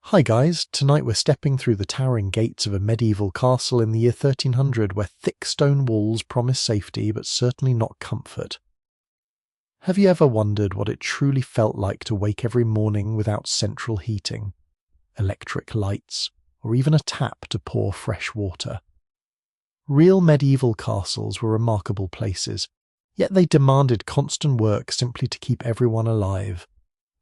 Hi guys, tonight we're stepping through the towering gates of a medieval castle in the year 1300 where thick stone walls promise safety but certainly not comfort. Have you ever wondered what it truly felt like to wake every morning without central heating, electric lights, or even a tap to pour fresh water? Real medieval castles were remarkable places, yet they demanded constant work simply to keep everyone alive.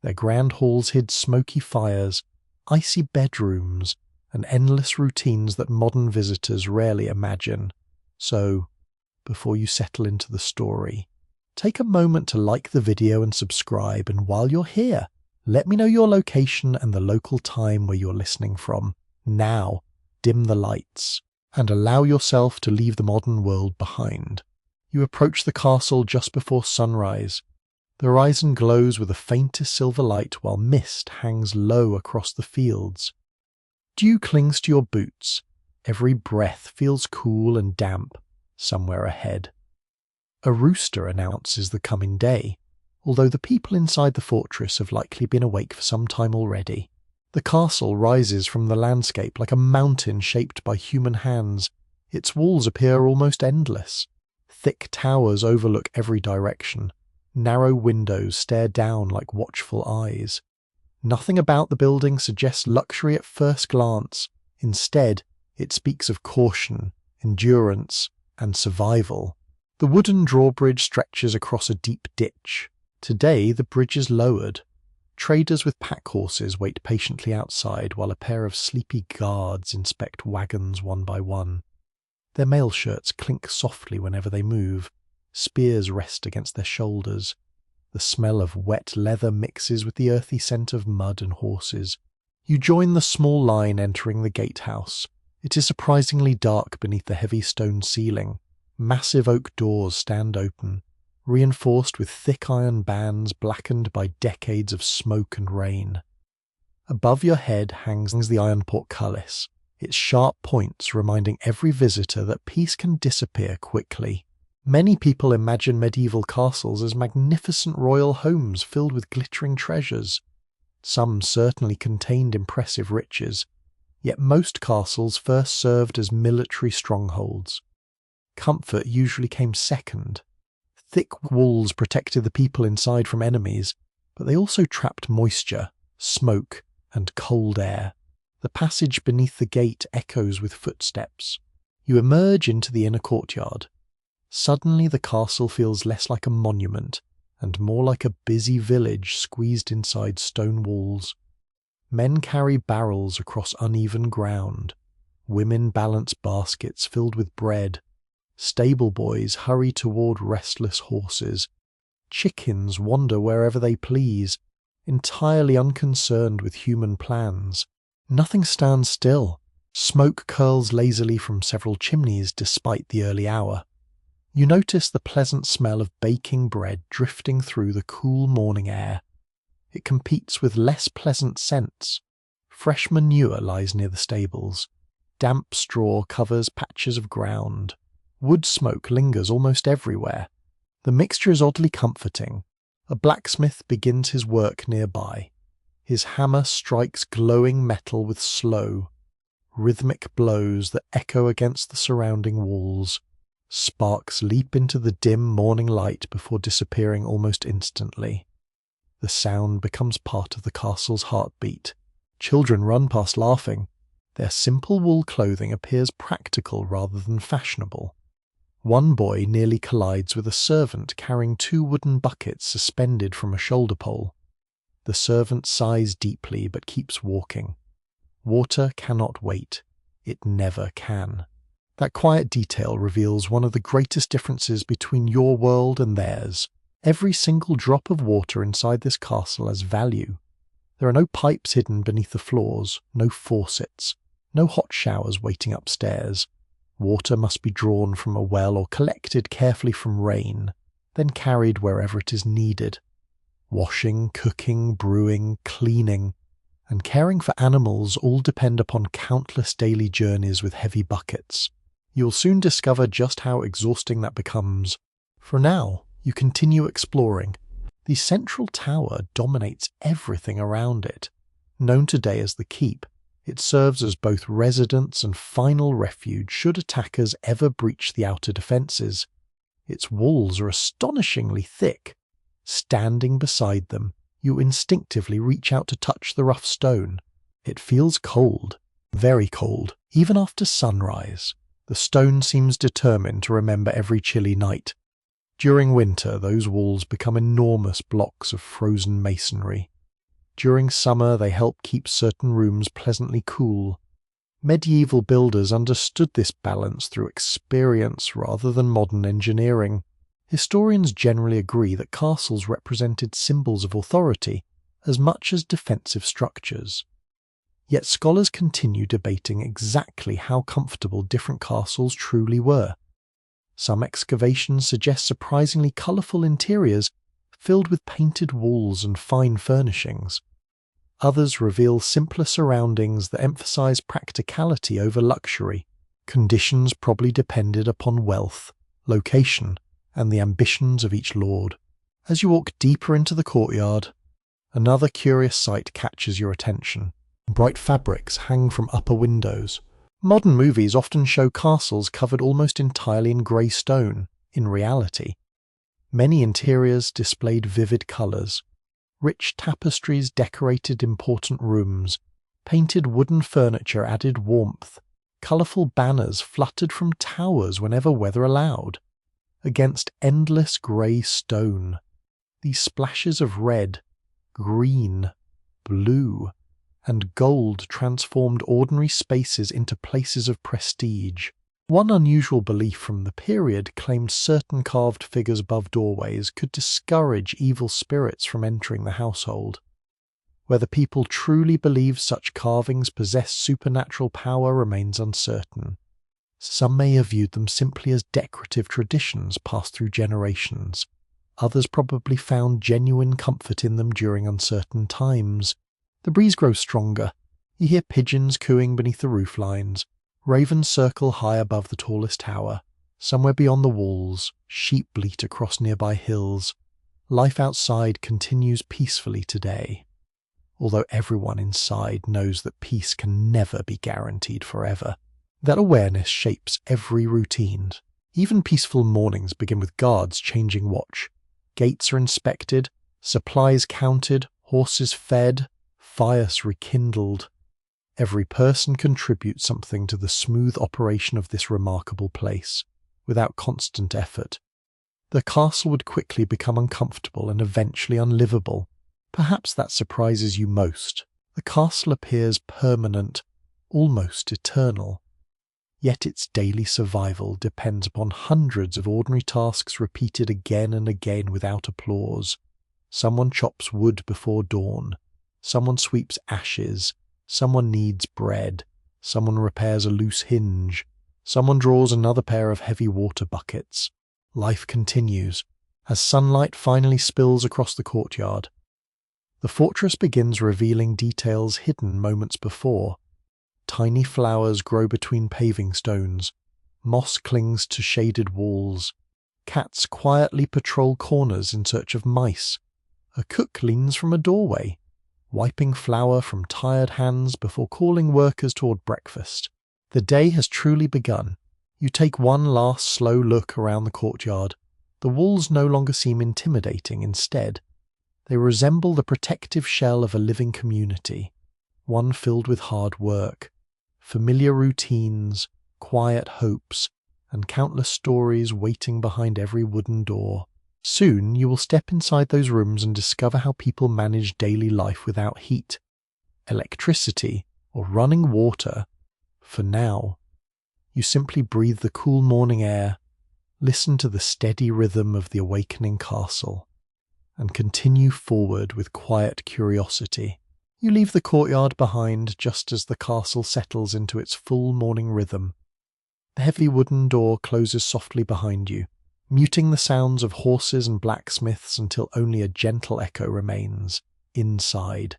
Their grand halls hid smoky fires, icy bedrooms, and endless routines that modern visitors rarely imagine. So, before you settle into the story, take a moment to like the video and subscribe, and while you're here, let me know your location and the local time where you're listening from. Now, dim the lights, and allow yourself to leave the modern world behind. You approach the castle just before sunrise. The horizon glows with the faintest silver light while mist hangs low across the fields. Dew clings to your boots. Every breath feels cool and damp somewhere ahead. A rooster announces the coming day, although the people inside the fortress have likely been awake for some time already. The castle rises from the landscape like a mountain shaped by human hands. Its walls appear almost endless. Thick towers overlook every direction. Narrow windows stare down like watchful eyes. Nothing about the building suggests luxury at first glance. Instead, it speaks of caution, endurance, and survival. The wooden drawbridge stretches across a deep ditch. Today, the bridge is lowered. Traders with pack horses wait patiently outside while a pair of sleepy guards inspect wagons one by one. Their mail shirts clink softly whenever they move. Spears rest against their shoulders. The smell of wet leather mixes with the earthy scent of mud and horses. You join the small line entering the gatehouse. It is surprisingly dark beneath the heavy stone ceiling. Massive oak doors stand open, reinforced with thick iron bands blackened by decades of smoke and rain. Above your head hangs the iron portcullis, its sharp points reminding every visitor that peace can disappear quickly. Many people imagine medieval castles as magnificent royal homes filled with glittering treasures. Some certainly contained impressive riches, yet most castles first served as military strongholds. Comfort usually came second. Thick walls protected the people inside from enemies, but they also trapped moisture, smoke, and cold air. The passage beneath the gate echoes with footsteps. You emerge into the inner courtyard. Suddenly the castle feels less like a monument and more like a busy village squeezed inside stone walls. Men carry barrels across uneven ground. Women balance baskets filled with bread. Stable boys hurry toward restless horses. Chickens wander wherever they please, entirely unconcerned with human plans. Nothing stands still. Smoke curls lazily from several chimneys despite the early hour. You notice the pleasant smell of baking bread drifting through the cool morning air. It competes with less pleasant scents. Fresh manure lies near the stables. Damp straw covers patches of ground. Wood smoke lingers almost everywhere. The mixture is oddly comforting. A blacksmith begins his work nearby. His hammer strikes glowing metal with slow, rhythmic blows that echo against the surrounding walls. Sparks leap into the dim morning light before disappearing almost instantly. The sound becomes part of the castle's heartbeat. Children run past laughing. Their simple wool clothing appears practical rather than fashionable. One boy nearly collides with a servant carrying 2 wooden buckets suspended from a shoulder pole. The servant sighs deeply but keeps walking. Water cannot wait. It never can. That quiet detail reveals one of the greatest differences between your world and theirs. Every single drop of water inside this castle has value. There are no pipes hidden beneath the floors, no faucets, no hot showers waiting upstairs. Water must be drawn from a well or collected carefully from rain, then carried wherever it is needed. Washing, cooking, brewing, cleaning, and caring for animals all depend upon countless daily journeys with heavy buckets. You'll soon discover just how exhausting that becomes. For now, you continue exploring. The central tower dominates everything around it. Known today as the Keep, it serves as both residence and final refuge should attackers ever breach the outer defences. Its walls are astonishingly thick. Standing beside them, you instinctively reach out to touch the rough stone. It feels cold, very cold, even after sunrise. The stone seems determined to remember every chilly night. During winter, those walls become enormous blocks of frozen masonry. During summer, they help keep certain rooms pleasantly cool. Medieval builders understood this balance through experience rather than modern engineering. Historians generally agree that castles represented symbols of authority as much as defensive structures. Yet scholars continue debating exactly how comfortable different castles truly were. Some excavations suggest surprisingly colourful interiors filled with painted walls and fine furnishings. Others reveal simpler surroundings that emphasize practicality over luxury. Conditions probably depended upon wealth, location, and the ambitions of each lord. As you walk deeper into the courtyard, another curious sight catches your attention. Bright fabrics hang from upper windows. Modern movies often show castles covered almost entirely in grey stone. In reality, many interiors displayed vivid colours. Rich tapestries decorated important rooms. Painted wooden furniture added warmth. Colourful banners fluttered from towers whenever weather allowed. Against endless grey stone, these splashes of red, green, blue, and gold transformed ordinary spaces into places of prestige. One unusual belief from the period claimed certain carved figures above doorways could discourage evil spirits from entering the household. Whether people truly believed such carvings possessed supernatural power remains uncertain. Some may have viewed them simply as decorative traditions passed through generations. Others probably found genuine comfort in them during uncertain times. The breeze grows stronger. You hear pigeons cooing beneath the roof lines. Ravens circle high above the tallest tower. Somewhere beyond the walls, sheep bleat across nearby hills. Life outside continues peacefully today, although everyone inside knows that peace can never be guaranteed forever. That awareness shapes every routine. Even peaceful mornings begin with guards changing watch. Gates are inspected, supplies counted, horses fed, fires rekindled. Every person contributes something to the smooth operation of this remarkable place, without constant effort. The castle would quickly become uncomfortable and eventually unlivable. Perhaps that surprises you most. The castle appears permanent, almost eternal. Yet its daily survival depends upon hundreds of ordinary tasks repeated again and again without applause. Someone chops wood before dawn. Someone sweeps ashes. Someone kneads bread. Someone repairs a loose hinge. Someone draws another pair of heavy water buckets. Life continues. As sunlight finally spills across the courtyard, the fortress begins revealing details hidden moments before. Tiny flowers grow between paving stones. Moss clings to shaded walls. Cats quietly patrol corners in search of mice. A cook leans from a doorway, wiping flour from tired hands before calling workers toward breakfast. The day has truly begun. You take one last slow look around the courtyard. The walls no longer seem intimidating. Instead, they resemble the protective shell of a living community, one filled with hard work, familiar routines, quiet hopes, and countless stories waiting behind every wooden door. Soon you will step inside those rooms and discover how people manage daily life without heat, electricity, or running water. For now, you simply breathe the cool morning air, listen to the steady rhythm of the awakening castle, and continue forward with quiet curiosity. You leave the courtyard behind just as the castle settles into its full morning rhythm. The heavy wooden door closes softly behind you, muting the sounds of horses and blacksmiths until only a gentle echo remains inside.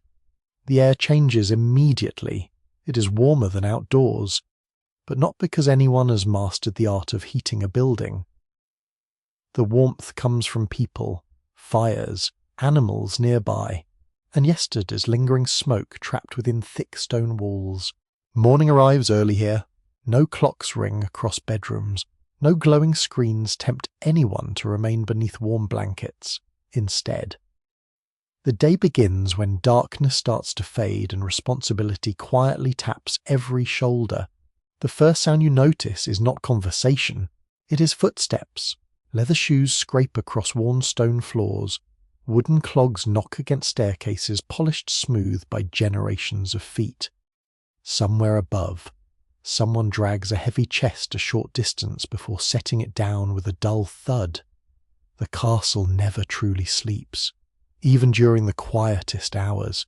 The air changes immediately. It is warmer than outdoors, but not because anyone has mastered the art of heating a building. The warmth comes from people, fires, animals nearby, and yesterday's lingering smoke trapped within thick stone walls. Morning arrives early here. No clocks ring across bedrooms. No glowing screens tempt anyone to remain beneath warm blankets. Instead, the day begins when darkness starts to fade and responsibility quietly taps every shoulder. The first sound you notice is not conversation. It is footsteps. Leather shoes scrape across worn stone floors. Wooden clogs knock against staircases polished smooth by generations of feet. Somewhere above, someone drags a heavy chest a short distance before setting it down with a dull thud. The castle never truly sleeps. Even during the quietest hours,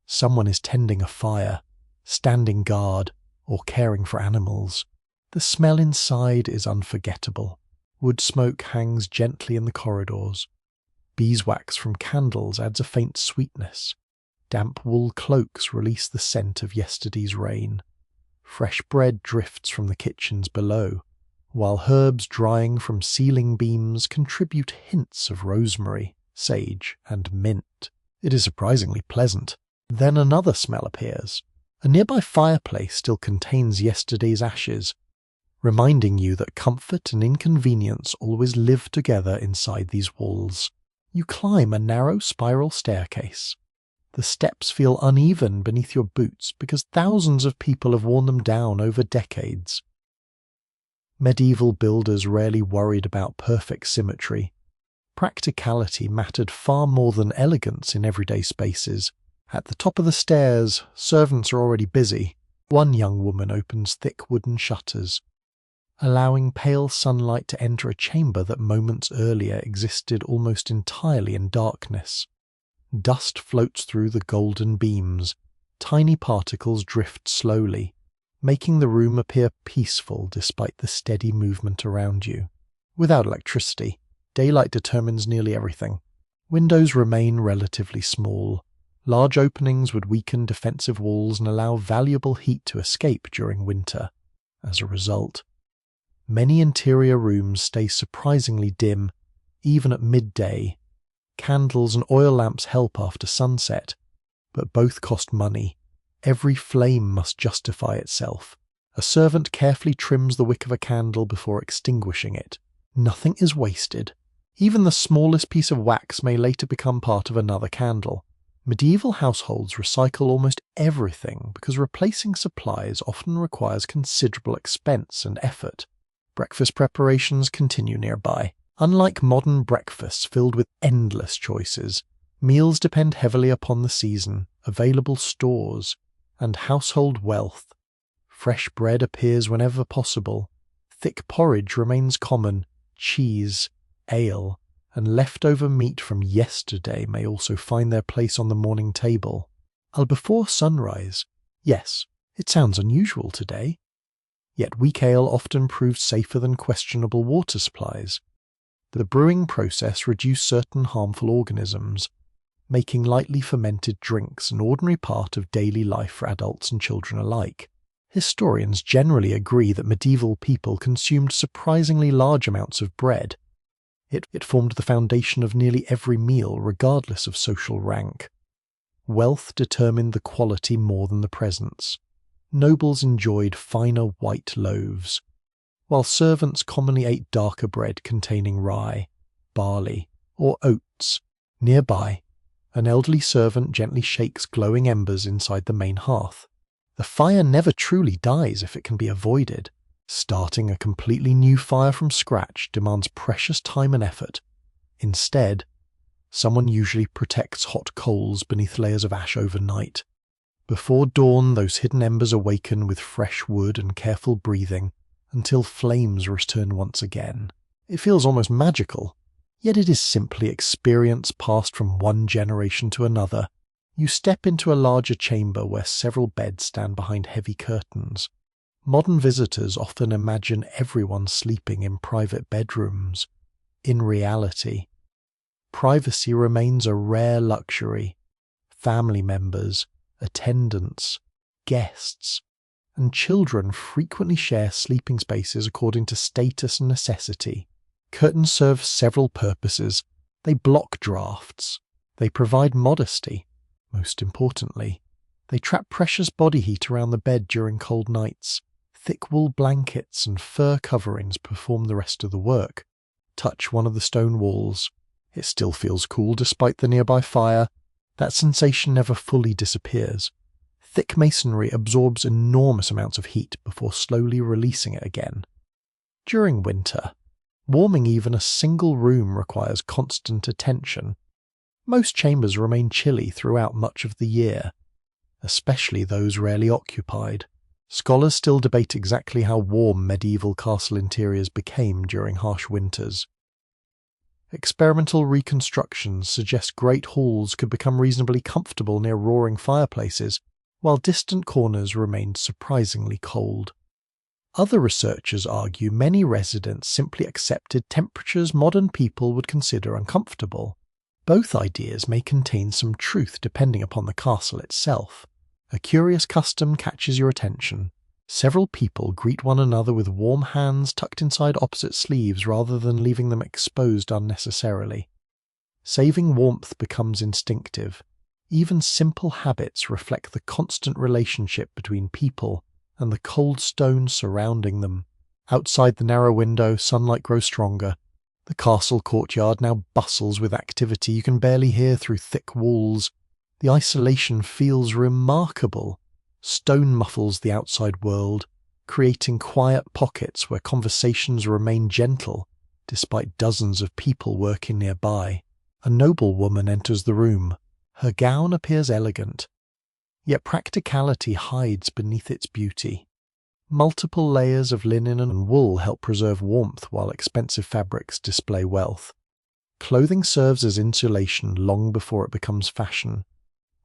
someone is tending a fire, standing guard, or caring for animals. The smell inside is unforgettable. Wood smoke hangs gently in the corridors. Beeswax from candles adds a faint sweetness. Damp wool cloaks release the scent of yesterday's rain. Fresh bread drifts from the kitchens below, while herbs drying from ceiling beams contribute hints of rosemary, sage, and mint. It is surprisingly pleasant. Then another smell appears. A nearby fireplace still contains yesterday's ashes, reminding you that comfort and inconvenience always live together inside these walls. You climb a narrow spiral staircase. The steps feel uneven beneath your boots because thousands of people have worn them down over decades. Medieval builders rarely worried about perfect symmetry. Practicality mattered far more than elegance in everyday spaces. At the top of the stairs, servants are already busy. One young woman opens thick wooden shutters, allowing pale sunlight to enter a chamber that moments earlier existed almost entirely in darkness. Dust floats through the golden beams. Tiny particles drift slowly, making the room appear peaceful despite the steady movement around you. Without electricity, daylight determines nearly everything. Windows remain relatively small. Large openings would weaken defensive walls and allow valuable heat to escape during winter. As a result, many interior rooms stay surprisingly dim, even at midday. Candles and oil lamps help after sunset, but both cost money. Every flame must justify itself. A servant carefully trims the wick of a candle before extinguishing it. Nothing is wasted. Even the smallest piece of wax may later become part of another candle. Medieval households recycle almost everything because replacing supplies often requires considerable expense and effort. Breakfast preparations continue nearby. Unlike modern breakfasts filled with endless choices, meals depend heavily upon the season, available stores, and household wealth. Fresh bread appears whenever possible. Thick porridge remains common. Cheese, ale, and leftover meat from yesterday may also find their place on the morning table. Before sunrise. Yes, it sounds unusual today. Yet weak ale often proves safer than questionable water supplies. The brewing process reduced certain harmful organisms, making lightly fermented drinks an ordinary part of daily life for adults and children alike. Historians generally agree that medieval people consumed surprisingly large amounts of bread. It formed the foundation of nearly every meal, regardless of social rank. Wealth determined the quality more than the presence. Nobles enjoyed finer white loaves, while servants commonly ate darker bread containing rye, barley, or oats. Nearby, an elderly servant gently shakes glowing embers inside the main hearth. The fire never truly dies if it can be avoided. Starting a completely new fire from scratch demands precious time and effort. Instead, someone usually protects hot coals beneath layers of ash overnight. Before dawn, those hidden embers awaken with fresh wood and careful breathing until flames return once again. It feels almost magical, yet it is simply experience passed from one generation to another. You step into a larger chamber where several beds stand behind heavy curtains. Modern visitors often imagine everyone sleeping in private bedrooms. In reality, privacy remains a rare luxury. Family members, attendants, guests, and children frequently share sleeping spaces according to status and necessity. Curtains serve several purposes. They block drafts. They provide modesty. Most importantly, they trap precious body heat around the bed during cold nights. Thick wool blankets and fur coverings perform the rest of the work. Touch one of the stone walls. It still feels cool despite the nearby fire. That sensation never fully disappears. Thick masonry absorbs enormous amounts of heat before slowly releasing it again. During winter, warming even a single room requires constant attention. Most chambers remain chilly throughout much of the year, especially those rarely occupied. Scholars still debate exactly how warm medieval castle interiors became during harsh winters. Experimental reconstructions suggest great halls could become reasonably comfortable near roaring fireplaces, while distant corners remained surprisingly cold. Other researchers argue many residents simply accepted temperatures modern people would consider uncomfortable. Both ideas may contain some truth depending upon the castle itself. A curious custom catches your attention. Several people greet one another with warm hands tucked inside opposite sleeves rather than leaving them exposed unnecessarily. Saving warmth becomes instinctive. Even simple habits reflect the constant relationship between people and the cold stone surrounding them. Outside the narrow window, sunlight grows stronger. The castle courtyard now bustles with activity you can barely hear through thick walls. The isolation feels remarkable. Stone muffles the outside world, creating quiet pockets where conversations remain gentle, despite dozens of people working nearby. A noblewoman enters the room. Her gown appears elegant, yet practicality hides beneath its beauty. Multiple layers of linen and wool help preserve warmth while expensive fabrics display wealth. Clothing serves as insulation long before it becomes fashion.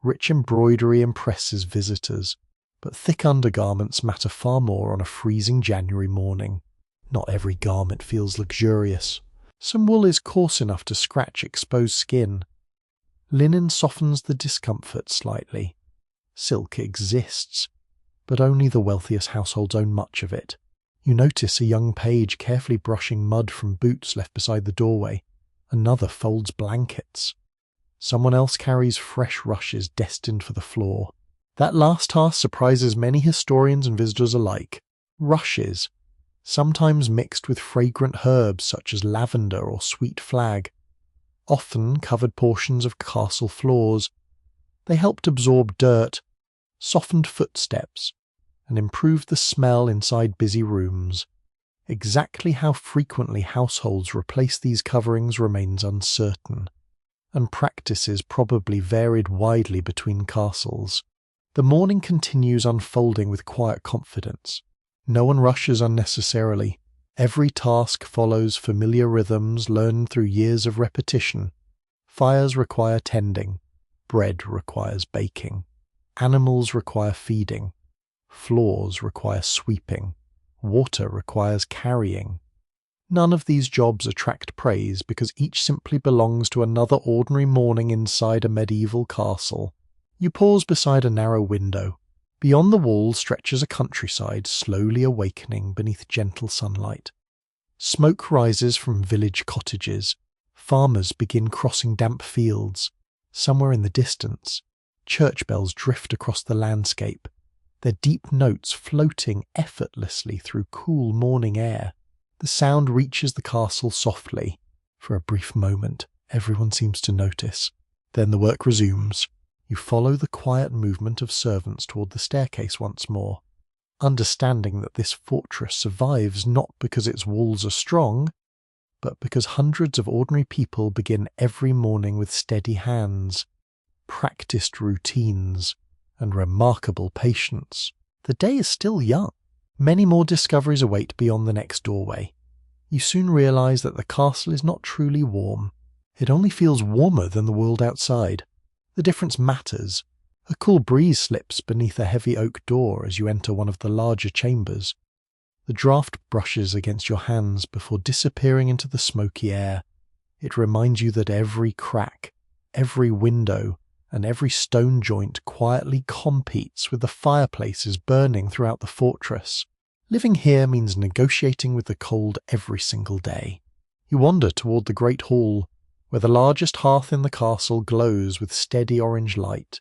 Rich embroidery impresses visitors, but thick undergarments matter far more on a freezing January morning. Not every garment feels luxurious. Some wool is coarse enough to scratch exposed skin. Linen softens the discomfort slightly. Silk exists, but only the wealthiest households own much of it. You notice a young page carefully brushing mud from boots left beside the doorway. Another folds blankets. Someone else carries fresh rushes destined for the floor. That last task surprises many historians and visitors alike. Rushes, sometimes mixed with fragrant herbs such as lavender or sweet flag, often covered portions of castle floors. They helped absorb dirt, softened footsteps, and improved the smell inside busy rooms. Exactly how frequently households replace these coverings remains uncertain, and practices probably varied widely between castles. The morning continues unfolding with quiet confidence. No one rushes unnecessarily. Every task follows familiar rhythms learned through years of repetition. Fires require tending. Bread requires baking. Animals require feeding. Floors require sweeping. Water requires carrying. None of these jobs attract praise because each simply belongs to another ordinary morning inside a medieval castle. You pause beside a narrow window. Beyond the wall stretches a countryside slowly awakening beneath gentle sunlight. Smoke rises from village cottages. Farmers begin crossing damp fields. Somewhere in the distance, church bells drift across the landscape, their deep notes floating effortlessly through cool morning air. The sound reaches the castle softly. For a brief moment, everyone seems to notice. Then the work resumes. You follow the quiet movement of servants toward the staircase once more, understanding that this fortress survives not because its walls are strong, but because hundreds of ordinary people begin every morning with steady hands, practiced routines, and remarkable patience. The day is still young. Many more discoveries await beyond the next doorway. You soon realize that the castle is not truly warm. It only feels warmer than the world outside. The difference matters. A cool breeze slips beneath a heavy oak door as you enter one of the larger chambers. The draft brushes against your hands before disappearing into the smoky air. It reminds you that every crack, every window, and every stone joint quietly competes with the fireplaces burning throughout the fortress. Living here means negotiating with the cold every single day. You wander toward the great hall, where the largest hearth in the castle glows with steady orange light.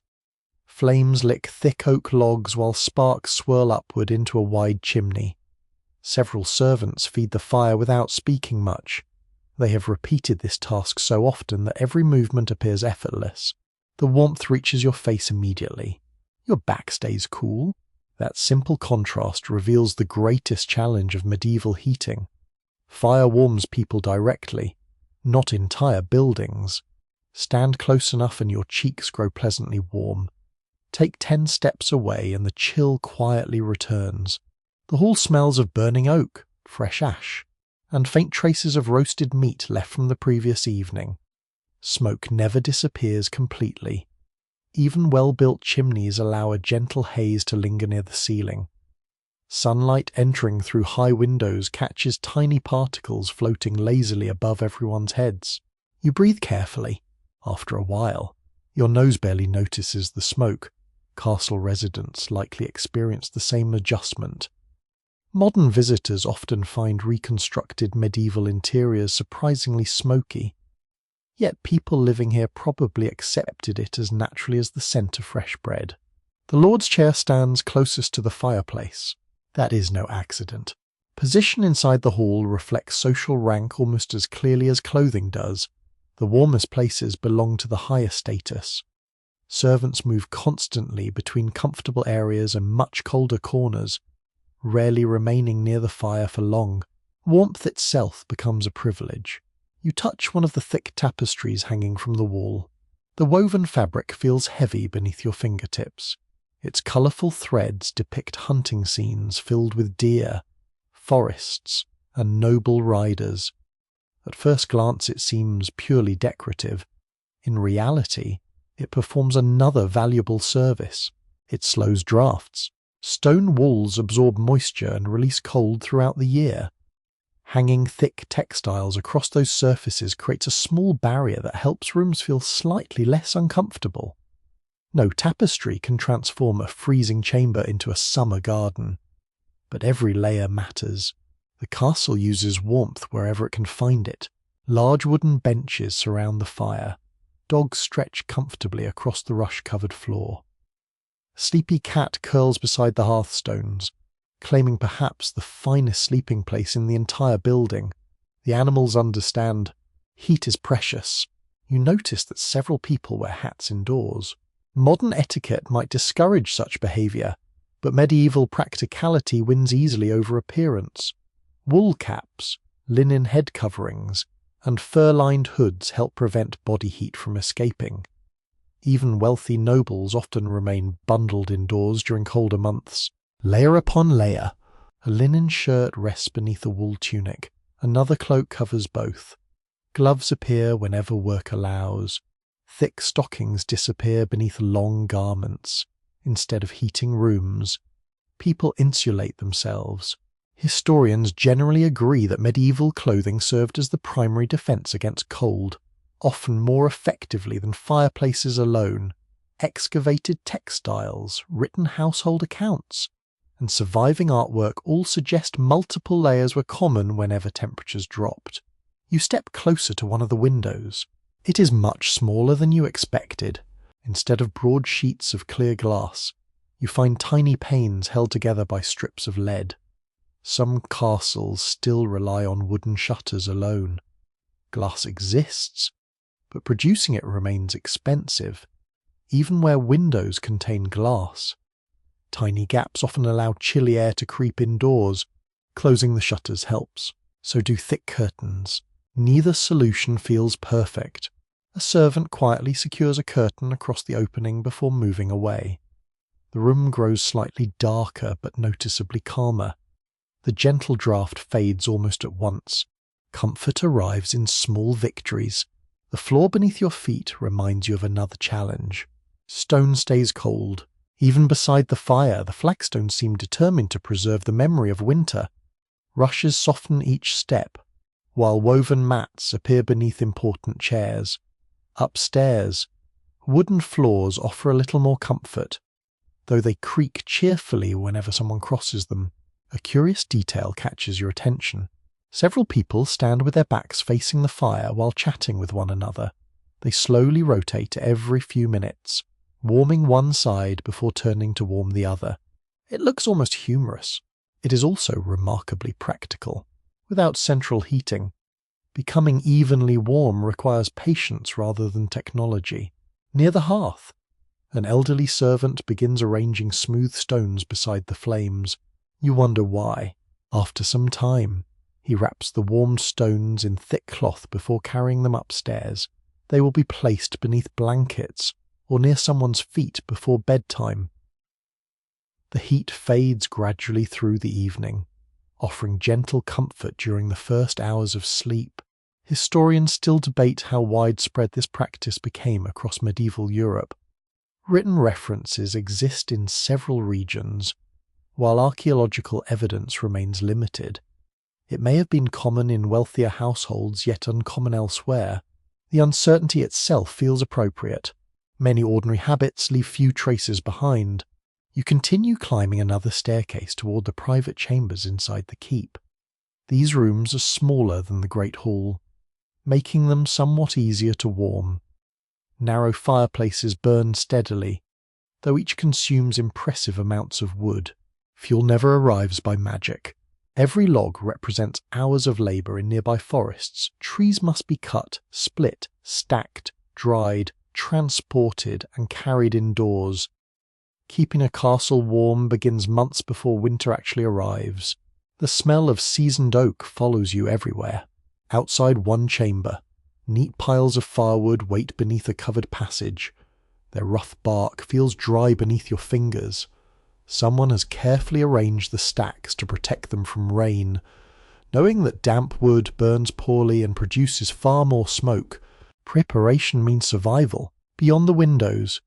Flames lick thick oak logs while sparks swirl upward into a wide chimney. Several servants feed the fire without speaking much. They have repeated this task so often that every movement appears effortless. The warmth reaches your face immediately. Your back stays cool. That simple contrast reveals the greatest challenge of medieval heating. Fire warms people directly, not entire buildings. Stand close enough and your cheeks grow pleasantly warm. Take 10 steps away and the chill quietly returns. The hall smells of burning oak, fresh ash, and faint traces of roasted meat left from the previous evening. Smoke never disappears completely. Even well-built chimneys allow a gentle haze to linger near the ceiling. Sunlight entering through high windows catches tiny particles floating lazily above everyone's heads. You breathe carefully. After a while, your nose barely notices the smoke. Castle residents likely experience the same adjustment. Modern visitors often find reconstructed medieval interiors surprisingly smoky. Yet people living here probably accepted it as naturally as the scent of fresh bread. The Lord's chair stands closest to the fireplace. That is no accident. Position inside the hall reflects social rank almost as clearly as clothing does. The warmest places belong to the higher status. Servants move constantly between comfortable areas and much colder corners, rarely remaining near the fire for long. Warmth itself becomes a privilege. You touch one of the thick tapestries hanging from the wall. The woven fabric feels heavy beneath your fingertips. Its colourful threads depict hunting scenes filled with deer, forests, and noble riders. At first glance it seems purely decorative. In reality, it performs another valuable service. It slows drafts. Stone walls absorb moisture and release cold throughout the year. Hanging thick textiles across those surfaces creates a small barrier that helps rooms feel slightly less uncomfortable. No tapestry can transform a freezing chamber into a summer garden. But every layer matters. The castle uses warmth wherever it can find it. Large wooden benches surround the fire. Dogs stretch comfortably across the rush-covered floor. A sleepy cat curls beside the hearthstones, claiming perhaps the finest sleeping place in the entire building. The animals understand heat is precious. You notice that several people wear hats indoors. Modern etiquette might discourage such behaviour, but medieval practicality wins easily over appearance. Wool caps, linen head coverings, and fur-lined hoods help prevent body heat from escaping. Even wealthy nobles often remain bundled indoors during colder months. Layer upon layer. A linen shirt rests beneath a wool tunic. Another cloak covers both. Gloves appear whenever work allows. Thick stockings disappear beneath long garments. Instead of heating rooms, people insulate themselves. Historians generally agree that medieval clothing served as the primary defense against cold, often more effectively than fireplaces alone. Excavated textiles, written household accounts, and surviving artwork all suggest multiple layers were common whenever temperatures dropped. You step closer to one of the windows. It is much smaller than you expected. Instead of broad sheets of clear glass, you find tiny panes held together by strips of lead. Some castles still rely on wooden shutters alone. Glass exists, but producing it remains expensive, even where windows contain glass. Tiny gaps often allow chilly air to creep indoors. Closing the shutters helps. So do thick curtains. Neither solution feels perfect. A servant quietly secures a curtain across the opening before moving away. The room grows slightly darker but noticeably calmer. The gentle draft fades almost at once. Comfort arrives in small victories. The floor beneath your feet reminds you of another challenge. Stone stays cold. Even beside the fire, the flagstones seem determined to preserve the memory of winter. Rushes soften each step, while woven mats appear beneath important chairs. Upstairs, wooden floors offer a little more comfort, though they creak cheerfully whenever someone crosses them. A curious detail catches your attention. Several people stand with their backs facing the fire while chatting with one another. They slowly rotate every few minutes. warming one side before turning to warm the other. It looks almost humorous. It is also remarkably practical. Without central heating, becoming evenly warm requires patience rather than technology. Near the hearth, an elderly servant begins arranging smooth stones beside the flames. You wonder why. After some time, he wraps the warmed stones in thick cloth before carrying them upstairs. They will be placed beneath blankets or near someone's feet before bedtime. The heat fades gradually through the evening, offering gentle comfort during the first hours of sleep. Historians still debate how widespread this practice became across medieval Europe. Written references exist in several regions, while archaeological evidence remains limited. It may have been common in wealthier households, yet uncommon elsewhere. The uncertainty itself feels appropriate. Many ordinary habits leave few traces behind. You continue climbing another staircase toward the private chambers inside the keep. These rooms are smaller than the Great Hall, making them somewhat easier to warm. Narrow fireplaces burn steadily, though each consumes impressive amounts of wood. Fuel never arrives by magic. Every log represents hours of labor in nearby forests. Trees must be cut, split, stacked, dried, transported, and carried indoors. Keeping a castle warm begins months before winter actually arrives. The smell of seasoned oak follows you everywhere. Outside one chamber, neat piles of firewood wait beneath a covered passage. Their rough bark feels dry beneath your fingers. Someone has carefully arranged the stacks to protect them from rain. Knowing that damp wood burns poorly and produces far more smoke, preparation means survival. Beyond the windows,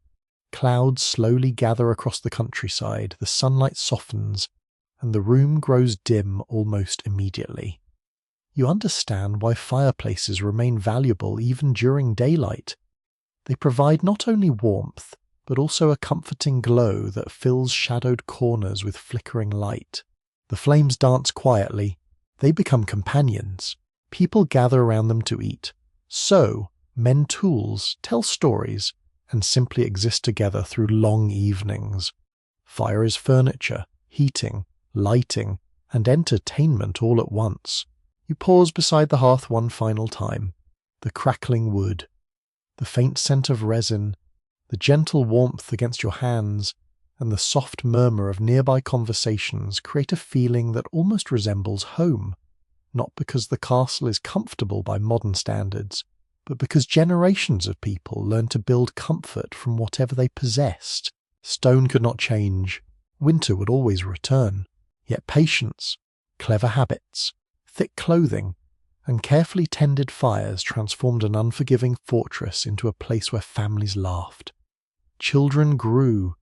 clouds slowly gather across the countryside, the sunlight softens, and the room grows dim almost immediately. You understand why fireplaces remain valuable even during daylight. They provide not only warmth, but also a comforting glow that fills shadowed corners with flickering light. The flames dance quietly. They become companions. People gather around them to eat. So, mend tools, tell stories, and simply exist together through long evenings. Fire is furniture, heating, lighting, and entertainment all at once. You pause beside the hearth one final time. The crackling wood, the faint scent of resin, the gentle warmth against your hands, and the soft murmur of nearby conversations create a feeling that almost resembles home, not because the castle is comfortable by modern standards, but because generations of people learned to build comfort from whatever they possessed. Stone could not change. Winter would always return. Yet patience, clever habits, thick clothing, and carefully tended fires transformed an unforgiving fortress into a place where families laughed. Children grew,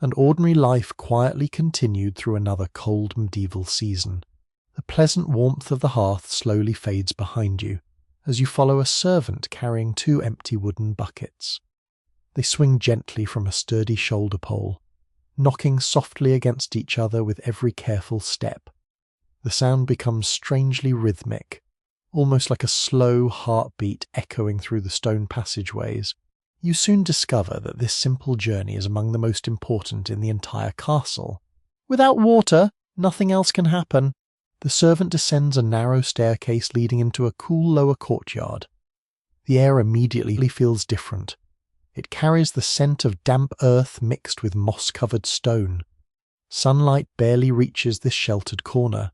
and ordinary life quietly continued through another cold medieval season. The pleasant warmth of the hearth slowly fades behind you, as you follow a servant carrying 2 empty wooden buckets. They swing gently from a sturdy shoulder pole, knocking softly against each other with every careful step. The sound becomes strangely rhythmic, almost like a slow heartbeat echoing through the stone passageways. You soon discover that this simple journey is among the most important in the entire castle. Without water, nothing else can happen. The servant descends a narrow staircase leading into a cool lower courtyard. The air immediately feels different. It carries the scent of damp earth mixed with moss-covered stone. Sunlight barely reaches this sheltered corner,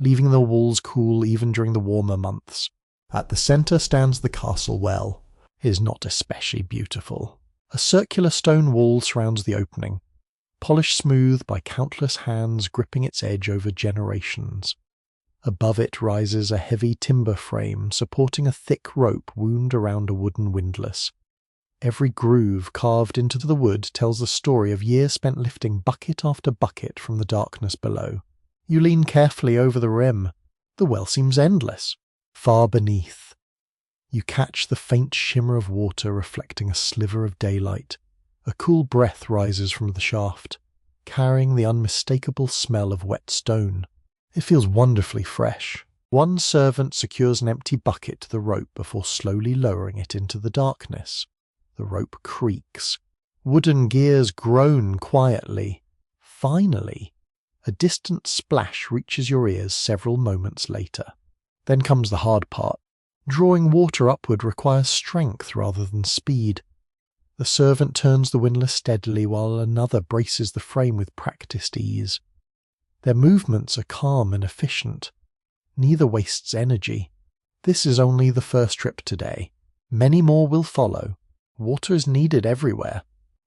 leaving the walls cool even during the warmer months. At the centre stands the castle well. It is not especially beautiful. A circular stone wall surrounds the opening, polished smooth by countless hands gripping its edge over generations. Above it rises a heavy timber frame supporting a thick rope wound around a wooden windlass. Every groove carved into the wood tells the story of years spent lifting bucket after bucket from the darkness below. You lean carefully over the rim. The well seems endless. Far beneath, you catch the faint shimmer of water reflecting a sliver of daylight. A cool breath rises from the shaft, carrying the unmistakable smell of wet stone. It feels wonderfully fresh. One servant secures an empty bucket to the rope before slowly lowering it into the darkness. The rope creaks, Wooden gears groan quietly. Finally, a distant splash reaches your ears several moments later. Then comes the hard part. Drawing water upward requires strength rather than speed. The servant turns the windlass steadily while another braces the frame with practiced ease. Their movements are calm and efficient. Neither wastes energy. This is only the first trip today. Many more will follow. Water is needed everywhere.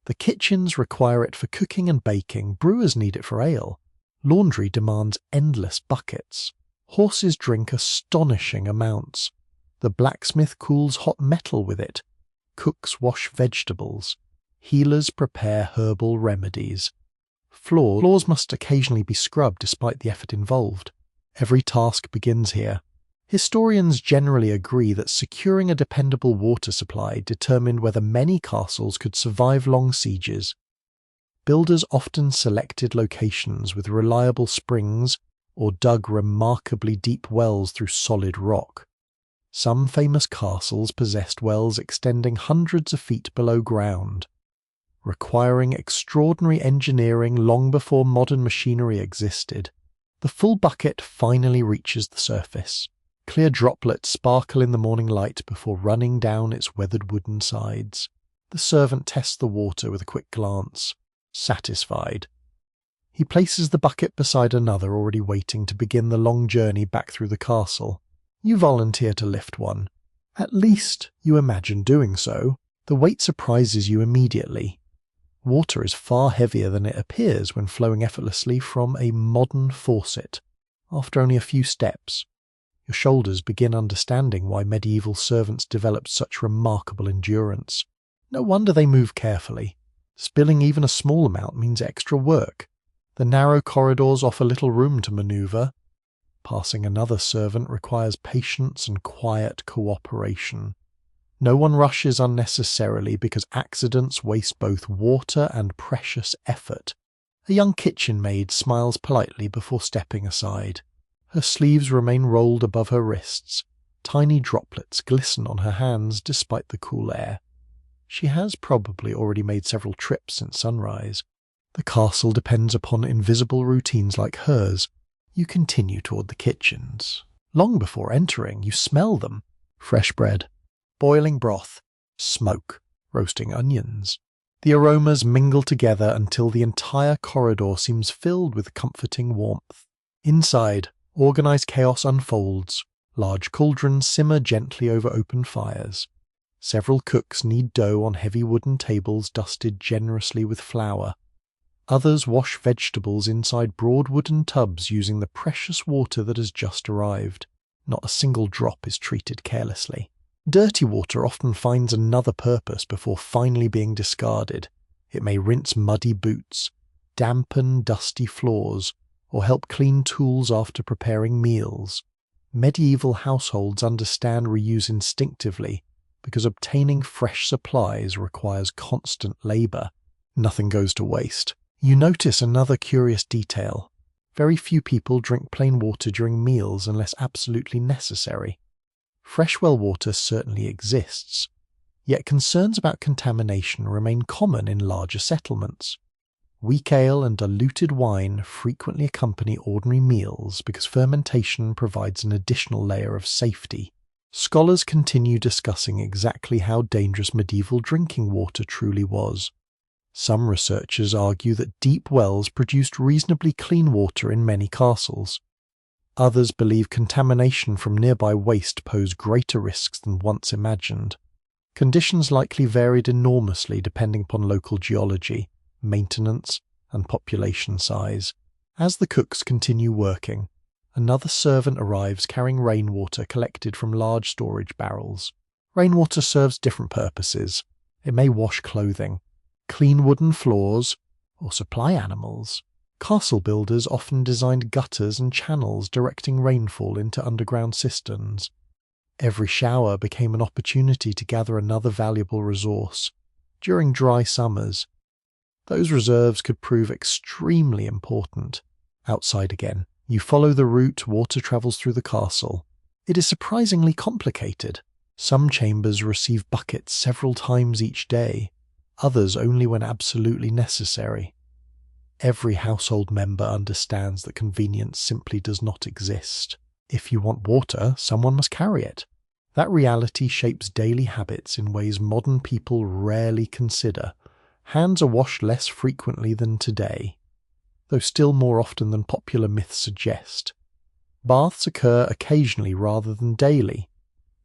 The kitchens require it for cooking and baking. Brewers need it for ale. Laundry demands endless buckets. Horses drink astonishing amounts. The blacksmith cools hot metal with it. Cooks wash vegetables. Healers prepare herbal remedies. Floors must occasionally be scrubbed despite the effort involved. Every task begins here. Historians generally agree that securing a dependable water supply determined whether many castles could survive long sieges. Builders often selected locations with reliable springs or dug remarkably deep wells through solid rock. Some famous castles possessed wells extending hundreds of feet below ground, requiring extraordinary engineering long before modern machinery existed. The full bucket finally reaches the surface. Clear droplets sparkle in the morning light before running down its weathered wooden sides. The servant tests the water with a quick glance, satisfied. He places the bucket beside another already waiting to begin the long journey back through the castle. You volunteer to lift one. At least you imagine doing so. The weight surprises you immediately. Water is far heavier than it appears when flowing effortlessly from a modern faucet. After only a few steps, your shoulders begin understanding why medieval servants developed such remarkable endurance. No wonder they move carefully. Spilling even a small amount means extra work. The narrow corridors offer little room to maneuver. Passing another servant requires patience and quiet cooperation. No one rushes unnecessarily because accidents waste both water and precious effort. A young kitchen maid smiles politely before stepping aside. Her sleeves remain rolled above her wrists. Tiny droplets glisten on her hands despite the cool air. She has probably already made several trips since sunrise. The castle depends upon invisible routines like hers. You continue toward the kitchens. Long before entering, you smell them. Fresh bread, boiling broth, smoke, roasting onions. The aromas mingle together until the entire corridor seems filled with comforting warmth. Inside, organized chaos unfolds. Large cauldrons simmer gently over open fires. Several cooks knead dough on heavy wooden tables dusted generously with flour. Others wash vegetables inside broad wooden tubs using the precious water that has just arrived. Not a single drop is treated carelessly. Dirty water often finds another purpose before finally being discarded. It may rinse muddy boots, dampen dusty floors, or help clean tools after preparing meals. Medieval households understand reuse instinctively because obtaining fresh supplies requires constant labor. Nothing goes to waste. You notice another curious detail. Very few people drink plain water during meals unless absolutely necessary. Fresh well water certainly exists, yet concerns about contamination remain common in larger settlements. Weak ale and diluted wine frequently accompany ordinary meals because fermentation provides an additional layer of safety. Scholars continue discussing exactly how dangerous medieval drinking water truly was. Some researchers argue that deep wells produced reasonably clean water in many castles. Others believe contamination from nearby waste posed greater risks than once imagined. Conditions likely varied enormously depending upon local geology, maintenance, and population size. As the cooks continue working, another servant arrives carrying rainwater collected from large storage barrels. Rainwater serves different purposes. It may wash clothing, clean wooden floors, or supply animals. Castle builders often designed gutters and channels directing rainfall into underground cisterns. Every shower became an opportunity to gather another valuable resource. During dry summers, those reserves could prove extremely important. Outside again, you follow the route water travels through the castle. It is surprisingly complicated. Some chambers receive buckets several times each day. others only when absolutely necessary. Every household member understands that convenience simply does not exist. If you want water, someone must carry it. That reality shapes daily habits in ways modern people rarely consider. Hands are washed less frequently than today, though still more often than popular myths suggest. Baths occur occasionally rather than daily.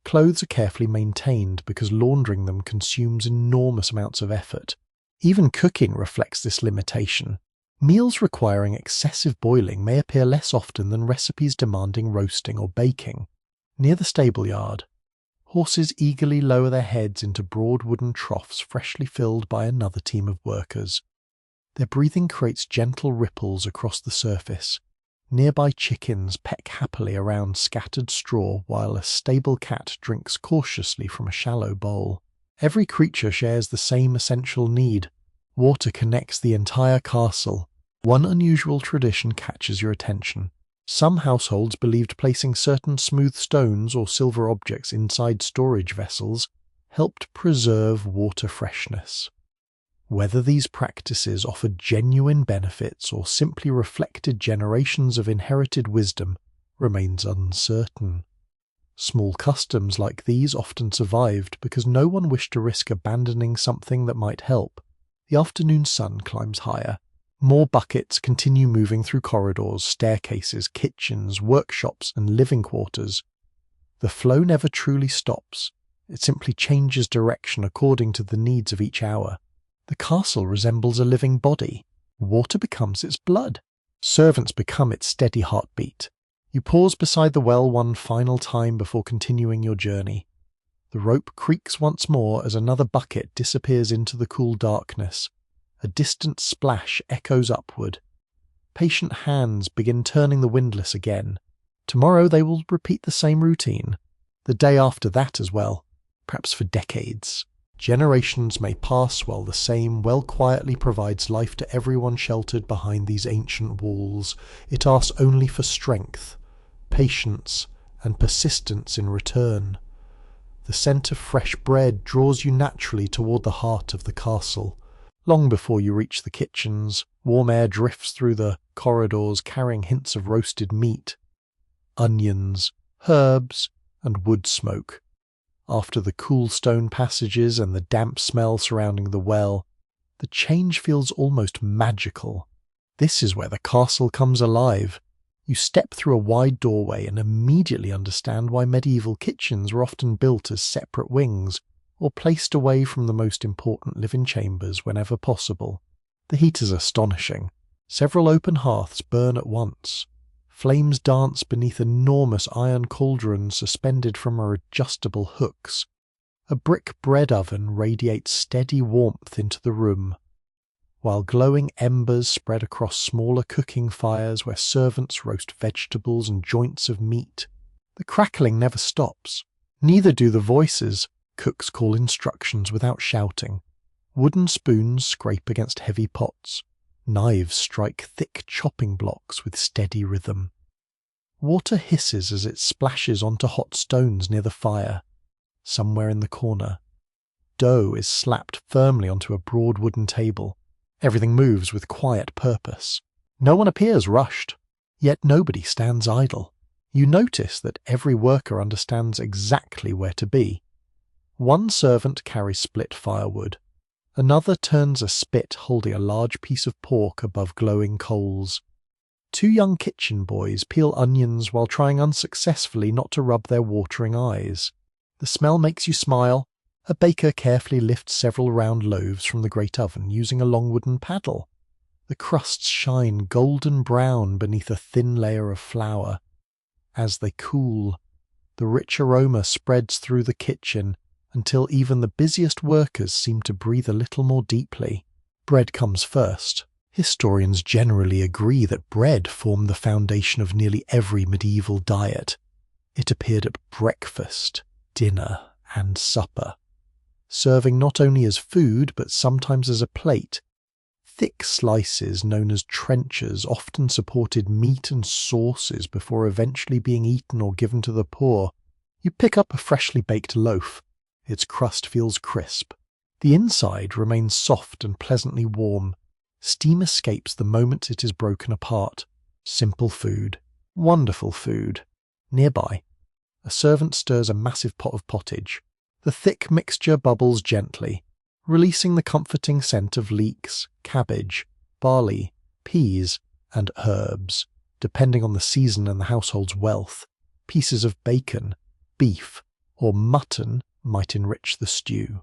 Clothes are carefully maintained because laundering them consumes enormous amounts of effort. Even cooking reflects this limitation. Meals requiring excessive boiling may appear less often than recipes demanding roasting or baking. Near the stable yard, horses eagerly lower their heads into broad wooden troughs freshly filled by another team of workers. Their breathing creates gentle ripples across the surface. Nearby chickens peck happily around scattered straw while a stable cat drinks cautiously from a shallow bowl. Every creature shares the same essential need. Water connects the entire castle. One unusual tradition catches your attention. Some households believed placing certain smooth stones or silver objects inside storage vessels helped preserve water freshness. Whether these practices offered genuine benefits or simply reflected generations of inherited wisdom remains uncertain. Small customs like these often survived because no one wished to risk abandoning something that might help. The afternoon sun climbs higher. More buckets continue moving through corridors, staircases, kitchens, workshops, and living quarters. The flow never truly stops. It simply changes direction according to the needs of each hour. The castle resembles a living body. Water becomes its blood. Servants become its steady heartbeat. You pause beside the well one final time before continuing your journey. The rope creaks once more as another bucket disappears into the cool darkness. A distant splash echoes upward. Patient hands begin turning the windlass again. Tomorrow they will repeat the same routine. The day after that as well, perhaps for decades. Generations may pass while the same well quietly provides life to everyone sheltered behind these ancient walls. It asks only for strength, patience, and persistence in return. The scent of fresh bread draws you naturally toward the heart of the castle. Long before you reach the kitchens, warm air drifts through the corridors carrying hints of roasted meat, onions, herbs, and wood smoke. After the cool stone passages and the damp smell surrounding the well, the change feels almost magical. This is where the castle comes alive. You step through a wide doorway and immediately understand why medieval kitchens were often built as separate wings, or placed away from the most important living chambers whenever possible. The heat is astonishing. Several open hearths burn at once. Flames dance beneath enormous iron cauldrons suspended from adjustable hooks. A brick bread oven radiates steady warmth into the room, while glowing embers spread across smaller cooking fires where servants roast vegetables and joints of meat. The crackling never stops. Neither do the voices. Cooks call instructions without shouting. Wooden spoons scrape against heavy pots. Knives strike thick chopping blocks with steady rhythm. Water hisses as it splashes onto hot stones near the fire. Somewhere in the corner, dough is slapped firmly onto a broad wooden table. Everything moves with quiet purpose. No one appears rushed, yet nobody stands idle. You notice that every worker understands exactly where to be. One servant carries split firewood. Another turns a spit holding a large piece of pork above glowing coals. Two young kitchen boys peel onions while trying unsuccessfully not to rub their watering eyes. The smell makes you smile. A baker carefully lifts several round loaves from the great oven using a long wooden paddle. The crusts shine golden brown beneath a thin layer of flour. As they cool, the rich aroma spreads through the kitchen until even the busiest workers seem to breathe a little more deeply. Bread comes first. Historians generally agree that bread formed the foundation of nearly every medieval diet. It appeared at breakfast, dinner, and supper, serving not only as food but sometimes as a plate. Thick slices known as trenchers often supported meat and sauces before eventually being eaten or given to the poor. You pick up a freshly baked loaf. Its crust feels crisp, The inside remains soft and pleasantly warm. Steam escapes the moment it is broken apart. Simple food. Wonderful food. Nearby, a servant stirs a massive pot of pottage. The thick mixture bubbles gently, releasing the comforting scent of leeks, cabbage, barley, peas, and herbs, depending on the season and the household's wealth. Pieces of bacon, beef, or mutton might enrich the stew.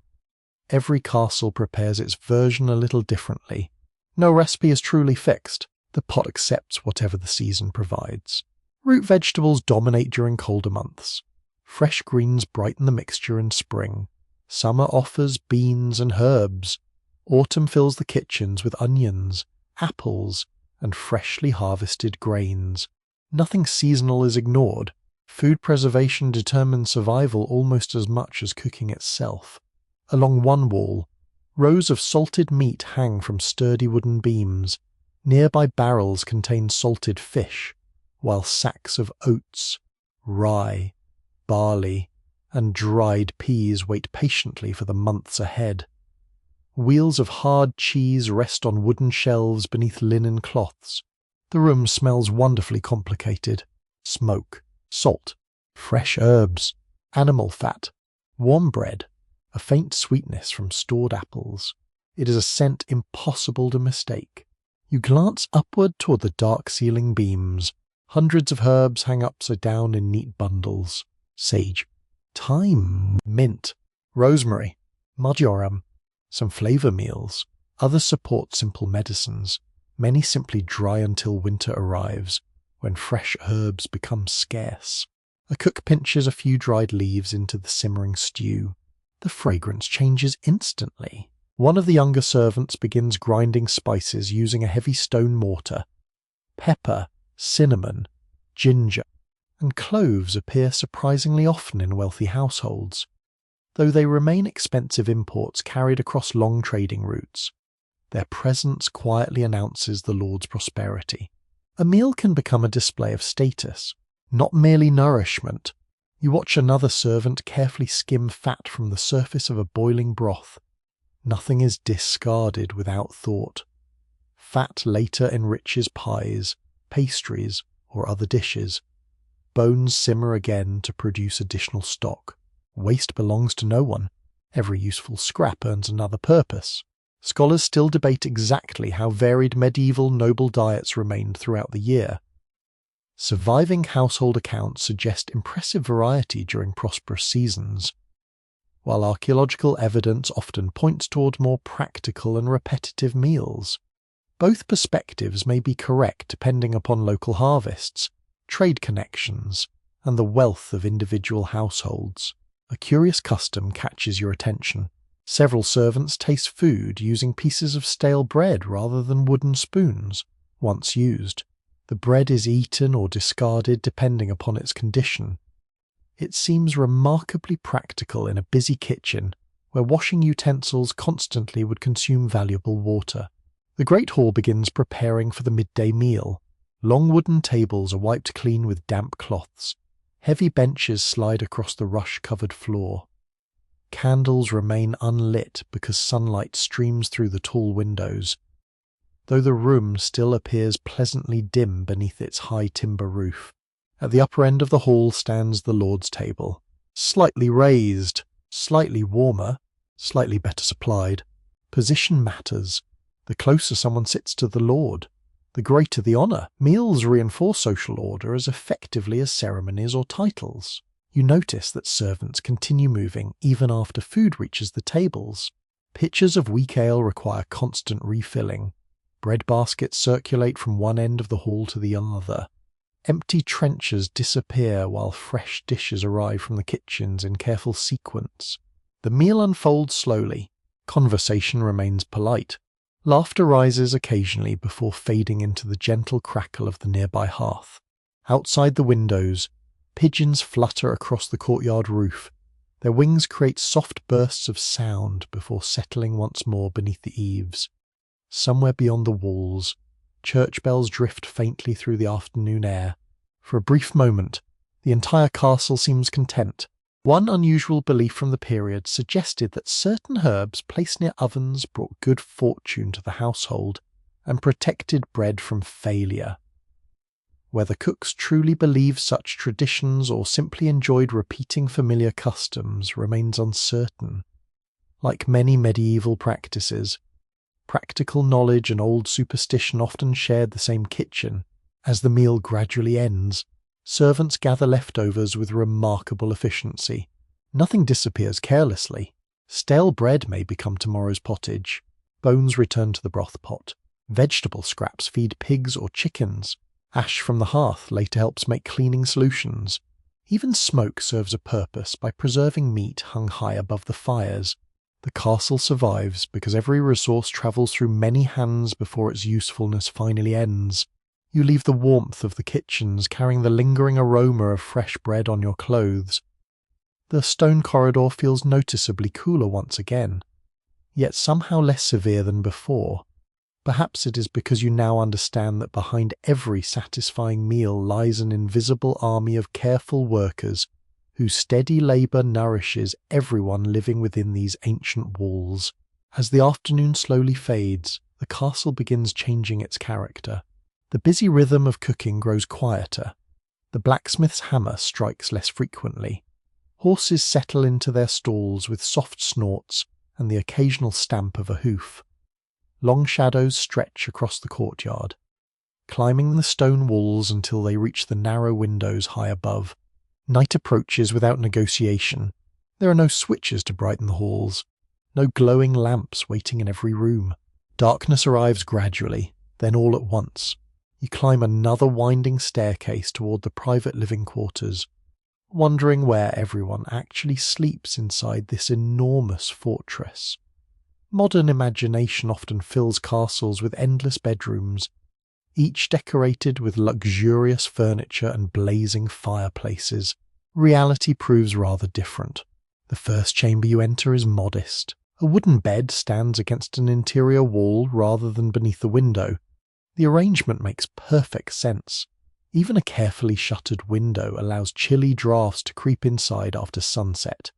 Every castle prepares its version a little differently. No recipe is truly fixed. The pot accepts whatever the season provides. Root vegetables dominate during colder months. Fresh greens brighten the mixture in spring. Summer offers beans and herbs. Autumn fills the kitchens with onions, apples, and freshly harvested grains. Nothing seasonal is ignored. Food preservation determines survival almost as much as cooking itself. Along one wall, rows of salted meat hang from sturdy wooden beams. Nearby barrels contain salted fish, while sacks of oats, rye, barley, and dried peas wait patiently for the months ahead. Wheels of hard cheese rest on wooden shelves beneath linen cloths. The room smells wonderfully complicated. Smoke, salt, fresh herbs, animal fat, warm bread, a faint sweetness from stored apples. It is a scent impossible to mistake. You glance upward toward the dark ceiling beams. Hundreds of herbs hang upside down in neat bundles. Sage, thyme, mint, rosemary, marjoram, some flavor meals. Others support simple medicines. Many simply dry until winter arrives, when fresh herbs become scarce. A cook pinches a few dried leaves into the simmering stew. The fragrance changes instantly. One of the younger servants begins grinding spices using a heavy stone mortar. Pepper, cinnamon, ginger, and cloves appear surprisingly often in wealthy households, though they remain expensive imports carried across long trading routes. Their presence quietly announces the Lord's prosperity. A meal can become a display of status, not merely nourishment. You watch another servant carefully skim fat from the surface of a boiling broth. Nothing is discarded without thought. Fat later enriches pies, pastries, or other dishes. Bones simmer again to produce additional stock. Waste belongs to no one. Every useful scrap earns another purpose. Scholars still debate exactly how varied medieval noble diets remained throughout the year. Surviving household accounts suggest impressive variety during prosperous seasons, while archaeological evidence often points toward more practical and repetitive meals. Both perspectives may be correct depending upon local harvests, trade connections, and the wealth of individual households. A curious custom catches your attention. Several servants taste food using pieces of stale bread rather than wooden spoons, once used. The bread is eaten or discarded depending upon its condition. It seems remarkably practical in a busy kitchen where washing utensils constantly would consume valuable water. The Great Hall begins preparing for the midday meal. Long wooden tables are wiped clean with damp cloths. Heavy benches slide across the rush-covered floor. Candles remain unlit because sunlight streams through the tall windows, though the room still appears pleasantly dim beneath its high timber roof. At the upper end of the hall stands the Lord's table, slightly raised, slightly warmer, slightly better supplied. Position matters. The closer someone sits to the Lord, the greater the honour. Meals reinforce social order as effectively as ceremonies or titles. You notice that servants continue moving even after food reaches the tables. Pitchers of weak ale require constant refilling. Bread baskets circulate from one end of the hall to the other. Empty trenchers disappear while fresh dishes arrive from the kitchens in careful sequence. The meal unfolds slowly. Conversation remains polite. Laughter rises occasionally before fading into the gentle crackle of the nearby hearth. Outside the windows, pigeons flutter across the courtyard roof. Their wings create soft bursts of sound before settling once more beneath the eaves. Somewhere beyond the walls, church bells drift faintly through the afternoon air. For a brief moment, the entire castle seems content. One unusual belief from the period suggested that certain herbs placed near ovens brought good fortune to the household and protected bread from failure. Whether cooks truly believed such traditions or simply enjoyed repeating familiar customs remains uncertain. Like many medieval practices, practical knowledge and old superstition often shared the same kitchen. As the meal gradually ends, servants gather leftovers with remarkable efficiency. Nothing disappears carelessly. Stale bread may become tomorrow's pottage. Bones return to the broth pot. Vegetable scraps feed pigs or chickens. Ash from the hearth later helps make cleaning solutions. Even smoke serves a purpose by preserving meat hung high above the fires. The castle survives because every resource travels through many hands before its usefulness finally ends. You leave the warmth of the kitchens, carrying the lingering aroma of fresh bread on your clothes. The stone corridor feels noticeably cooler once again, yet somehow less severe than before. Perhaps it is because you now understand that behind every satisfying meal lies an invisible army of careful workers whose steady labour nourishes everyone living within these ancient walls. As the afternoon slowly fades, the castle begins changing its character. The busy rhythm of cooking grows quieter. The blacksmith's hammer strikes less frequently. Horses settle into their stalls with soft snorts and the occasional stamp of a hoof. Long shadows stretch across the courtyard, climbing the stone walls until they reach the narrow windows high above. Night approaches without negotiation. There are no switches to brighten the halls, no glowing lamps waiting in every room. Darkness arrives gradually, then all at once. You climb another winding staircase toward the private living quarters, wondering where everyone actually sleeps inside this enormous fortress. Modern imagination often fills castles with endless bedrooms, each decorated with luxurious furniture and blazing fireplaces. Reality proves rather different. The first chamber you enter is modest. A wooden bed stands against an interior wall rather than beneath a window. The arrangement makes perfect sense. Even a carefully shuttered window allows chilly drafts to creep inside after sunset.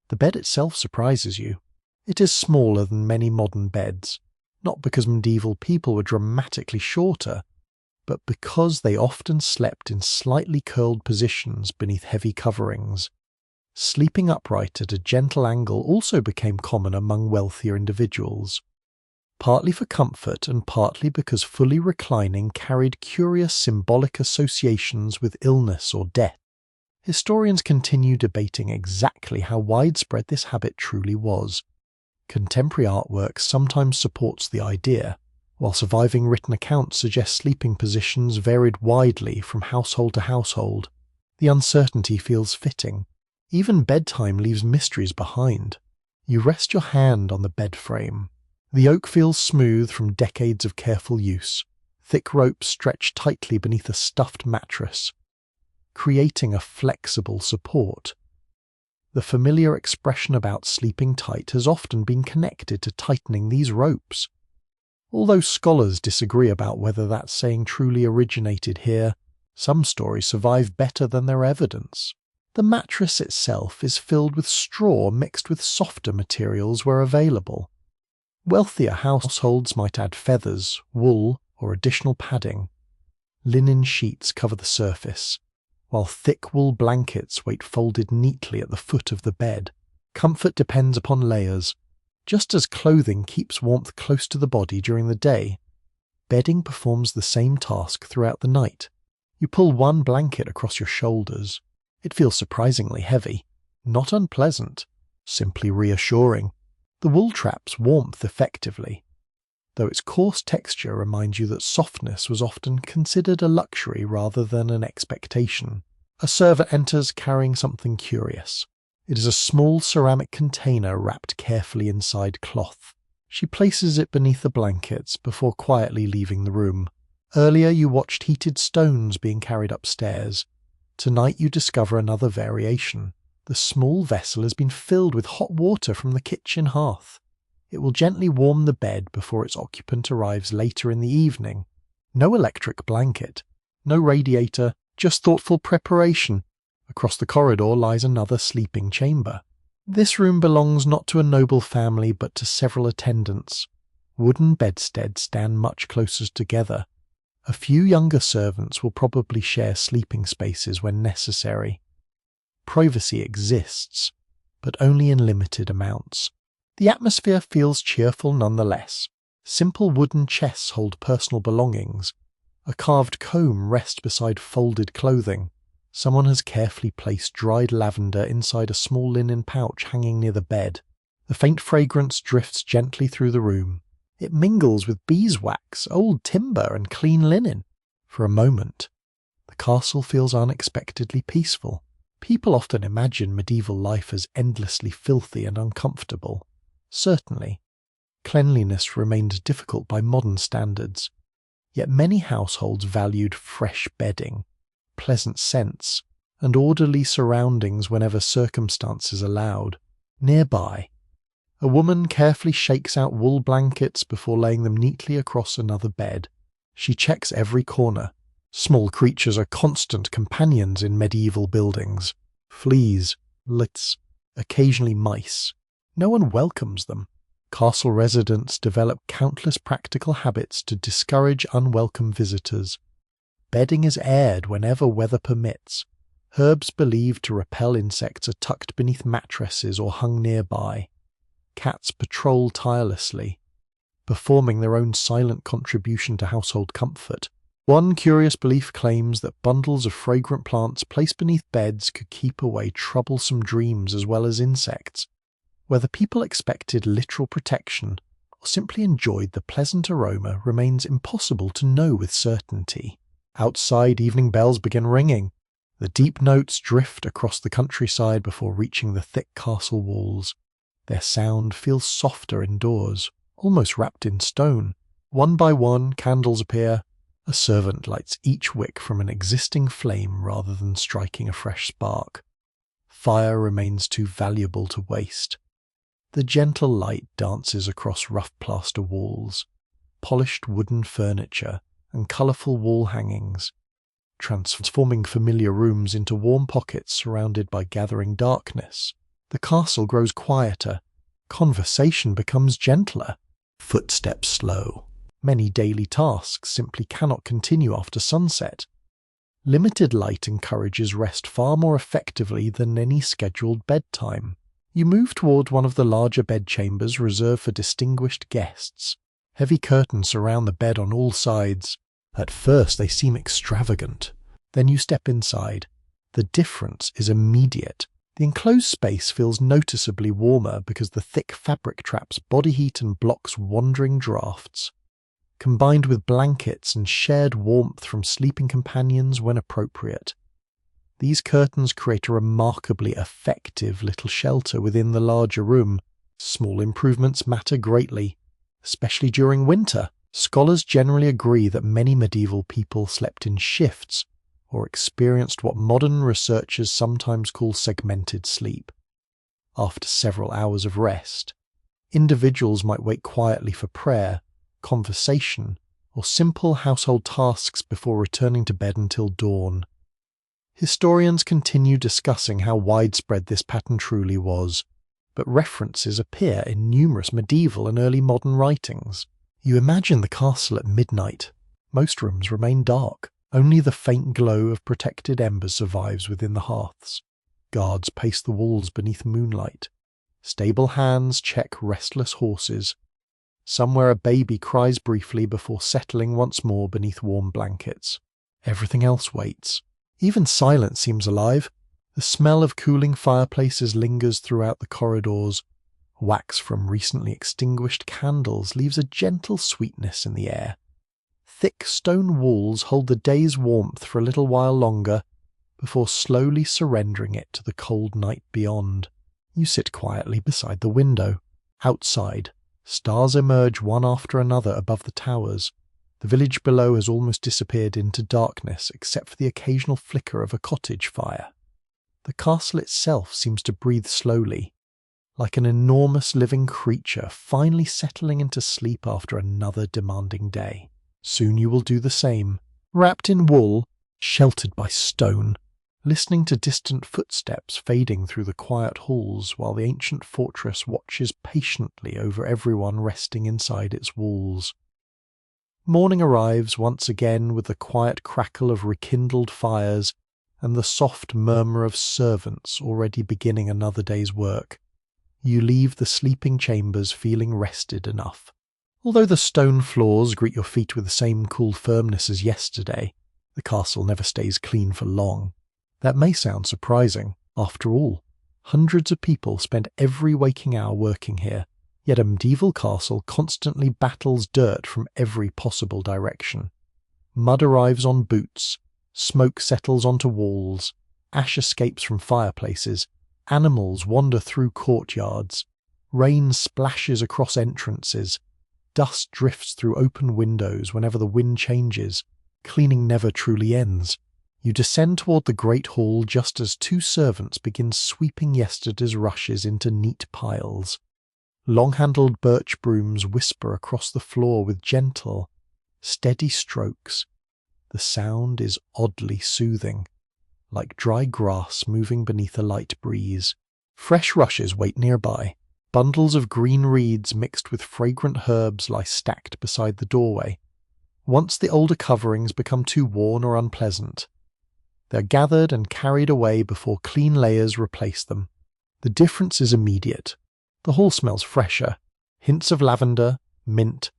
The bed itself surprises you. It is smaller than many modern beds, not because medieval people were dramatically shorter, but because they often slept in slightly curled positions beneath heavy coverings. Sleeping upright at a gentle angle also became common among wealthier individuals, partly for comfort and partly because fully reclining carried curious symbolic associations with illness or death. Historians continue debating exactly how widespread this habit truly was. Contemporary artwork sometimes supports the idea, while surviving written accounts suggest sleeping positions varied widely from household to household. The uncertainty feels fitting. Even bedtime leaves mysteries behind. You rest your hand on the bed frame. The oak feels smooth from decades of careful use. Thick ropes stretch tightly beneath a stuffed mattress, creating a flexible support. The familiar expression about sleeping tight has often been connected to tightening these ropes. Although scholars disagree about whether that saying truly originated here, some stories survive better than their evidence. The mattress itself is filled with straw mixed with softer materials where available. Wealthier households might add feathers, wool, or additional padding. Linen sheets cover the surface, while thick wool blankets wait folded neatly at the foot of the bed. Comfort depends upon layers. Just as clothing keeps warmth close to the body during the day, bedding performs the same task throughout the night. You pull one blanket across your shoulders. It feels surprisingly heavy, not unpleasant, simply reassuring. The wool traps warmth effectively, though its coarse texture reminds you that softness was often considered a luxury rather than an expectation. A servant enters carrying something curious. It is a small ceramic container wrapped carefully inside cloth. She places it beneath the blankets before quietly leaving the room. Earlier you watched heated stones being carried upstairs. Tonight you discover another variation. The small vessel has been filled with hot water from the kitchen hearth. It will gently warm the bed before its occupant arrives later in the evening. No electric blanket, no radiator, just thoughtful preparation. Across the corridor lies another sleeping chamber. This room belongs not to a noble family but to several attendants. Wooden bedsteads stand much closer together. A few younger servants will probably share sleeping spaces when necessary. Privacy exists, but only in limited amounts. The atmosphere feels cheerful nonetheless. Simple wooden chests hold personal belongings. A carved comb rests beside folded clothing. Someone has carefully placed dried lavender inside a small linen pouch hanging near the bed. The faint fragrance drifts gently through the room. It mingles with beeswax, old timber, and clean linen. For a moment, the castle feels unexpectedly peaceful. People often imagine medieval life as endlessly filthy and uncomfortable. Certainly, cleanliness remained difficult by modern standards. Yet many households valued fresh bedding, pleasant scents, and orderly surroundings whenever circumstances allowed. Nearby, a woman carefully shakes out wool blankets before laying them neatly across another bed. She checks every corner. Small creatures are constant companions in medieval buildings. Fleas, lice, occasionally mice. No one welcomes them. Castle residents develop countless practical habits to discourage unwelcome visitors. Bedding is aired whenever weather permits. Herbs believed to repel insects are tucked beneath mattresses or hung nearby. Cats patrol tirelessly, performing their own silent contribution to household comfort. One curious belief claims that bundles of fragrant plants placed beneath beds could keep away troublesome dreams as well as insects. Whether people expected literal protection or simply enjoyed the pleasant aroma remains impossible to know with certainty. Outside, evening bells begin ringing. The deep notes drift across the countryside before reaching the thick castle walls. Their sound feels softer indoors, almost wrapped in stone. One by one, candles appear. A servant lights each wick from an existing flame rather than striking a fresh spark. Fire remains too valuable to waste. The gentle light dances across rough plaster walls, polished wooden furniture, and colourful wall hangings, transforming familiar rooms into warm pockets surrounded by gathering darkness. The castle grows quieter. Conversation becomes gentler. Footsteps slow. Many daily tasks simply cannot continue after sunset. Limited light encourages rest far more effectively than any scheduled bedtime. You move toward one of the larger bedchambers reserved for distinguished guests. Heavy curtains surround the bed on all sides. At first they seem extravagant. Then you step inside. The difference is immediate. The enclosed space feels noticeably warmer because the thick fabric traps body heat and blocks wandering drafts. Combined with blankets and shared warmth from sleeping companions when appropriate. These curtains create a remarkably effective little shelter within the larger room. Small improvements matter greatly, especially during winter. Scholars generally agree that many medieval people slept in shifts or experienced what modern researchers sometimes call segmented sleep. After several hours of rest, individuals might wake quietly for prayer, conversation, or simple household tasks before returning to bed until dawn. Historians continue discussing how widespread this pattern truly was, but references appear in numerous medieval and early modern writings. You imagine the castle at midnight. Most rooms remain dark. Only the faint glow of protected embers survives within the hearths. Guards pace the walls beneath moonlight. Stable hands check restless horses. Somewhere a baby cries briefly before settling once more beneath warm blankets. Everything else waits. Even silence seems alive. The smell of cooling fireplaces lingers throughout the corridors. Wax from recently extinguished candles leaves a gentle sweetness in the air. Thick stone walls hold the day's warmth for a little while longer, before slowly surrendering it to the cold night beyond. You sit quietly beside the window. Outside, stars emerge one after another above the towers. The village below has almost disappeared into darkness except for the occasional flicker of a cottage fire. The castle itself seems to breathe slowly, like an enormous living creature finally settling into sleep after another demanding day. Soon you will do the same, wrapped in wool, sheltered by stone, listening to distant footsteps fading through the quiet halls while the ancient fortress watches patiently over everyone resting inside its walls. Morning arrives once again with the quiet crackle of rekindled fires and the soft murmur of servants already beginning another day's work. You leave the sleeping chambers feeling rested enough. Although the stone floors greet your feet with the same cool firmness as yesterday, the castle never stays clean for long. That may sound surprising. After all, hundreds of people spend every waking hour working here, yet a medieval castle constantly battles dirt from every possible direction. Mud arrives on boots, smoke settles onto walls, ash escapes from fireplaces, animals wander through courtyards, rain splashes across entrances, dust drifts through open windows whenever the wind changes. Cleaning never truly ends. You descend toward the great hall just as two servants begin sweeping yesterday's rushes into neat piles. Long-handled birch brooms whisper across the floor with gentle, steady strokes. The sound is oddly soothing, like dry grass moving beneath a light breeze. Fresh rushes wait nearby. Bundles of green reeds mixed with fragrant herbs lie stacked beside the doorway. Once the older coverings become too worn or unpleasant, they're gathered and carried away before clean layers replace them. The difference is immediate. The hall smells fresher. Hints of lavender, mint,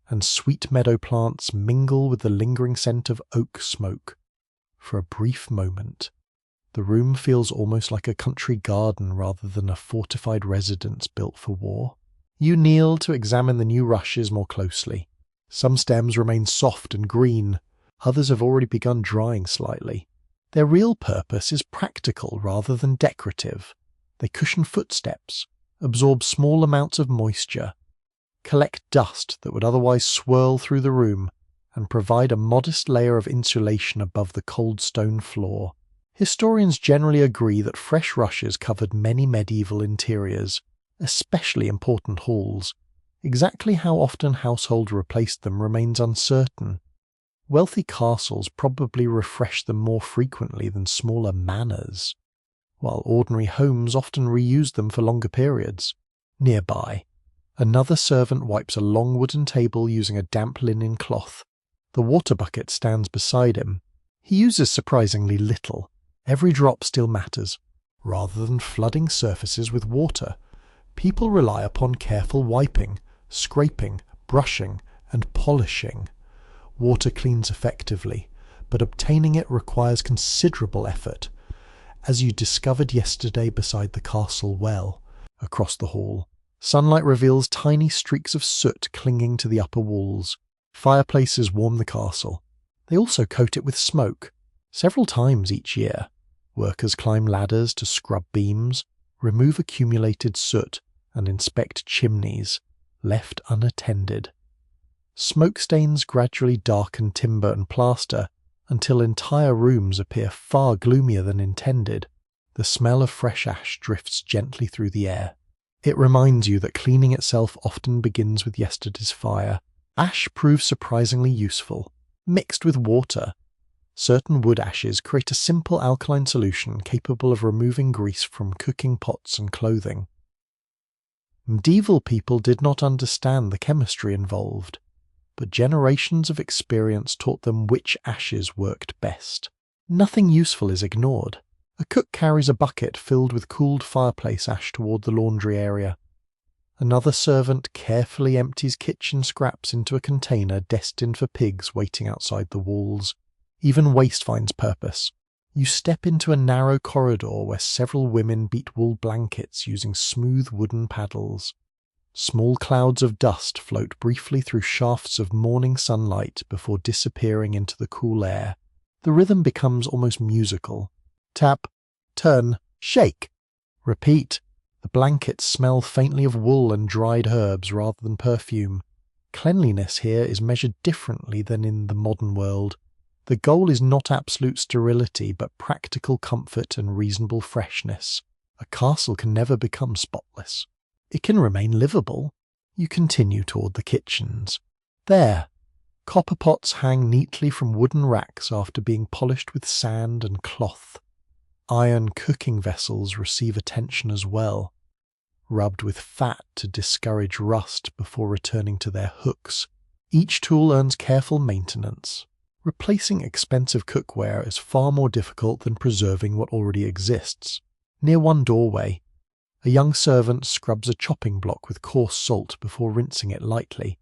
and sweet meadow plants mingle with the lingering scent of oak smoke. For a brief moment, the room feels almost like a country garden rather than a fortified residence built for war. You kneel to examine the new rushes more closely. Some stems remain soft and green, others have already begun drying slightly. Their real purpose is practical rather than decorative. They cushion footsteps, absorb small amounts of moisture, collect dust that would otherwise swirl through the room, and provide a modest layer of insulation above the cold stone floor. Historians generally agree that fresh rushes covered many medieval interiors, especially important halls. Exactly how often households replaced them remains uncertain. Wealthy castles probably refreshed them more frequently than smaller manors, while ordinary homes often reused them for longer periods. Nearby, another servant wipes a long wooden table using a damp linen cloth. The water bucket stands beside him. He uses surprisingly little. Every drop still matters. Rather than flooding surfaces with water, people rely upon careful wiping, scraping, brushing, and polishing. Water cleans effectively, but obtaining it requires considerable effort, as you discovered yesterday beside the castle well. Across the hall, sunlight reveals tiny streaks of soot clinging to the upper walls. Fireplaces warm the castle. They also coat it with smoke. Several times each year, workers climb ladders to scrub beams, remove accumulated soot, and inspect chimneys, left unattended. Smoke stains gradually darken timber and plaster until entire rooms appear far gloomier than intended. The smell of fresh ash drifts gently through the air. It reminds you that cleaning itself often begins with yesterday's fire. Ash proves surprisingly useful. Mixed with water, certain wood ashes create a simple alkaline solution capable of removing grease from cooking pots and clothing. Medieval people did not understand the chemistry involved, but generations of experience taught them which ashes worked best. Nothing useful is ignored. A cook carries a bucket filled with cooled fireplace ash toward the laundry area. Another servant carefully empties kitchen scraps into a container destined for pigs waiting outside the walls. Even waste finds purpose. You step into a narrow corridor where several women beat wool blankets using smooth wooden paddles. Small clouds of dust float briefly through shafts of morning sunlight before disappearing into the cool air. The rhythm becomes almost musical. Tap, turn, shake. Repeat. The blankets smell faintly of wool and dried herbs rather than perfume. Cleanliness here is measured differently than in the modern world. The goal is not absolute sterility, but practical comfort and reasonable freshness. A castle can never become spotless. It can remain livable. You continue toward the kitchens. There, copper pots hang neatly from wooden racks after being polished with sand and cloth. Iron cooking vessels receive attention as well, rubbed with fat to discourage rust before returning to their hooks. Each tool earns careful maintenance. Replacing expensive cookware is far more difficult than preserving what already exists. Near one doorway, a young servant scrubs a chopping block with coarse salt before rinsing it lightly.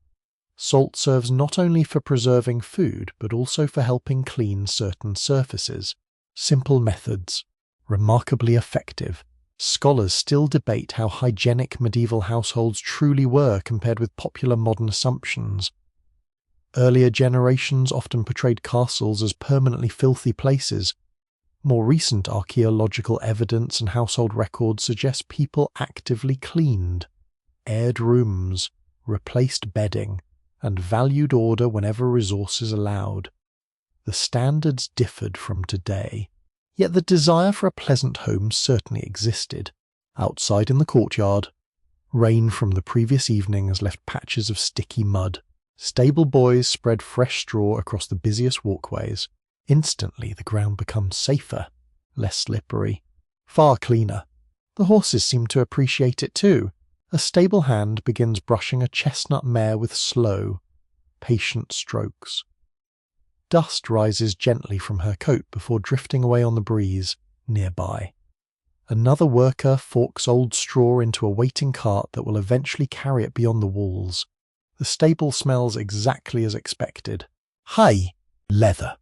Salt serves not only for preserving food, but also for helping clean certain surfaces. Simple methods, remarkably effective. Scholars still debate how hygienic medieval households truly were compared with popular modern assumptions. Earlier generations often portrayed castles as permanently filthy places. More recent archaeological evidence and household records suggest people actively cleaned, aired rooms, replaced bedding, and valued order whenever resources allowed. The standards differed from today, yet the desire for a pleasant home certainly existed. Outside in the courtyard, rain from the previous evening has left patches of sticky mud. Stable boys spread fresh straw across the busiest walkways. Instantly the ground becomes safer, less slippery, far cleaner. The horses seem to appreciate it too. A stable hand begins brushing a chestnut mare with slow, patient strokes. Dust rises gently from her coat before drifting away on the breeze nearby. Another worker forks old straw into a waiting cart that will eventually carry it beyond the walls. The stable smells exactly as expected. Hay, leather,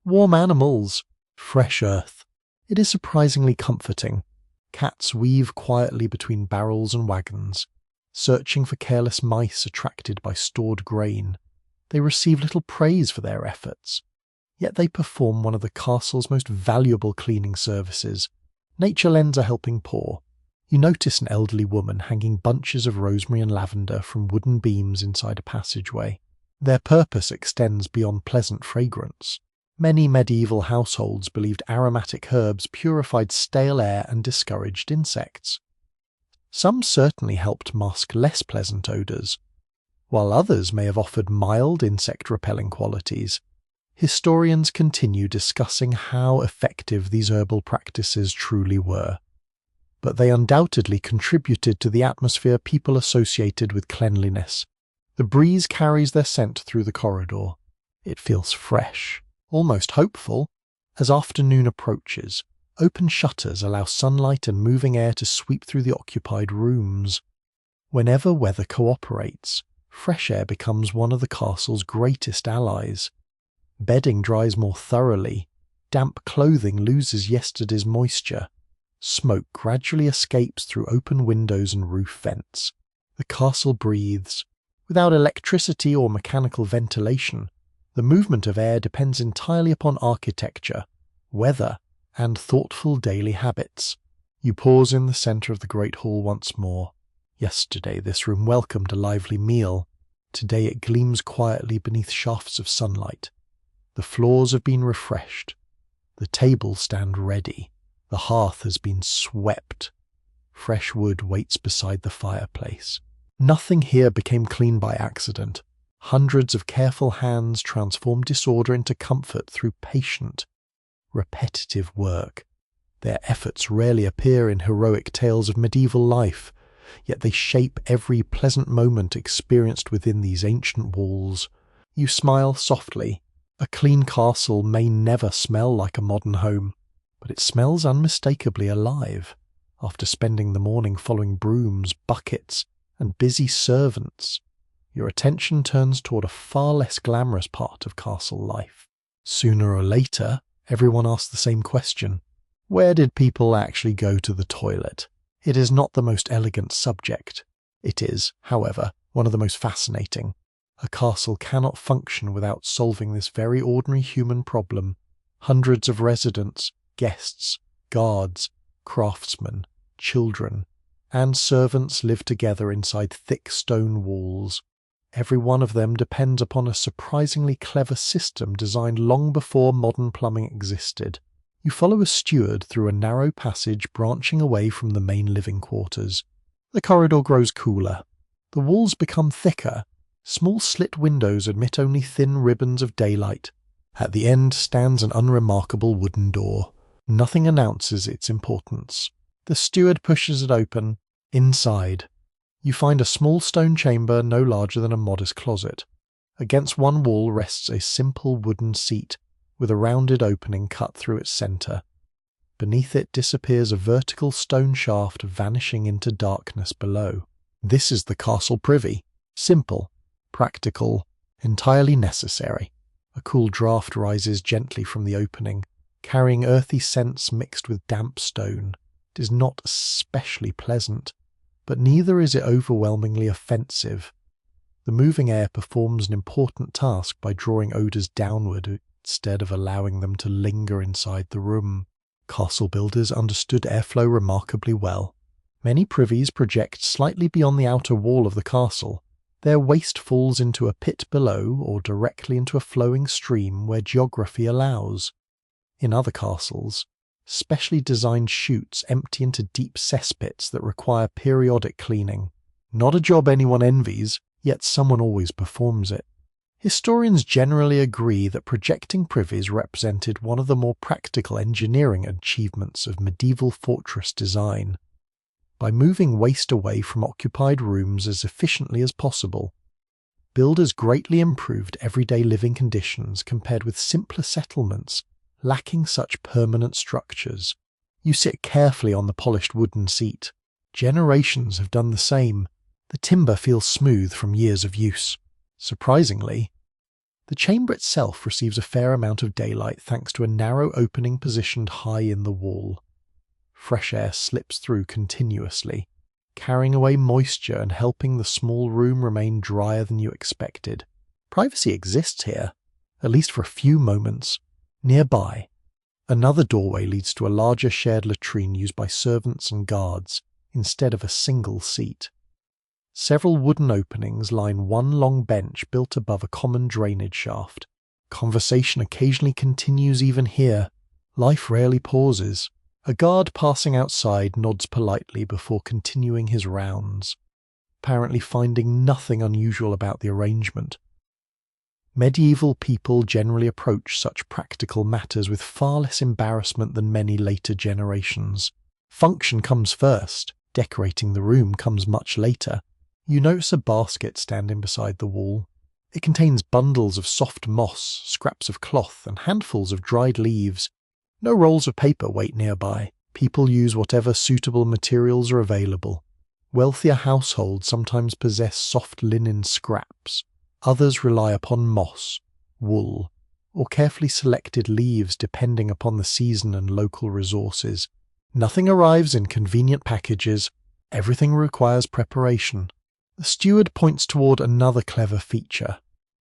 warm animals, fresh earth. It is surprisingly comforting. Cats weave quietly between barrels and wagons, searching for careless mice attracted by stored grain. They receive little praise for their efforts, yet they perform one of the castle's most valuable cleaning services. Nature lends a helping paw. You notice an elderly woman hanging bunches of rosemary and lavender from wooden beams inside a passageway. Their purpose extends beyond pleasant fragrance. Many medieval households believed aromatic herbs purified stale air and discouraged insects. Some certainly helped mask less pleasant odours, while others may have offered mild insect-repelling qualities. Historians continue discussing how effective these herbal practices truly were, but they undoubtedly contributed to the atmosphere people associated with cleanliness. The breeze carries their scent through the corridor. It feels fresh, almost hopeful. As afternoon approaches, open shutters allow sunlight and moving air to sweep through the occupied rooms. Whenever weather cooperates, fresh air becomes one of the castle's greatest allies. Bedding dries more thoroughly. Damp clothing loses yesterday's moisture. Smoke gradually escapes through open windows and roof vents. The castle breathes. Without electricity or mechanical ventilation, the movement of air depends entirely upon architecture, weather, and thoughtful daily habits. You pause in the centre of the great hall once more. Yesterday this room welcomed a lively meal. Today it gleams quietly beneath shafts of sunlight. The floors have been refreshed. The tables stand ready. The hearth has been swept. Fresh wood waits beside the fireplace. Nothing here became clean by accident. Hundreds of careful hands transformed disorder into comfort through patient, repetitive work. Their efforts rarely appear in heroic tales of medieval life, yet they shape every pleasant moment experienced within these ancient walls. You smile softly. A clean castle may never smell like a modern home, but it smells unmistakably alive. After spending the morning following brooms, buckets, and busy servants, your attention turns toward a far less glamorous part of castle life. Sooner or later, everyone asks the same question. Where did people actually go to the toilet? It is not the most elegant subject. It is, however, one of the most fascinating. A castle cannot function without solving this very ordinary human problem. Hundreds of residents, guests, guards, craftsmen, children, and servants live together inside thick stone walls. Every one of them depends upon a surprisingly clever system designed long before modern plumbing existed. You follow a steward through a narrow passage branching away from the main living quarters. The corridor grows cooler. The walls become thicker. Small slit windows admit only thin ribbons of daylight. At the end stands an unremarkable wooden door. Nothing announces its importance. The steward pushes it open. Inside, you find a small stone chamber no larger than a modest closet. Against one wall rests a simple wooden seat with a rounded opening cut through its centre. Beneath it disappears a vertical stone shaft vanishing into darkness below. This is the castle privy. Simple, practical, entirely necessary. A cool draught rises gently from the opening, carrying earthy scents mixed with damp stone. It is not especially pleasant, but neither is it overwhelmingly offensive. The moving air performs an important task by drawing odours downward instead of allowing them to linger inside the room. Castle builders understood airflow remarkably well. Many privies project slightly beyond the outer wall of the castle. Their waste falls into a pit below or directly into a flowing stream where geography allows. In other castles, specially designed chutes empty into deep cesspits that require periodic cleaning. Not a job anyone envies, yet someone always performs it. Historians generally agree that projecting privies represented one of the more practical engineering achievements of medieval fortress design. By moving waste away from occupied rooms as efficiently as possible, builders greatly improved everyday living conditions compared with simpler settlements lacking such permanent structures. You sit carefully on the polished wooden seat. Generations have done the same. The timber feels smooth from years of use. Surprisingly, the chamber itself receives a fair amount of daylight thanks to a narrow opening positioned high in the wall. Fresh air slips through continuously, carrying away moisture and helping the small room remain drier than you expected. Privacy exists here, at least for a few moments. Nearby, another doorway leads to a larger shared latrine used by servants and guards instead of a single seat. Several wooden openings line one long bench built above a common drainage shaft. Conversation occasionally continues even here. Life rarely pauses. A guard passing outside nods politely before continuing his rounds, apparently finding nothing unusual about the arrangement. Medieval people generally approach such practical matters with far less embarrassment than many later generations. Function comes first, decorating the room comes much later. You notice a basket standing beside the wall. It contains bundles of soft moss, scraps of cloth, and handfuls of dried leaves. No rolls of paper wait nearby. People use whatever suitable materials are available. Wealthier households sometimes possess soft linen scraps. Others rely upon moss, wool, or carefully selected leaves depending upon the season and local resources. Nothing arrives in convenient packages. Everything requires preparation. The steward points toward another clever feature.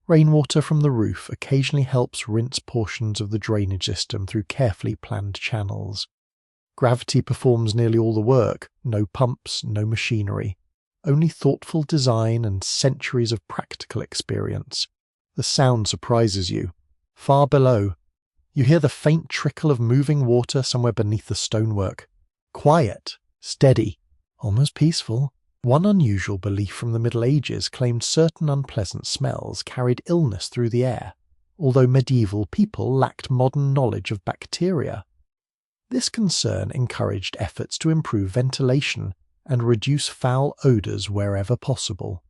Rainwater from the roof occasionally helps rinse portions of the drainage system through carefully planned channels. Gravity performs nearly all the work. No pumps, no machinery. Only thoughtful design and centuries of practical experience. The sound surprises you. Far below, you hear the faint trickle of moving water somewhere beneath the stonework. Quiet, steady, almost peaceful. One unusual belief from the Middle Ages claimed certain unpleasant smells carried illness through the air, although medieval people lacked modern knowledge of bacteria. This concern encouraged efforts to improve ventilation and reduce foul odours wherever possible.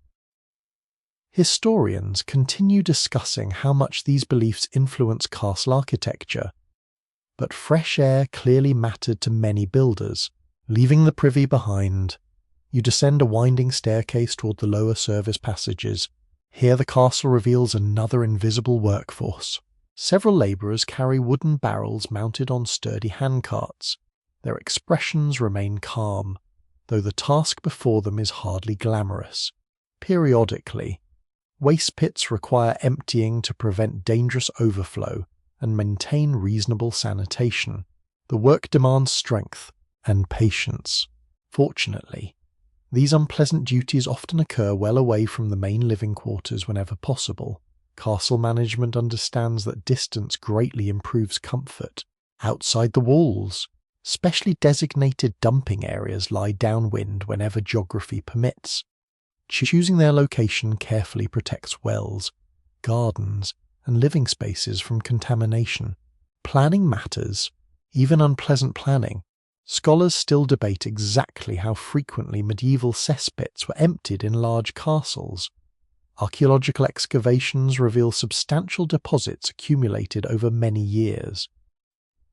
Historians continue discussing how much these beliefs influence castle architecture, but fresh air clearly mattered to many builders. Leaving the privy behind, you descend a winding staircase toward the lower service passages. Here the castle reveals another invisible workforce. Several labourers carry wooden barrels mounted on sturdy handcarts. Their expressions remain calm, though the task before them is hardly glamorous. Periodically, waste pits require emptying to prevent dangerous overflow and maintain reasonable sanitation. The work demands strength and patience. Fortunately, these unpleasant duties often occur well away from the main living quarters whenever possible. Castle management understands that distance greatly improves comfort. Outside the walls, specially designated dumping areas lie downwind whenever geography permits. Choosing their location carefully protects wells, gardens, and living spaces from contamination. Planning matters, Even unpleasant planning, scholars still debate exactly how frequently medieval cesspits were emptied in large castles. Archaeological excavations reveal substantial deposits accumulated over many years,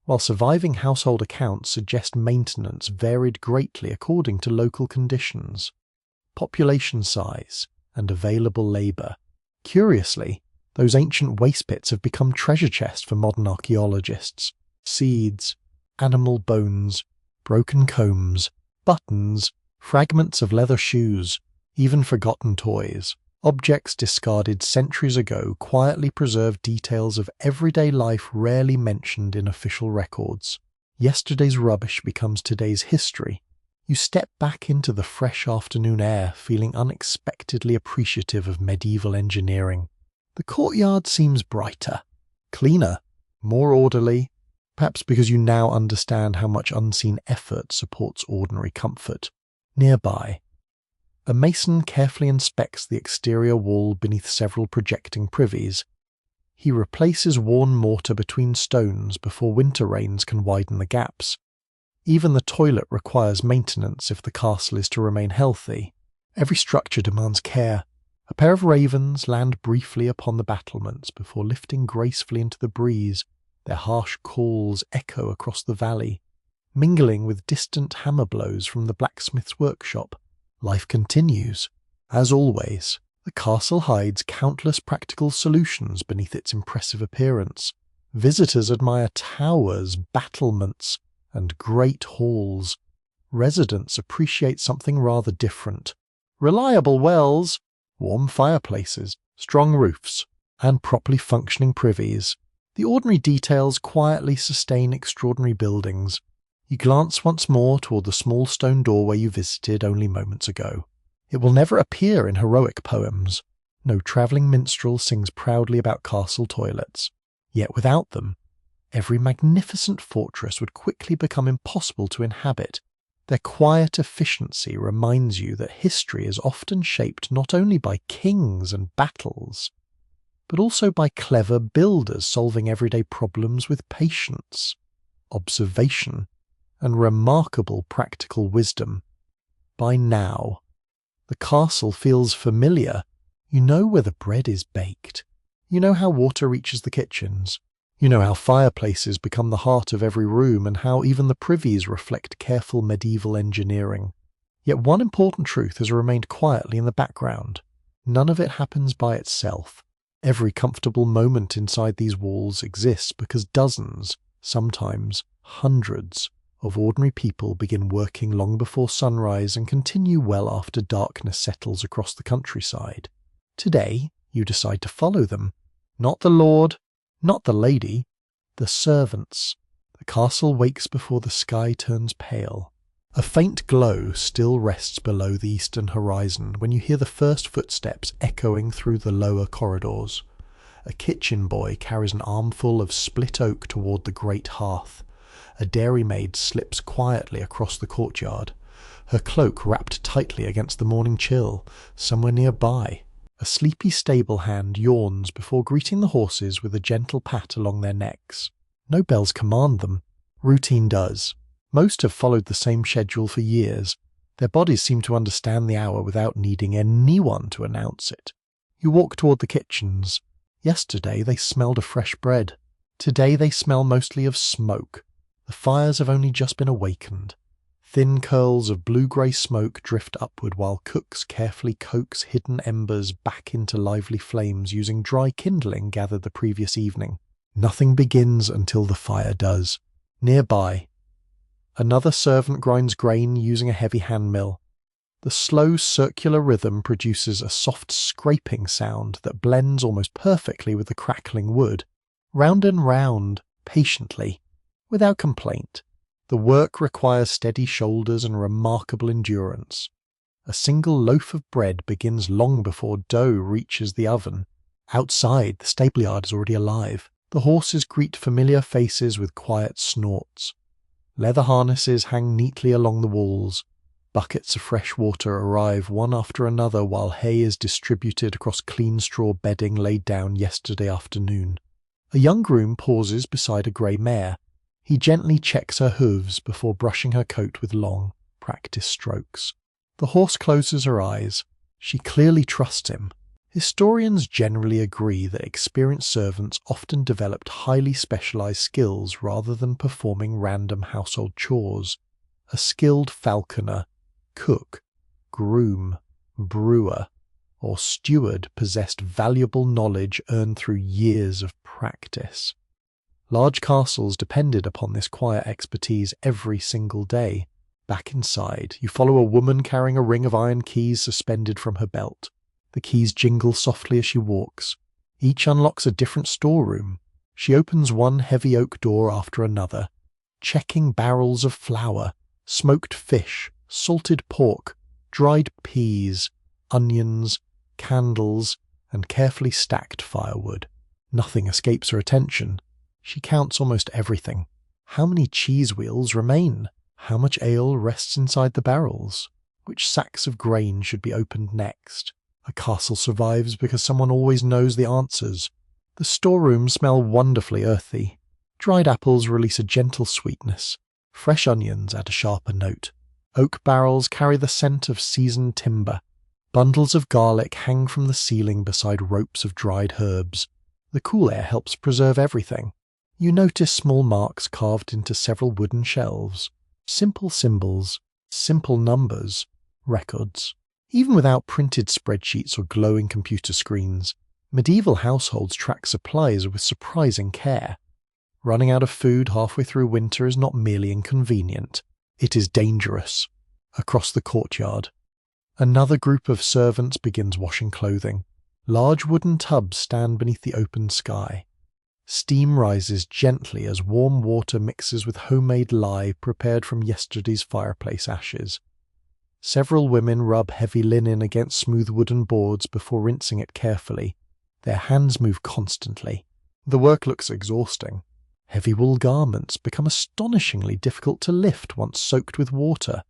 while surviving household accounts suggest maintenance varied greatly according to local conditions, population size, and available labour. Curiously, those ancient waste pits have become treasure chests for modern archaeologists. Seeds, animal bones, broken combs, buttons, fragments of leather shoes, even forgotten toys. Objects discarded centuries ago quietly preserve details of everyday life rarely mentioned in official records. Yesterday's rubbish becomes today's history. You step back into the fresh afternoon air, feeling unexpectedly appreciative of medieval engineering. The courtyard seems brighter, cleaner, more orderly, perhaps because you now understand how much unseen effort supports ordinary comfort. Nearby, a mason carefully inspects the exterior wall beneath several projecting privies. He replaces worn mortar between stones before winter rains can widen the gaps. Even the toilet requires maintenance if the castle is to remain healthy. Every structure demands care. A pair of ravens land briefly upon the battlements before lifting gracefully into the breeze. Their harsh calls echo across the valley, mingling with distant hammer blows from the blacksmith's workshop. Life continues. As always, the castle hides countless practical solutions beneath its impressive appearance. Visitors admire towers, battlements, and great halls. Residents appreciate something rather different. Reliable wells, warm fireplaces, strong roofs, and properly functioning privies. The ordinary details quietly sustain extraordinary buildings. You glance once more toward the small stone doorway you visited only moments ago. It will never appear in heroic poems. No travelling minstrel sings proudly about castle toilets. Yet without them, every magnificent fortress would quickly become impossible to inhabit. Their quiet efficiency reminds you that history is often shaped not only by kings and battles, but also by clever builders solving everyday problems with patience, observation, and remarkable practical wisdom. By now, the castle feels familiar. You know where the bread is baked. You know how water reaches the kitchens. You know how fireplaces become the heart of every room and how even the privies reflect careful medieval engineering. Yet one important truth has remained quietly in the background. None of it happens by itself. Every comfortable moment inside these walls exists because dozens, sometimes hundreds, of ordinary people begin working long before sunrise and continue well after darkness settles across the countryside. Today, you decide to follow them. Not the lord, not the lady, the servants. The castle wakes before the sky turns pale. A faint glow still rests below the eastern horizon when you hear the first footsteps echoing through the lower corridors. A kitchen boy carries an armful of split oak toward the great hearth. A dairymaid slips quietly across the courtyard, her cloak wrapped tightly against the morning chill. Somewhere nearby, a sleepy stable hand yawns before greeting the horses with a gentle pat along their necks. No bells command them. Routine does. Most have followed the same schedule for years. Their bodies seem to understand the hour without needing anyone to announce it. You walk toward the kitchens. Yesterday they smelled of fresh bread. Today they smell mostly of smoke. The fires have only just been awakened. Thin curls of blue-grey smoke drift upward while cooks carefully coax hidden embers back into lively flames using dry kindling gathered the previous evening. Nothing begins until the fire does. Nearby, another servant grinds grain using a heavy hand mill. The slow circular rhythm produces a soft scraping sound that blends almost perfectly with the crackling wood. Round and round, patiently, without complaint. The work requires steady shoulders and remarkable endurance. A single loaf of bread begins long before dough reaches the oven. Outside, the stableyard is already alive. The horses greet familiar faces with quiet snorts. Leather harnesses hang neatly along the walls. Buckets of fresh water arrive one after another while hay is distributed across clean straw bedding laid down yesterday afternoon. A young groom pauses beside a grey mare. He gently checks her hooves before brushing her coat with long, practiced strokes. The horse closes her eyes. She clearly trusts him. Historians generally agree that experienced servants often developed highly specialized skills rather than performing random household chores. A skilled falconer, cook, groom, brewer, or steward possessed valuable knowledge earned through years of practice. Large castles depended upon this quiet expertise every single day. Back inside, you follow a woman carrying a ring of iron keys suspended from her belt. The keys jingle softly as she walks. Each unlocks a different storeroom. She opens one heavy oak door after another, checking barrels of flour, smoked fish, salted pork, dried peas, onions, candles, and carefully stacked firewood. Nothing escapes her attention. She counts almost everything. How many cheese wheels remain? How much ale rests inside the barrels? Which sacks of grain should be opened next? A castle survives because someone always knows the answers. The storerooms smell wonderfully earthy. Dried apples release a gentle sweetness. Fresh onions add a sharper note. Oak barrels carry the scent of seasoned timber. Bundles of garlic hang from the ceiling beside ropes of dried herbs. The cool air helps preserve everything. You notice small marks carved into several wooden shelves. Simple symbols, simple numbers, records. Even without printed spreadsheets or glowing computer screens, medieval households track supplies with surprising care. Running out of food halfway through winter is not merely inconvenient, it is dangerous. Across the courtyard, another group of servants begins washing clothing. Large wooden tubs stand beneath the open sky. Steam rises gently as warm water mixes with homemade lye prepared from yesterday's fireplace ashes. Several women rub heavy linen against smooth wooden boards before rinsing it carefully. Their hands move constantly. The work looks exhausting. Heavy wool garments become astonishingly difficult to lift once soaked with water.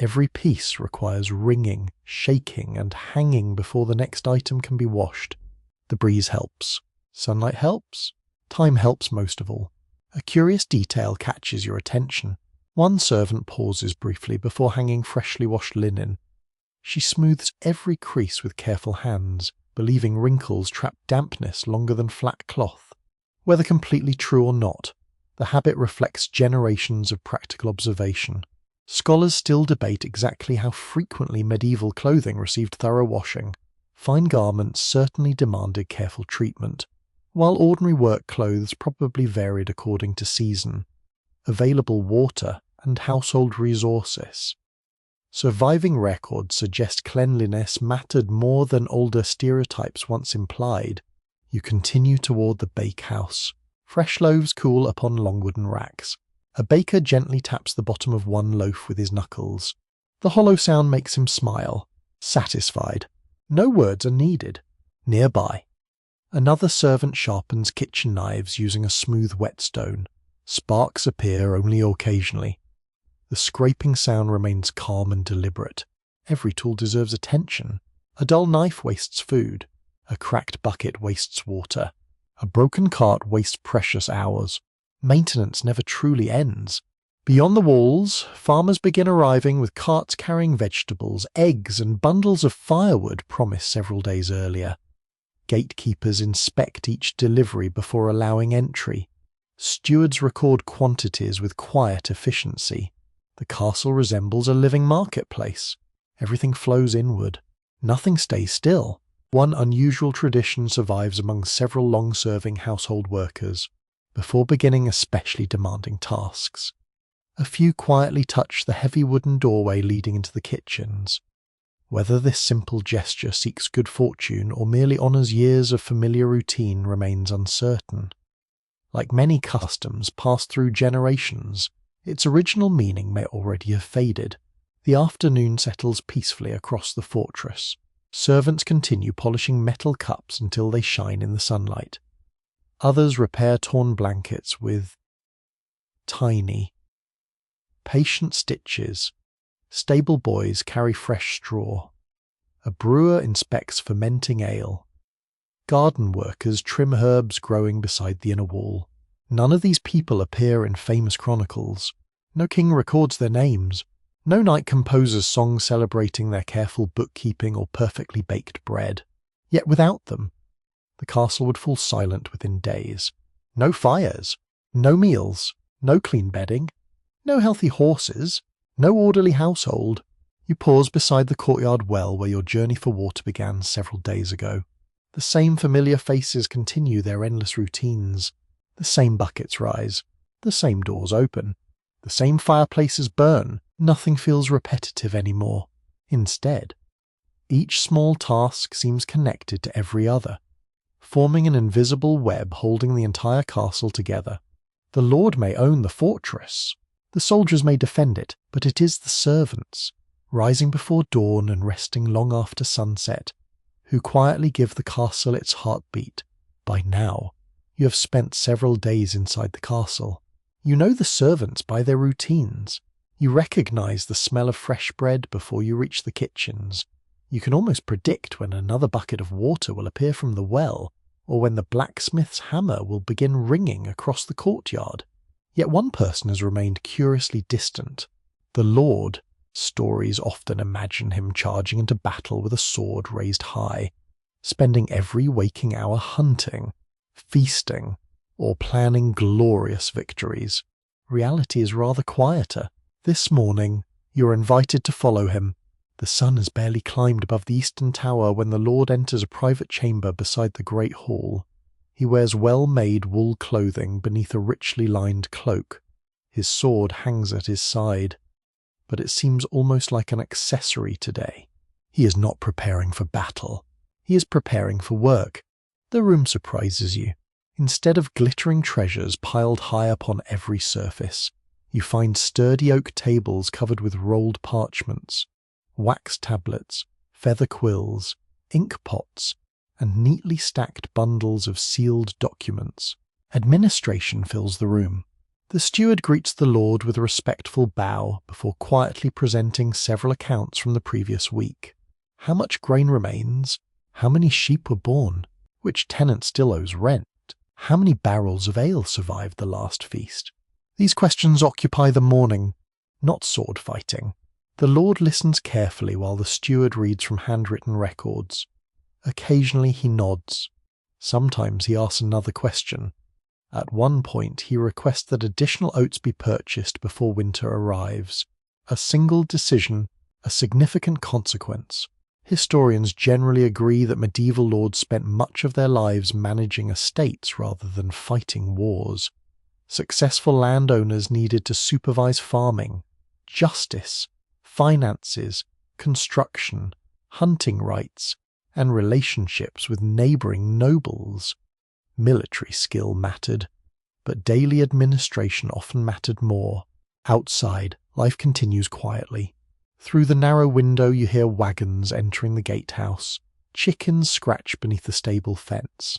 Every piece requires wringing, shaking, and hanging before the next item can be washed. The breeze helps. Sunlight helps. Time helps most of all. A curious detail catches your attention. One servant pauses briefly before hanging freshly washed linen. She smooths every crease with careful hands, believing wrinkles trap dampness longer than flat cloth. Whether completely true or not, the habit reflects generations of practical observation. Scholars still debate exactly how frequently medieval clothing received thorough washing. Fine garments certainly demanded careful treatment, while ordinary work clothes probably varied according to season, available water, and household resources. Surviving records suggest cleanliness mattered more than older stereotypes once implied. You continue toward the bakehouse. Fresh loaves cool upon long wooden racks. A baker gently taps the bottom of one loaf with his knuckles. The hollow sound makes him smile, satisfied. No words are needed. Nearby, another servant sharpens kitchen knives using a smooth whetstone. Sparks appear only occasionally. The scraping sound remains calm and deliberate. Every tool deserves attention. A dull knife wastes food. A cracked bucket wastes water. A broken cart wastes precious hours. Maintenance never truly ends. Beyond the walls, farmers begin arriving with carts carrying vegetables, eggs, and bundles of firewood promised several days earlier. Gatekeepers inspect each delivery before allowing entry. Stewards record quantities with quiet efficiency. The castle resembles a living marketplace. Everything flows inward. Nothing stays still. One unusual tradition survives among several long-serving household workers, before beginning especially demanding tasks. A few quietly touch the heavy wooden doorway leading into the kitchens. Whether this simple gesture seeks good fortune or merely honors years of familiar routine remains uncertain. Like many customs passed through generations, its original meaning may already have faded. The afternoon settles peacefully across the fortress. Servants continue polishing metal cups until they shine in the sunlight. Others repair torn blankets with tiny, patient stitches. Stable boys carry fresh straw. A brewer inspects fermenting ale. Garden workers trim herbs growing beside the inner wall. None of these people appear in famous chronicles. No king records their names. No knight composes songs celebrating their careful bookkeeping or perfectly baked bread. Yet without them, the castle would fall silent within days. No fires, no meals, no clean bedding, no healthy horses, no orderly household. You pause beside the courtyard well where your journey for water began several days ago. The same familiar faces continue their endless routines. The same buckets rise. The same doors open. The same fireplaces burn. Nothing feels repetitive anymore. Instead, each small task seems connected to every other, forming an invisible web holding the entire castle together. The lord may own the fortress. The soldiers may defend it, but it is the servants, rising before dawn and resting long after sunset, who quietly give the castle its heartbeat. By now, you have spent several days inside the castle. You know the servants by their routines. You recognize the smell of fresh bread before you reach the kitchens. You can almost predict when another bucket of water will appear from the well, or when the blacksmith's hammer will begin ringing across the courtyard. Yet one person has remained curiously distant. The Lord. Stories often imagine him charging into battle with a sword raised high, spending every waking hour hunting, feasting, or planning glorious victories. Reality is rather quieter. This morning, you are invited to follow him. The sun has barely climbed above the eastern tower when the Lord enters a private chamber beside the great hall. He wears well-made wool clothing beneath a richly lined cloak. His sword hangs at his side, but it seems almost like an accessory today. He is not preparing for battle. He is preparing for work. The room surprises you. Instead of glittering treasures piled high upon every surface, you find sturdy oak tables covered with rolled parchments, wax tablets, feather quills, ink pots, and neatly stacked bundles of sealed documents. Administration fills the room. The steward greets the lord with a respectful bow before quietly presenting several accounts from the previous week. How much grain remains? How many sheep were born? Which tenant still owes rent? How many barrels of ale survived the last feast? These questions occupy the morning, not sword fighting. The lord listens carefully while the steward reads from handwritten records. Occasionally he nods. Sometimes he asks another question. At one point, he requests that additional oats be purchased before winter arrives. A single decision, a significant consequence. Historians generally agree that medieval lords spent much of their lives managing estates rather than fighting wars. Successful landowners needed to supervise farming, justice, finances, construction, hunting rights, and relationships with neighboring nobles. Military skill mattered, but daily administration often mattered more. Outside, life continues quietly. Through the narrow window you hear wagons entering the gatehouse. Chickens scratch beneath the stable fence.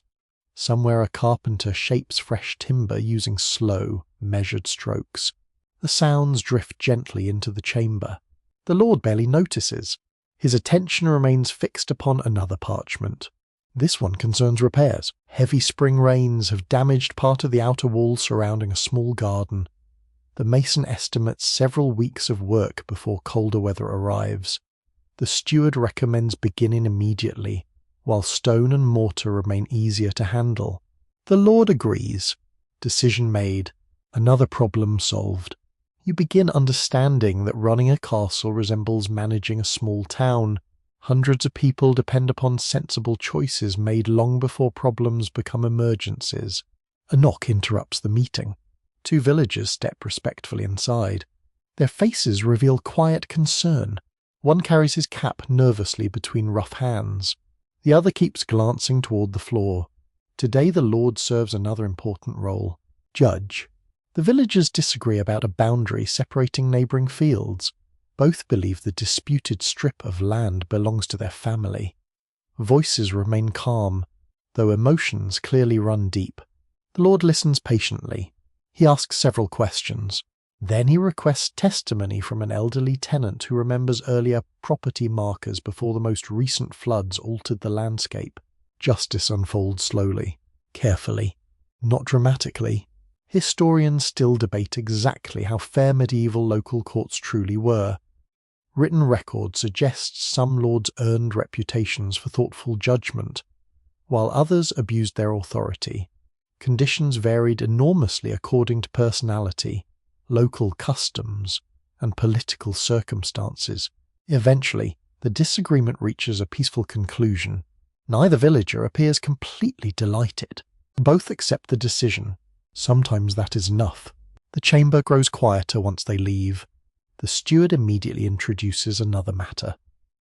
Somewhere a carpenter shapes fresh timber using slow, measured strokes. The sounds drift gently into the chamber. The lord barely notices. His attention remains fixed upon another parchment. This one concerns repairs. Heavy spring rains have damaged part of the outer wall surrounding a small garden. The mason estimates several weeks of work before colder weather arrives. The steward recommends beginning immediately, while stone and mortar remain easier to handle. The lord agrees. Decision made. Another problem solved. You begin understanding that running a castle resembles managing a small town. Hundreds of people depend upon sensible choices made long before problems become emergencies. A knock interrupts the meeting. Two villagers step respectfully inside. Their faces reveal quiet concern. One carries his cap nervously between rough hands. The other keeps glancing toward the floor. Today the lord serves another important role. Judge. The villagers disagree about a boundary separating neighboring fields. Both believe the disputed strip of land belongs to their family. Voices remain calm, though emotions clearly run deep. The lord listens patiently. He asks several questions. Then he requests testimony from an elderly tenant who remembers earlier property markers before the most recent floods altered the landscape. Justice unfolds slowly, carefully, not dramatically. Historians still debate exactly how fair medieval local courts truly were. Written record suggests some lords earned reputations for thoughtful judgment, while others abused their authority. Conditions varied enormously according to personality, local customs, and political circumstances. Eventually, the disagreement reaches a peaceful conclusion. Neither villager appears completely delighted. Both accept the decision. Sometimes that is enough. The chamber grows quieter once they leave. The steward immediately introduces another matter.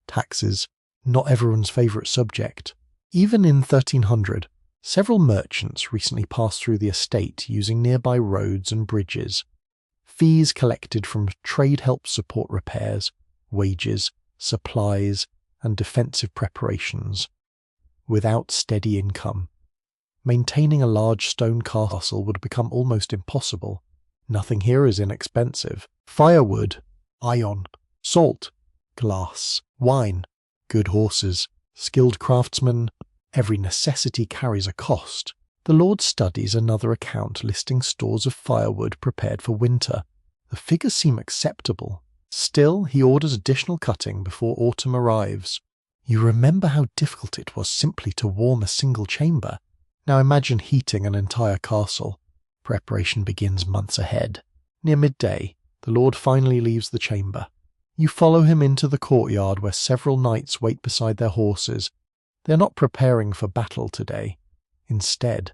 Taxes, not everyone's favourite subject. Even in 1300, several merchants recently passed through the estate using nearby roads and bridges. Fees collected from trade helped support repairs, wages, supplies, and defensive preparations. Without steady income, maintaining a large stone castle would become almost impossible. Nothing here is inexpensive. Firewood, iron, salt, glass, wine, good horses, skilled craftsmen, every necessity carries a cost. The lord studies another account listing stores of firewood prepared for winter. The figures seem acceptable. Still, he orders additional cutting before autumn arrives. You remember how difficult it was simply to warm a single chamber. Now imagine heating an entire castle. Preparation begins months ahead. Near midday, the lord finally leaves the chamber. You follow him into the courtyard where several knights wait beside their horses. They are not preparing for battle today. Instead,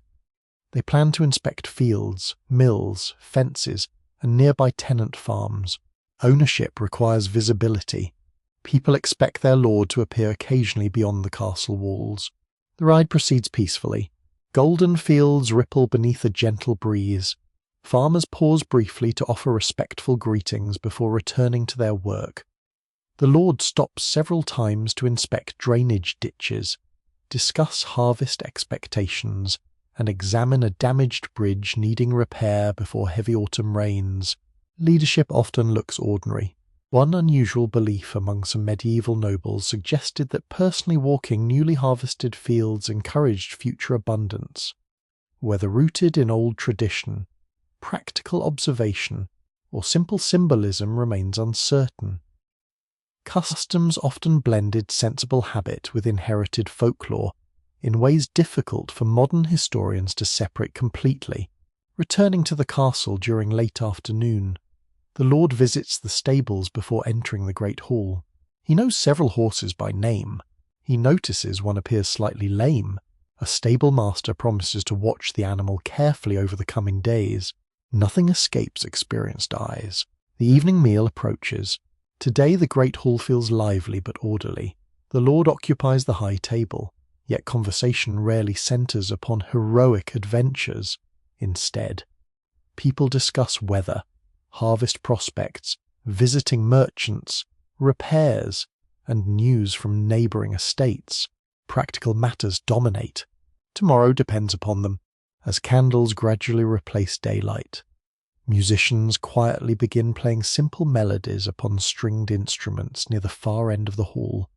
they plan to inspect fields, mills, fences, and nearby tenant farms. Ownership requires visibility. People expect their lord to appear occasionally beyond the castle walls. The ride proceeds peacefully. Golden fields ripple beneath a gentle breeze. Farmers pause briefly to offer respectful greetings before returning to their work. The lord stops several times to inspect drainage ditches, discuss harvest expectations, and examine a damaged bridge needing repair before heavy autumn rains. Leadership often looks ordinary. One unusual belief among some medieval nobles suggested that personally walking newly harvested fields encouraged future abundance. Whether rooted in old tradition, practical observation, or simple symbolism remains uncertain. Customs often blended sensible habit with inherited folklore in ways difficult for modern historians to separate completely. Returning to the castle during late afternoon, the lord visits the stables before entering the great hall. He knows several horses by name. He notices one appears slightly lame. A stable master promises to watch the animal carefully over the coming days. Nothing escapes experienced eyes. The evening meal approaches. Today the great hall feels lively but orderly. The lord occupies the high table, yet conversation rarely centers upon heroic adventures. Instead, people discuss weather, harvest prospects, visiting merchants, repairs, and news from neighbouring estates. Practical matters dominate. Tomorrow depends upon them, as candles gradually replace daylight. Musicians quietly begin playing simple melodies upon stringed instruments near the far end of the hall.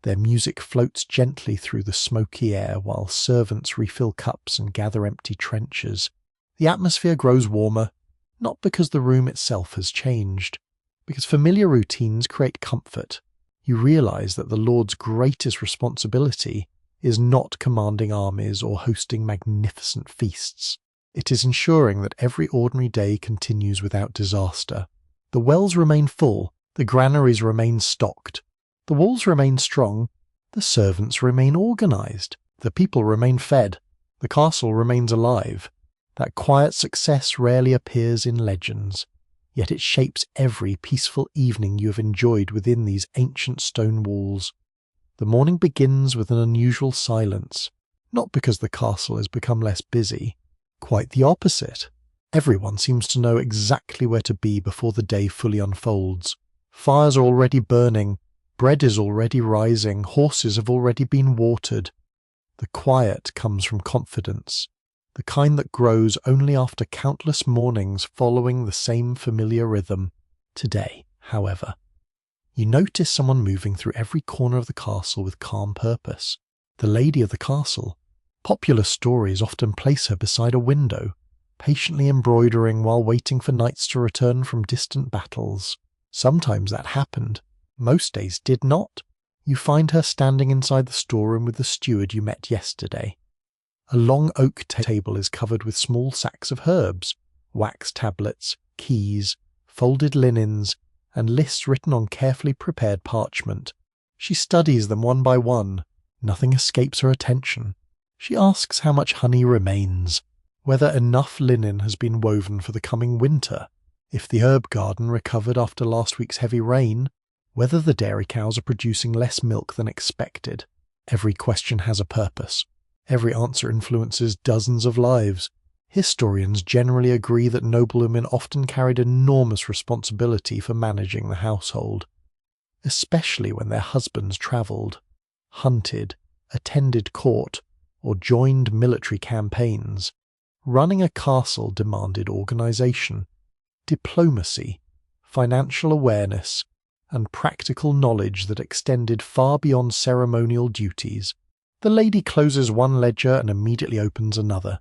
Their music floats gently through the smoky air while servants refill cups and gather empty trenchers. The atmosphere grows warmer, not because the room itself has changed, because familiar routines create comfort. You realize that the lord's greatest responsibility is not commanding armies or hosting magnificent feasts. It is ensuring that every ordinary day continues without disaster. The wells remain full, the granaries remain stocked, the walls remain strong, the servants remain organized, the people remain fed, the castle remains alive. That quiet success rarely appears in legends, yet it shapes every peaceful evening you have enjoyed within these ancient stone walls. The morning begins with an unusual silence, not because the castle has become less busy. Quite the opposite. Everyone seems to know exactly where to be before the day fully unfolds. Fires are already burning, bread is already rising, horses have already been watered. The quiet comes from confidence, the kind that grows only after countless mornings following the same familiar rhythm. Today, however, you notice someone moving through every corner of the castle with calm purpose. The lady of the castle. Popular stories often place her beside a window, patiently embroidering while waiting for knights to return from distant battles. Sometimes that happened. Most days did not. You find her standing inside the storeroom with the steward you met yesterday. A long oak table is covered with small sacks of herbs, wax tablets, keys, folded linens, and lists written on carefully prepared parchment. She studies them one by one. Nothing escapes her attention. She asks how much honey remains, whether enough linen has been woven for the coming winter, if the herb garden recovered after last week's heavy rain, whether the dairy cows are producing less milk than expected. Every question has a purpose. Every answer influences dozens of lives. Historians generally agree that noblewomen often carried enormous responsibility for managing the household, especially when their husbands travelled, hunted, attended court, or joined military campaigns. Running a castle demanded organisation, diplomacy, financial awareness, and practical knowledge that extended far beyond ceremonial duties. The lady closes one ledger and immediately opens another.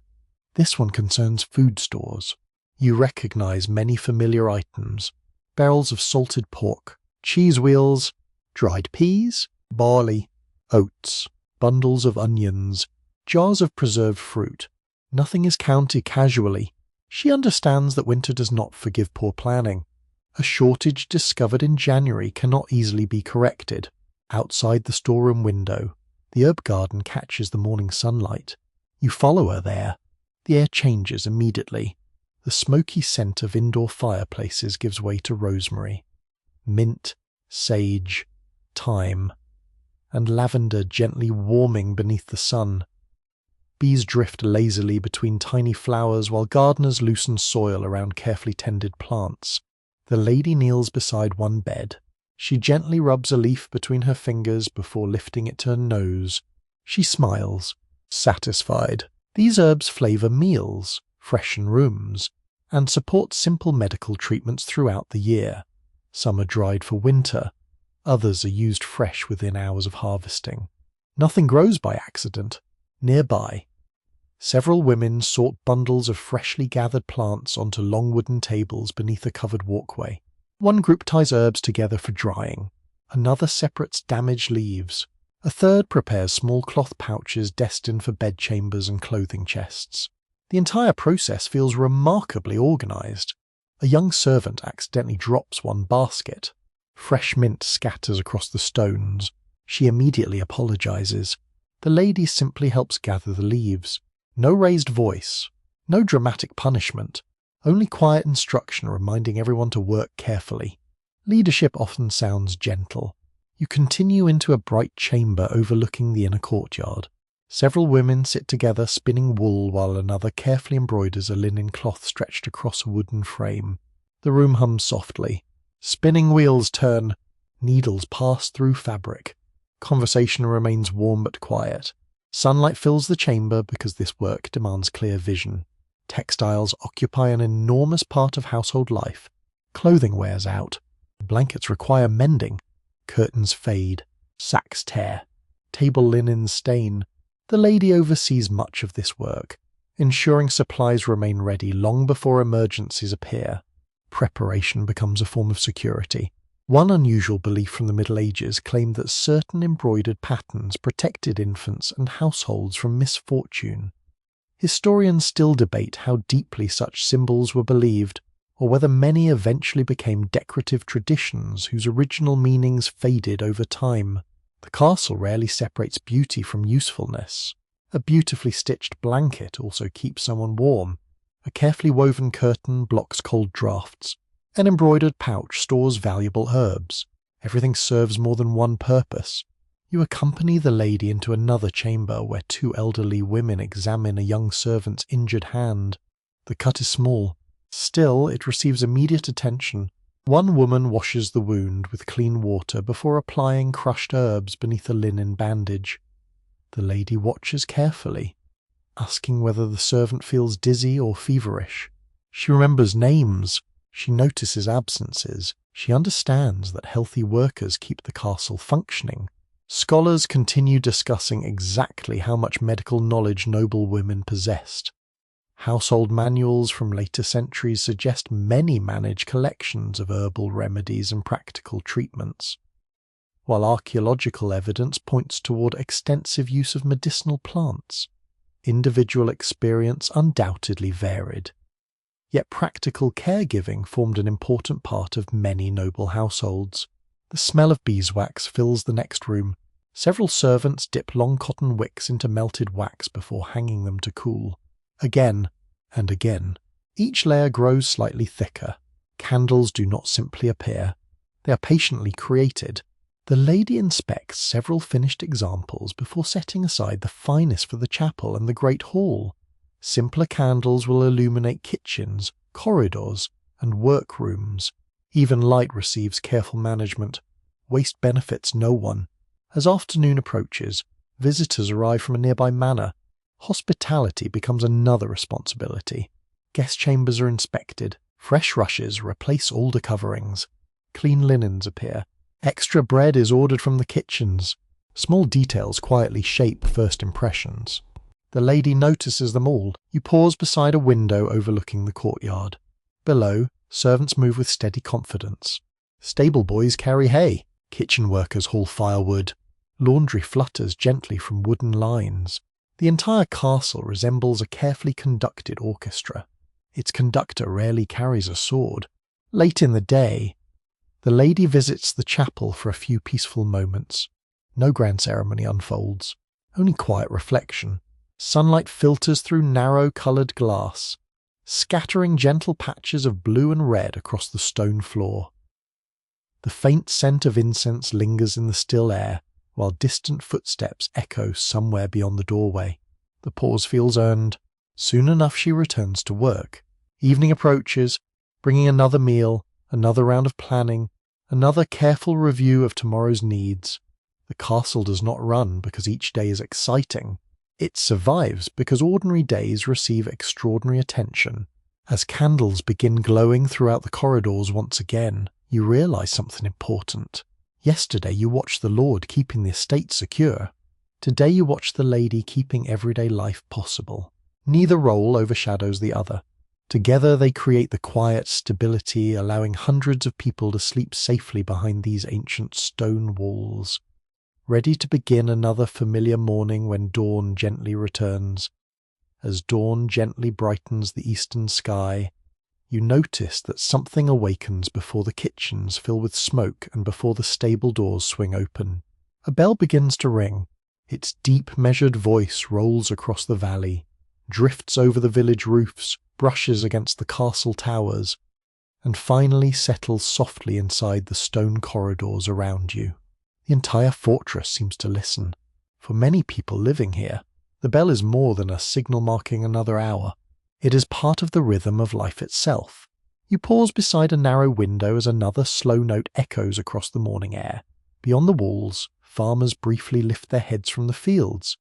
This one concerns food stores. You recognise many familiar items: barrels of salted pork, cheese wheels, dried peas, barley, oats, bundles of onions, jars of preserved fruit. Nothing is counted casually. She understands that winter does not forgive poor planning. A shortage discovered in January cannot easily be corrected. Outside the storeroom window, the herb garden catches the morning sunlight. You follow her there. The air changes immediately. The smoky scent of indoor fireplaces gives way to rosemary, mint, sage, thyme, and lavender gently warming beneath the sun. Bees drift lazily between tiny flowers while gardeners loosen soil around carefully tended plants. The lady kneels beside one bed. She gently rubs a leaf between her fingers before lifting it to her nose. She smiles, satisfied. These herbs flavour meals, freshen rooms, and support simple medical treatments throughout the year. Some are dried for winter, others are used fresh within hours of harvesting. Nothing grows by accident. Nearby, several women sort bundles of freshly gathered plants onto long wooden tables beneath a covered walkway. One group ties herbs together for drying. Another separates damaged leaves. A third prepares small cloth pouches destined for bedchambers and clothing chests. The entire process feels remarkably organised. A young servant accidentally drops one basket. Fresh mint scatters across the stones. She immediately apologises. The lady simply helps gather the leaves. No raised voice, no dramatic punishment, only quiet instruction reminding everyone to work carefully. Leadership often sounds gentle. You continue into a bright chamber overlooking the inner courtyard. Several women sit together spinning wool while another carefully embroiders a linen cloth stretched across a wooden frame. The room hums softly. Spinning wheels turn. Needles pass through fabric. Conversation remains warm but quiet. Sunlight fills the chamber because this work demands clear vision. Textiles occupy an enormous part of household life. Clothing wears out. Blankets require mending. Curtains fade. Sacks tear. Table linens stain. The lady oversees much of this work, ensuring supplies remain ready long before emergencies appear. Preparation becomes a form of security. One unusual belief from the Middle Ages claimed that certain embroidered patterns protected infants and households from misfortune. Historians still debate how deeply such symbols were believed, or whether many eventually became decorative traditions whose original meanings faded over time. The castle rarely separates beauty from usefulness. A beautifully stitched blanket also keeps someone warm. A carefully woven curtain blocks cold drafts. An embroidered pouch stores valuable herbs. Everything serves more than one purpose. You accompany the lady into another chamber where two elderly women examine a young servant's injured hand. The cut is small. Still, it receives immediate attention. One woman washes the wound with clean water before applying crushed herbs beneath a linen bandage. The lady watches carefully, asking whether the servant feels dizzy or feverish. She remembers names. She notices absences. She understands that healthy workers keep the castle functioning. Scholars continue discussing exactly how much medical knowledge noble women possessed. Household manuals from later centuries suggest many manage collections of herbal remedies and practical treatments, while archaeological evidence points toward extensive use of medicinal plants. Individual experience undoubtedly varied. Yet practical caregiving formed an important part of many noble households. The smell of beeswax fills the next room. Several servants dip long cotton wicks into melted wax before hanging them to cool. Again and again. Each layer grows slightly thicker. Candles do not simply appear. They are patiently created. The lady inspects several finished examples before setting aside the finest for the chapel and the great hall. Simpler candles will illuminate kitchens, corridors, and workrooms. Even light receives careful management. Waste benefits no one. As afternoon approaches, visitors arrive from a nearby manor. Hospitality becomes another responsibility. Guest chambers are inspected. Fresh rushes replace older coverings. Clean linens appear. Extra bread is ordered from the kitchens. Small details quietly shape first impressions. The lady notices them all. You pause beside a window overlooking the courtyard. Below, servants move with steady confidence. Stable boys carry hay. Kitchen workers haul firewood. Laundry flutters gently from wooden lines. The entire castle resembles a carefully conducted orchestra. Its conductor rarely carries a sword. Late in the day, the lady visits the chapel for a few peaceful moments. No grand ceremony unfolds, only quiet reflection. Sunlight filters through narrow-coloured glass, scattering gentle patches of blue and red across the stone floor. The faint scent of incense lingers in the still air, while distant footsteps echo somewhere beyond the doorway. The pause feels earned. Soon enough she returns to work. Evening approaches, bringing another meal, another round of planning, another careful review of tomorrow's needs. The castle does not run because each day is exciting. It survives because ordinary days receive extraordinary attention. As candles begin glowing throughout the corridors once again, you realize something important. Yesterday you watched the Lord keeping the estate secure. Today you watch the lady keeping everyday life possible. Neither role overshadows the other. Together they create the quiet stability, allowing hundreds of people to sleep safely behind these ancient stone walls. Ready to begin another familiar morning when dawn gently returns. As dawn gently brightens the eastern sky, you notice that something awakens before the kitchens fill with smoke and before the stable doors swing open. A bell begins to ring. Its deep, measured voice rolls across the valley, drifts over the village roofs, brushes against the castle towers, and finally settles softly inside the stone corridors around you. The entire fortress seems to listen. For many people living here, the bell is more than a signal marking another hour. It is part of the rhythm of life itself. You pause beside a narrow window as another slow note echoes across the morning air. Beyond the walls, farmers briefly lift their heads from the fields.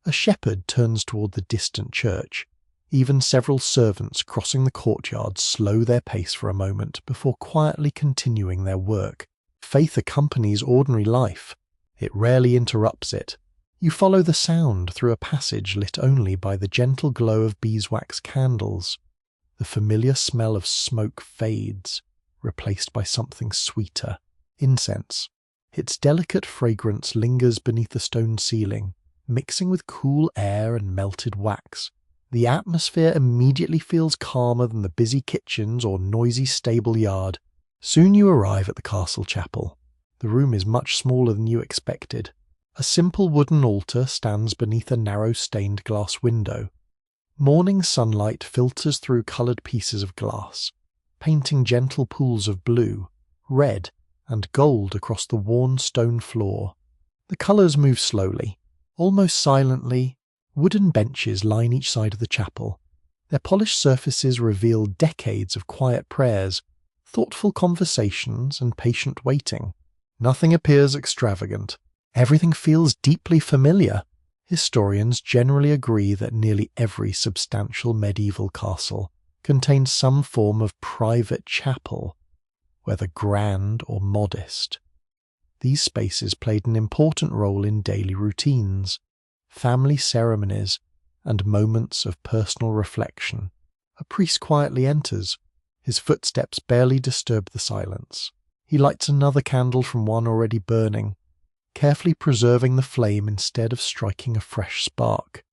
A shepherd turns toward the distant church. Even several servants crossing the courtyard slow their pace for a moment before quietly continuing their work. Faith accompanies ordinary life. It rarely interrupts it. You follow the sound through a passage lit only by the gentle glow of beeswax candles. The familiar smell of smoke fades, replaced by something sweeter, incense. Its delicate fragrance lingers beneath the stone ceiling, mixing with cool air and melted wax. The atmosphere immediately feels calmer than the busy kitchens or noisy stable yard. Soon you arrive at the castle chapel. The room is much smaller than you expected. A simple wooden altar stands beneath a narrow stained glass window. Morning sunlight filters through coloured pieces of glass, painting gentle pools of blue, red, and gold across the worn stone floor. The colours move slowly, almost silently. Wooden benches line each side of the chapel. Their polished surfaces reveal decades of quiet prayers, thoughtful conversations, and patient waiting. Nothing appears extravagant. Everything feels deeply familiar. Historians generally agree that nearly every substantial medieval castle contained some form of private chapel, whether grand or modest. These spaces played an important role in daily routines, family ceremonies, and moments of personal reflection. A priest quietly enters. His footsteps barely disturb the silence. He lights another candle from one already burning, carefully preserving the flame instead of striking a fresh spark.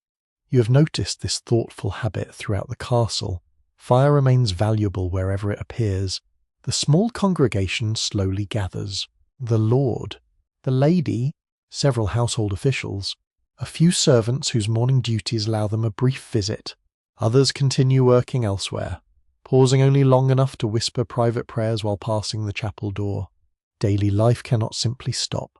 You have noticed this thoughtful habit throughout the castle. Fire remains valuable wherever it appears. The small congregation slowly gathers. The lord, the lady, several household officials, a few servants whose morning duties allow them a brief visit. Others continue working elsewhere, pausing only long enough to whisper private prayers while passing the chapel door. Daily life cannot simply stop.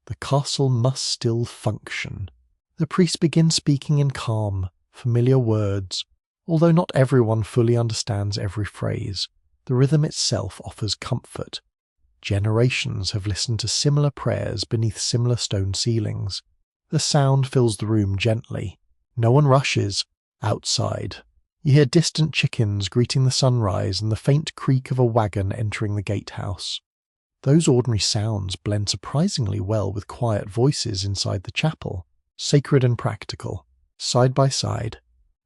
The castle must still function. The priest begins speaking in calm, familiar words. Although not everyone fully understands every phrase, the rhythm itself offers comfort. Generations have listened to similar prayers beneath similar stone ceilings. The sound fills the room gently. No one rushes. Outside, you hear distant chickens greeting the sunrise and the faint creak of a wagon entering the gatehouse. Those ordinary sounds blend surprisingly well with quiet voices inside the chapel, sacred and practical. Side by side,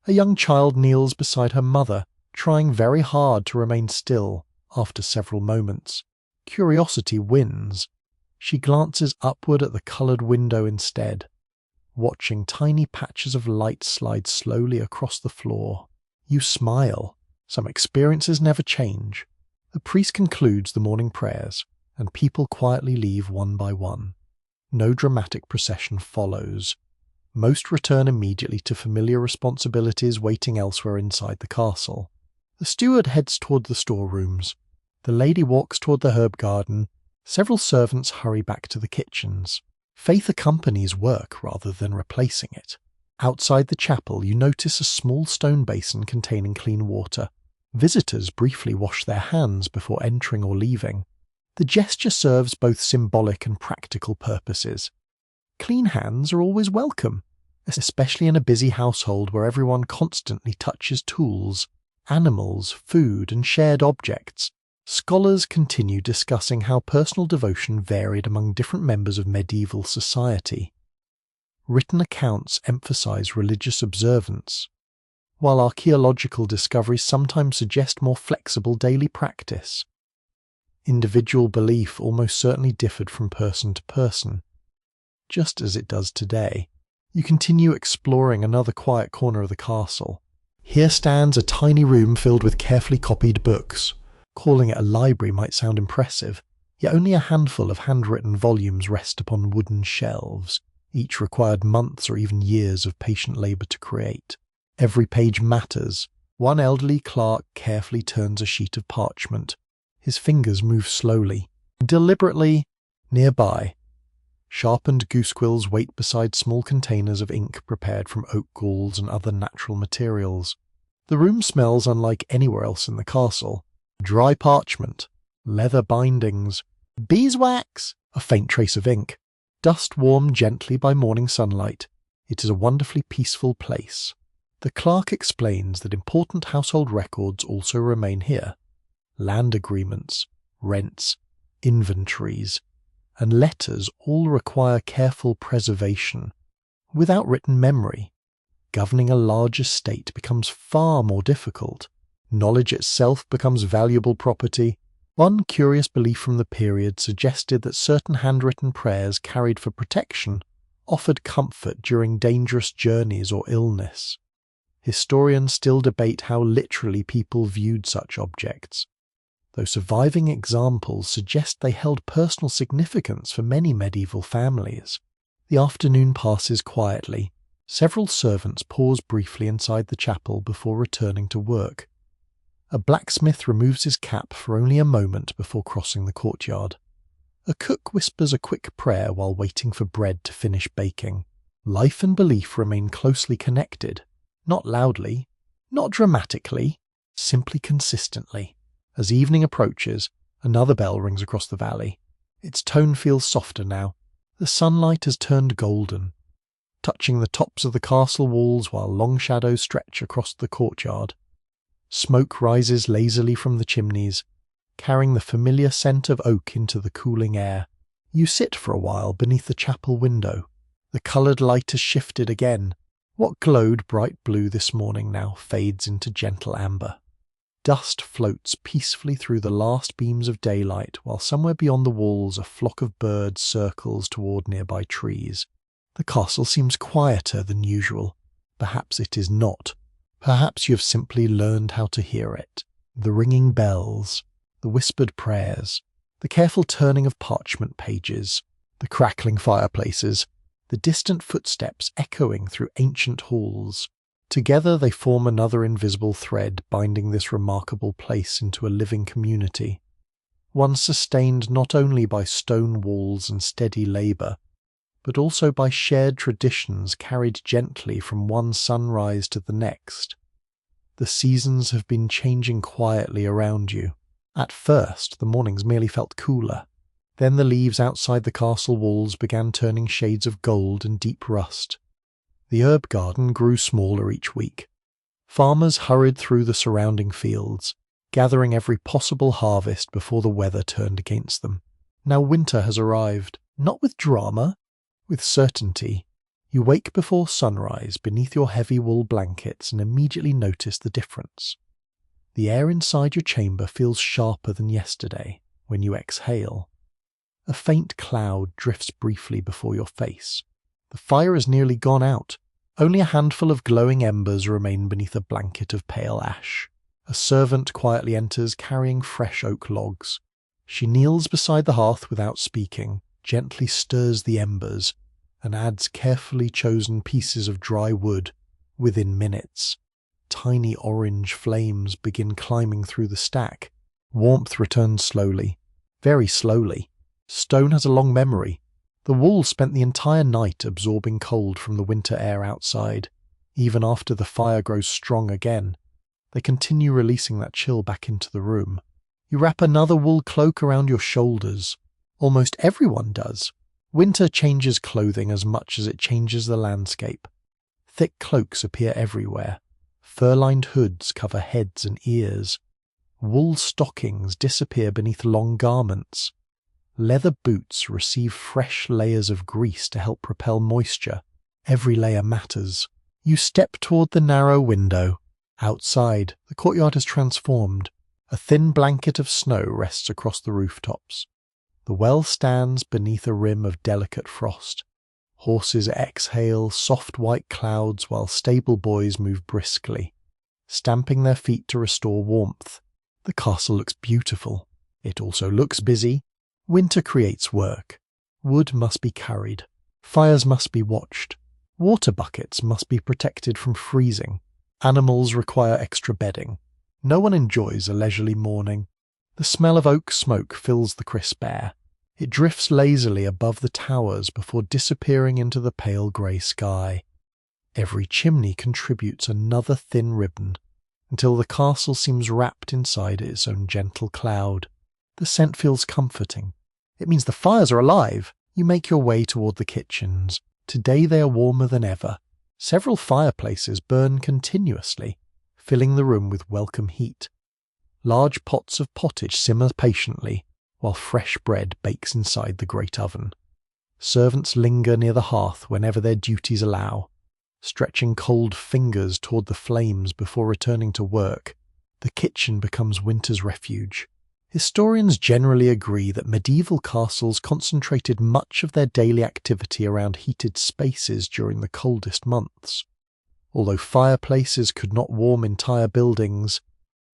a young child kneels beside her mother, trying very hard to remain still. After several moments, curiosity wins. She glances upward at the coloured window instead, watching tiny patches of light slide slowly across the floor. You smile. Some experiences never change. The priest concludes the morning prayers, and people quietly leave one by one. No dramatic procession follows. Most return immediately to familiar responsibilities waiting elsewhere inside the castle. The steward heads toward the storerooms. The lady walks toward the herb garden. Several servants hurry back to the kitchens. Faith accompanies work rather than replacing it. Outside the chapel, you notice a small stone basin containing clean water. Visitors briefly wash their hands before entering or leaving. The gesture serves both symbolic and practical purposes. Clean hands are always welcome, especially in a busy household where everyone constantly touches tools, animals, food, and shared objects. Scholars continue discussing how personal devotion varied among different members of medieval society. Written accounts emphasize religious observance, while archaeological discoveries sometimes suggest more flexible daily practice. Individual belief almost certainly differed from person to person, just as it does today. You continue exploring another quiet corner of the castle. Here stands a tiny room filled with carefully copied books. Calling it a library might sound impressive, yet only a handful of handwritten volumes rest upon wooden shelves. Each required months or even years of patient labour to create. Every page matters. One elderly clerk carefully turns a sheet of parchment. His fingers move slowly, deliberately. Nearby, sharpened goose quills wait beside small containers of ink prepared from oak galls and other natural materials. The room smells unlike anywhere else in the castle. Dry parchment, leather bindings, beeswax, a faint trace of ink, dust warmed gently by morning sunlight. It is a wonderfully peaceful place. The clerk explains that important household records also remain here. Land agreements, rents, inventories, and letters all require careful preservation. Without written memory, governing a large estate becomes far more difficult. Knowledge itself becomes valuable property. One curious belief from the period suggested that certain handwritten prayers carried for protection offered comfort during dangerous journeys or illness. Historians still debate how literally people viewed such objects, though surviving examples suggest they held personal significance for many medieval families. The afternoon passes quietly. Several servants pause briefly inside the chapel before returning to work. A blacksmith removes his cap for only a moment before crossing the courtyard. A cook whispers a quick prayer while waiting for bread to finish baking. Life and belief remain closely connected, not loudly, not dramatically, simply consistently. As evening approaches, another bell rings across the valley. Its tone feels softer now. The sunlight has turned golden, touching the tops of the castle walls while long shadows stretch across the courtyard. Smoke rises lazily from the chimneys, carrying the familiar scent of oak into the cooling air. You sit for a while beneath the chapel window. The coloured light has shifted again. What glowed bright blue this morning now fades into gentle amber. Dust floats peacefully through the last beams of daylight, while somewhere beyond the walls a flock of birds circles toward nearby trees. The castle seems quieter than usual. Perhaps it is not. Perhaps you have simply learned how to hear it. The ringing bells, the whispered prayers, the careful turning of parchment pages, the crackling fireplaces, the distant footsteps echoing through ancient halls. Together they form another invisible thread binding this remarkable place into a living community, one sustained not only by stone walls and steady labour, but also by shared traditions carried gently from one sunrise to the next. The seasons have been changing quietly around you. At first, the mornings merely felt cooler. Then the leaves outside the castle walls began turning shades of gold and deep rust. The herb garden grew smaller each week. Farmers hurried through the surrounding fields, gathering every possible harvest before the weather turned against them. Now winter has arrived, not with drama, with certainty. You wake before sunrise beneath your heavy wool blankets and immediately notice the difference. The air inside your chamber feels sharper than yesterday when you exhale. A faint cloud drifts briefly before your face. The fire has nearly gone out. Only a handful of glowing embers remain beneath a blanket of pale ash. A servant quietly enters carrying fresh oak logs. She kneels beside the hearth without speaking, gently stirs the embers, and adds carefully chosen pieces of dry wood. Within minutes, tiny orange flames begin climbing through the stack. Warmth returns slowly, very slowly. Stone has a long memory. The walls spent the entire night absorbing cold from the winter air outside. Even after the fire grows strong again, they continue releasing that chill back into the room. You wrap another wool cloak around your shoulders. Almost everyone does. Winter changes clothing as much as it changes the landscape. Thick cloaks appear everywhere. Fur-lined hoods cover heads and ears. Wool stockings disappear beneath long garments. Leather boots receive fresh layers of grease to help repel moisture. Every layer matters. You step toward the narrow window. Outside, the courtyard is transformed. A thin blanket of snow rests across the rooftops. The well stands beneath a rim of delicate frost. Horses exhale soft white clouds while stable boys move briskly, stamping their feet to restore warmth. The castle looks beautiful. It also looks busy. Winter creates work. Wood must be carried. Fires must be watched. Water buckets must be protected from freezing. Animals require extra bedding. No one enjoys a leisurely morning. The smell of oak smoke fills the crisp air. It drifts lazily above the towers before disappearing into the pale grey sky. Every chimney contributes another thin ribbon, until the castle seems wrapped inside its own gentle cloud. The scent feels comforting. It means the fires are alive. You make your way toward the kitchens. Today they are warmer than ever. Several fireplaces burn continuously, filling the room with welcome heat. Large pots of pottage simmer patiently, while fresh bread bakes inside the great oven. Servants linger near the hearth whenever their duties allow, stretching cold fingers toward the flames before returning to work. The kitchen becomes winter's refuge. Historians generally agree that medieval castles concentrated much of their daily activity around heated spaces during the coldest months. Although fireplaces could not warm entire buildings,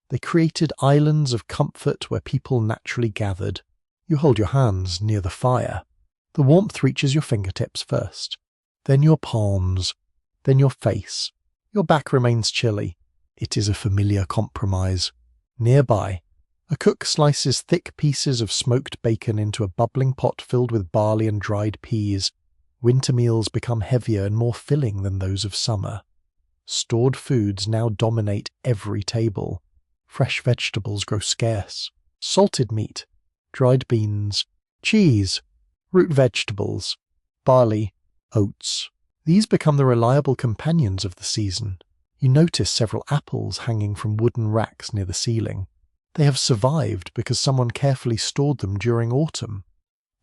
they created islands of comfort where people naturally gathered. You hold your hands near the fire. The warmth reaches your fingertips first, then your palms, then your face. Your back remains chilly. It is a familiar compromise. Nearby, a cook slices thick pieces of smoked bacon into a bubbling pot filled with barley and dried peas. Winter meals become heavier and more filling than those of summer. Stored foods now dominate every table. Fresh vegetables grow scarce. Salted meat, dried beans, cheese, root vegetables, barley, oats. These become the reliable companions of the season. You notice several apples hanging from wooden racks near the ceiling. They have survived because someone carefully stored them during autumn.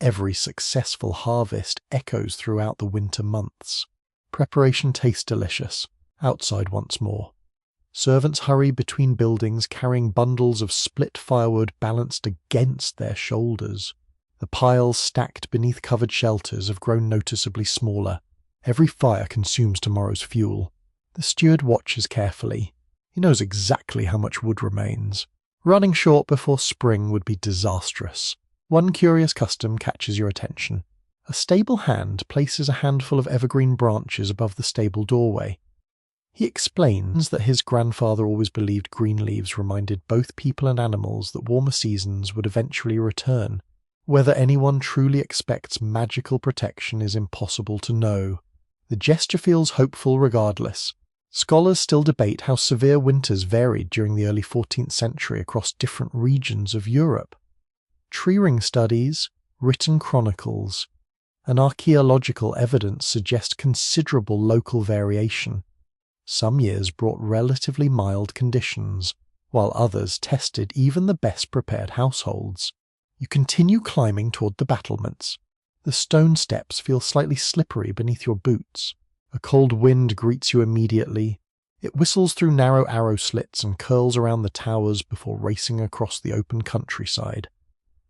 Every successful harvest echoes throughout the winter months. Preparation tastes delicious. Outside once more. Servants hurry between buildings carrying bundles of split firewood balanced against their shoulders. The piles stacked beneath covered shelters have grown noticeably smaller. Every fire consumes tomorrow's fuel. The steward watches carefully. He knows exactly how much wood remains. Running short before spring would be disastrous. One curious custom catches your attention. A stable hand places a handful of evergreen branches above the stable doorway. He explains that his grandfather always believed green leaves reminded both people and animals that warmer seasons would eventually return. Whether anyone truly expects magical protection is impossible to know. The gesture feels hopeful regardless. Scholars still debate how severe winters varied during the early 14th century across different regions of Europe. Tree ring studies, written chronicles, and archaeological evidence suggest considerable local variation. Some years brought relatively mild conditions, while others tested even the best prepared households. You continue climbing toward the battlements. The stone steps feel slightly slippery beneath your boots. A cold wind greets you immediately. It whistles through narrow arrow slits and curls around the towers before racing across the open countryside.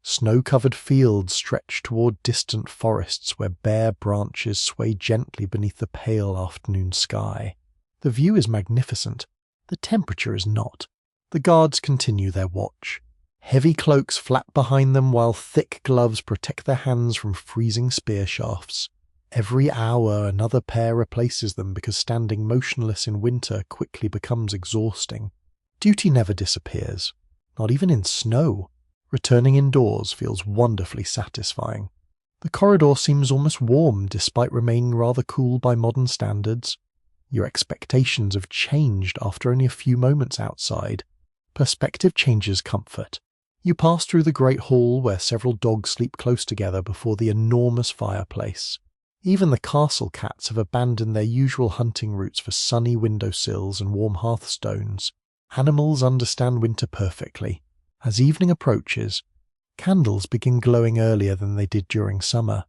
Snow-covered fields stretch toward distant forests where bare branches sway gently beneath the pale afternoon sky. The view is magnificent. The temperature is not. The guards continue their watch. Heavy cloaks flap behind them while thick gloves protect their hands from freezing spear shafts. Every hour another pair replaces them because standing motionless in winter quickly becomes exhausting. Duty never disappears, not even in snow. Returning indoors feels wonderfully satisfying. The corridor seems almost warm despite remaining rather cool by modern standards. Your expectations have changed after only a few moments outside. Perspective changes comfort. You pass through the great hall where several dogs sleep close together before the enormous fireplace. Even the castle cats have abandoned their usual hunting routes for sunny windowsills and warm hearthstones. Animals understand winter perfectly. As evening approaches, candles begin glowing earlier than they did during summer.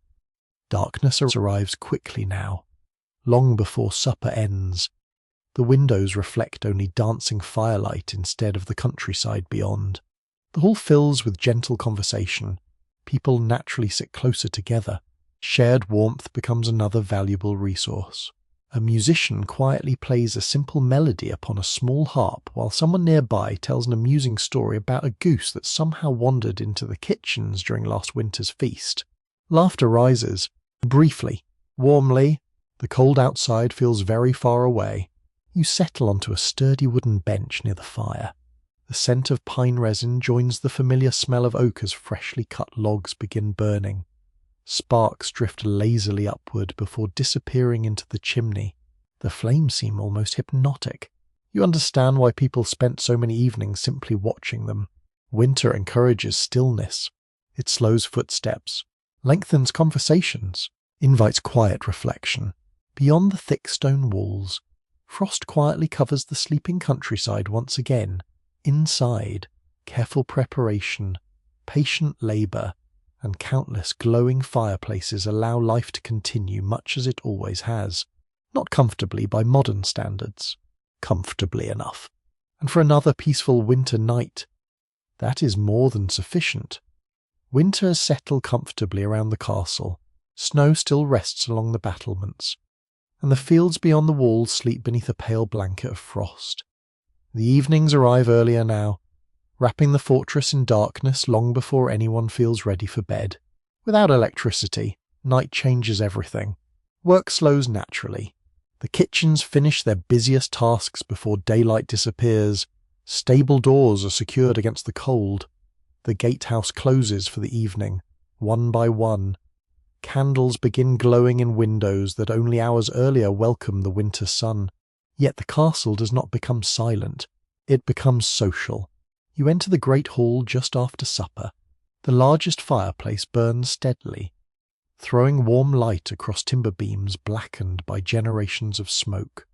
Darkness arrives quickly now, long before supper ends. The windows reflect only dancing firelight instead of the countryside beyond. The hall fills with gentle conversation. People naturally sit closer together. Shared warmth becomes another valuable resource. A musician quietly plays a simple melody upon a small harp while someone nearby tells an amusing story about a goose that somehow wandered into the kitchens during last winter's feast. Laughter rises. Briefly, warmly, the cold outside feels very far away. You settle onto a sturdy wooden bench near the fire. The scent of pine resin joins the familiar smell of oak as freshly cut logs begin burning. Sparks drift lazily upward before disappearing into the chimney. The flames seem almost hypnotic. You understand why people spent so many evenings simply watching them. Winter encourages stillness. It slows footsteps, lengthens conversations, invites quiet reflection. Beyond the thick stone walls, frost quietly covers the sleeping countryside once again. Inside, careful preparation, patient labour, and countless glowing fireplaces allow life to continue much as it always has. Not comfortably by modern standards, comfortably enough. And for another peaceful winter night, that is more than sufficient. Winter has settled comfortably around the castle. Snow still rests along the battlements, and the fields beyond the walls sleep beneath a pale blanket of frost. The evenings arrive earlier now, wrapping the fortress in darkness long before anyone feels ready for bed. Without electricity, night changes everything. Work slows naturally. The kitchens finish their busiest tasks before daylight disappears. Stable doors are secured against the cold. The gatehouse closes for the evening, one by one. Candles begin glowing in windows that only hours earlier welcomed the winter sun. Yet the castle does not become silent. It becomes social. You enter the great hall just after supper. The largest fireplace burns steadily, throwing warm light across timber beams blackened by generations of smoke.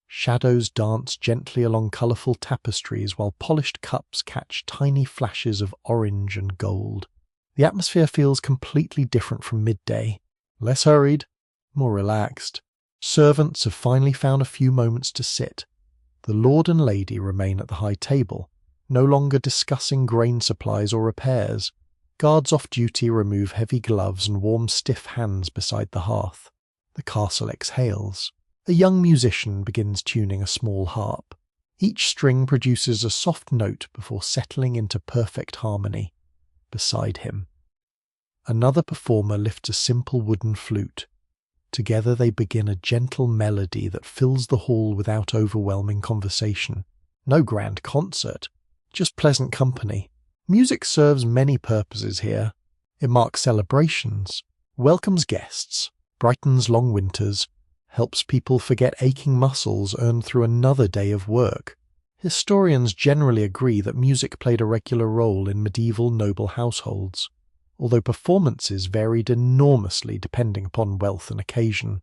Shadows dance gently along colourful tapestries while polished cups catch tiny flashes of orange and gold. The atmosphere feels completely different from midday, less hurried, more relaxed. Servants have finally found a few moments to sit. The lord and lady remain at the high table, no longer discussing grain supplies or repairs. Guards off duty remove heavy gloves and warm stiff hands beside the hearth. The castle exhales. A young musician begins tuning a small harp. Each string produces a soft note before settling into perfect harmony. Beside him, another performer lifts a simple wooden flute. Together they begin a gentle melody that fills the hall without overwhelming conversation. No grand concert, just pleasant company. Music serves many purposes here. It marks celebrations, welcomes guests, brightens long winters, helps people forget aching muscles earned through another day of work. Historians generally agree that music played a regular role in medieval noble households, although performances varied enormously depending upon wealth and occasion.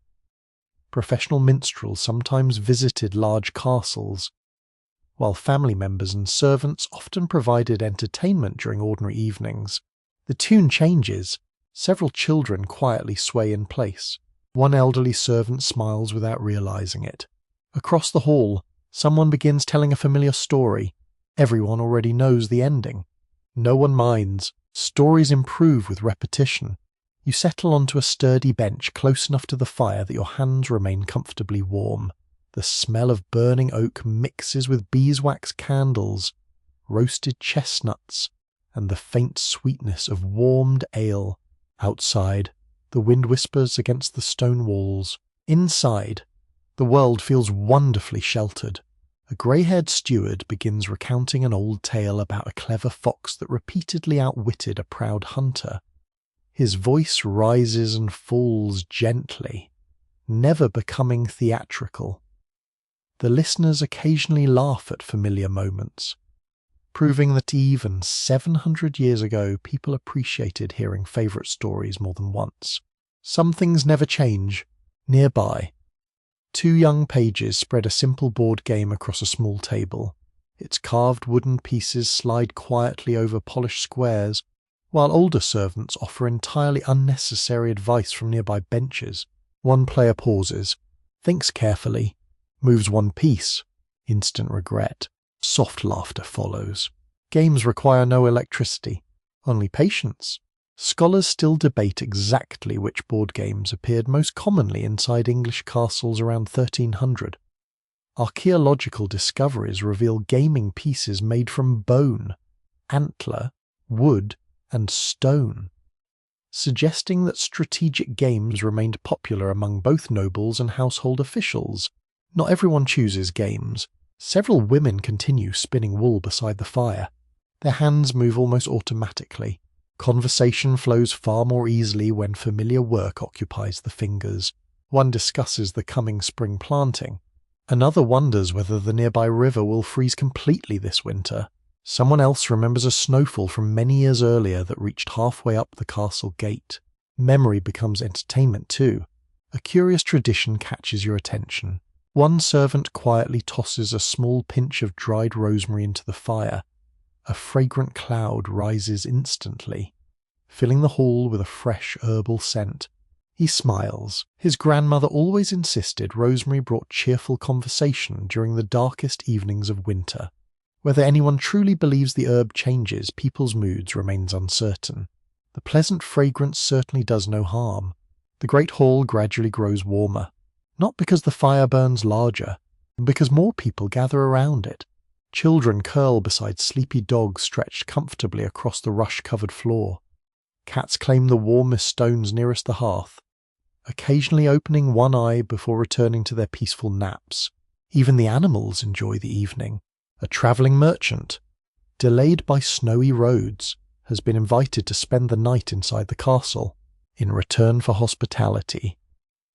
Professional minstrels sometimes visited large castles, while family members and servants often provided entertainment during ordinary evenings. The tune changes. Several children quietly sway in place. One elderly servant smiles without realizing it. Across the hall, someone begins telling a familiar story. Everyone already knows the ending. No one minds. Stories improve with repetition. You settle onto a sturdy bench close enough to the fire that your hands remain comfortably warm. The smell of burning oak mixes with beeswax candles, roasted chestnuts, and the faint sweetness of warmed ale. Outside, the wind whispers against the stone walls. Inside, the world feels wonderfully sheltered. A grey-haired steward begins recounting an old tale about a clever fox that repeatedly outwitted a proud hunter. His voice rises and falls gently, never becoming theatrical. The listeners occasionally laugh at familiar moments, proving that even 700 years ago people appreciated hearing favourite stories more than once. Some things never change. Nearby, two young pages spread a simple board game across a small table. Its carved wooden pieces slide quietly over polished squares, while older servants offer entirely unnecessary advice from nearby benches. One player pauses, thinks carefully, moves one piece. Instant regret. Soft laughter follows. Games require no electricity, only patience. Scholars still debate exactly which board games appeared most commonly inside English castles around 1300. Archaeological discoveries reveal gaming pieces made from bone, antler, wood, and stone, suggesting that strategic games remained popular among both nobles and household officials. Not everyone chooses games. Several women continue spinning wool beside the fire. Their hands move almost automatically. Conversation flows far more easily when familiar work occupies the fingers. One discusses the coming spring planting. Another wonders whether the nearby river will freeze completely this winter. Someone else remembers a snowfall from many years earlier that reached halfway up the castle gate. Memory becomes entertainment too. A curious tradition catches your attention. One servant quietly tosses a small pinch of dried rosemary into the fire. A fragrant cloud rises instantly, filling the hall with a fresh herbal scent. He smiles. His grandmother always insisted rosemary brought cheerful conversation during the darkest evenings of winter. Whether anyone truly believes the herb changes people's moods remains uncertain. The pleasant fragrance certainly does no harm. The great hall gradually grows warmer. Not because the fire burns larger, but because more people gather around it. Children curl beside sleepy dogs stretched comfortably across the rush-covered floor. Cats claim the warmest stones nearest the hearth, occasionally opening one eye before returning to their peaceful naps. Even the animals enjoy the evening. A travelling merchant, delayed by snowy roads, has been invited to spend the night inside the castle. In return for hospitality,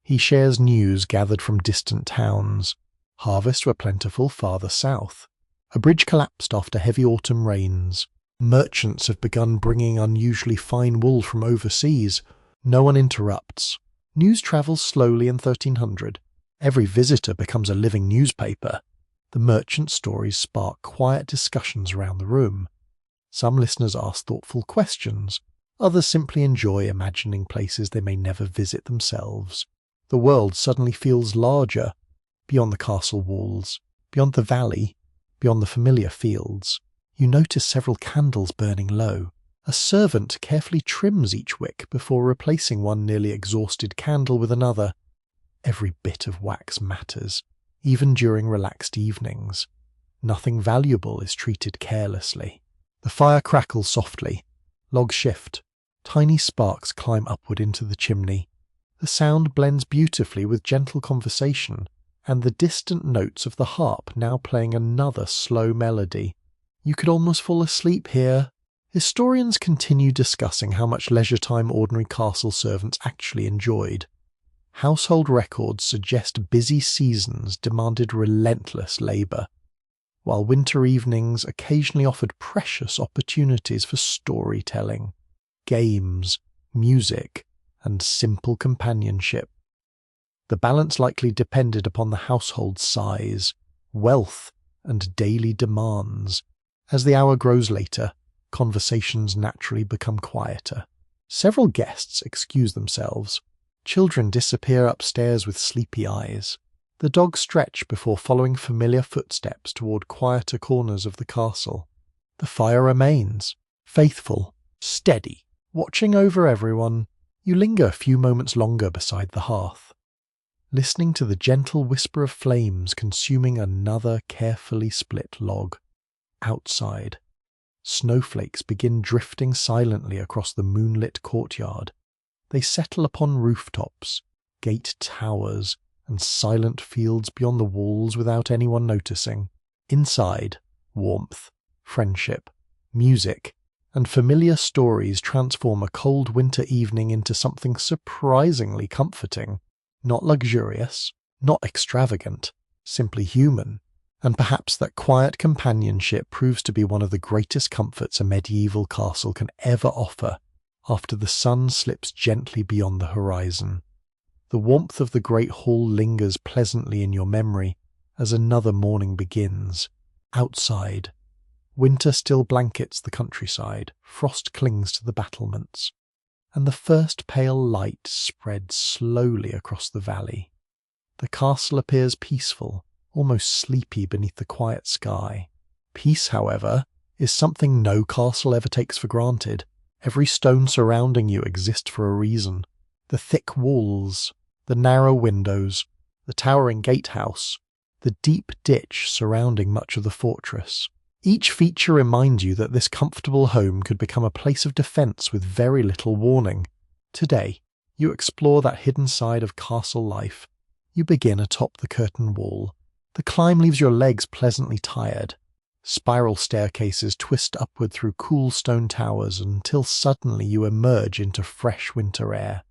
he shares news gathered from distant towns. Harvests were plentiful farther south. A bridge collapsed after heavy autumn rains. Merchants have begun bringing unusually fine wool from overseas. No one interrupts. News travels slowly in 1300. Every visitor becomes a living newspaper. The merchant stories spark quiet discussions around the room. Some listeners ask thoughtful questions. Others simply enjoy imagining places they may never visit themselves. The world suddenly feels larger, beyond the castle walls, beyond the valley, beyond the familiar fields. You notice several candles burning low. A servant carefully trims each wick before replacing one nearly exhausted candle with another. Every bit of wax matters, even during relaxed evenings. Nothing valuable is treated carelessly. The fire crackles softly. Logs shift. Tiny sparks climb upward into the chimney. The sound blends beautifully with gentle conversation and the distant notes of the harp now playing another slow melody. You could almost fall asleep here. Historians continue discussing how much leisure time ordinary castle servants actually enjoyed. Household records suggest busy seasons demanded relentless labour, while winter evenings occasionally offered precious opportunities for storytelling, games, music, and simple companionship. The balance likely depended upon the household's size, wealth, and daily demands. As the hour grows later, conversations naturally become quieter. Several guests excuse themselves. Children disappear upstairs with sleepy eyes. The dogs stretch before following familiar footsteps toward quieter corners of the castle. The fire remains, faithful, steady, watching over everyone. You linger a few moments longer beside the hearth, listening to the gentle whisper of flames consuming another carefully split log. Outside, snowflakes begin drifting silently across the moonlit courtyard. They settle upon rooftops, gate towers, and silent fields beyond the walls without anyone noticing. Inside, warmth, friendship, music, and familiar stories transform a cold winter evening into something surprisingly comforting. Not luxurious, not extravagant, simply human. And perhaps that quiet companionship proves to be one of the greatest comforts a medieval castle can ever offer after the sun slips gently beyond the horizon. The warmth of the great hall lingers pleasantly in your memory as another morning begins. Outside, winter still blankets the countryside, frost clings to the battlements, and the first pale light spreads slowly across the valley. The castle appears peaceful, almost sleepy beneath the quiet sky. Peace, however, is something no castle ever takes for granted. Every stone surrounding you exists for a reason. The thick walls, the narrow windows, the towering gatehouse, the deep ditch surrounding much of the fortress. Each feature reminds you that this comfortable home could become a place of defense with very little warning. Today, you explore that hidden side of castle life. You begin atop the curtain wall. The climb leaves your legs pleasantly tired. Spiral staircases twist upward through cool stone towers until suddenly you emerge into fresh winter air.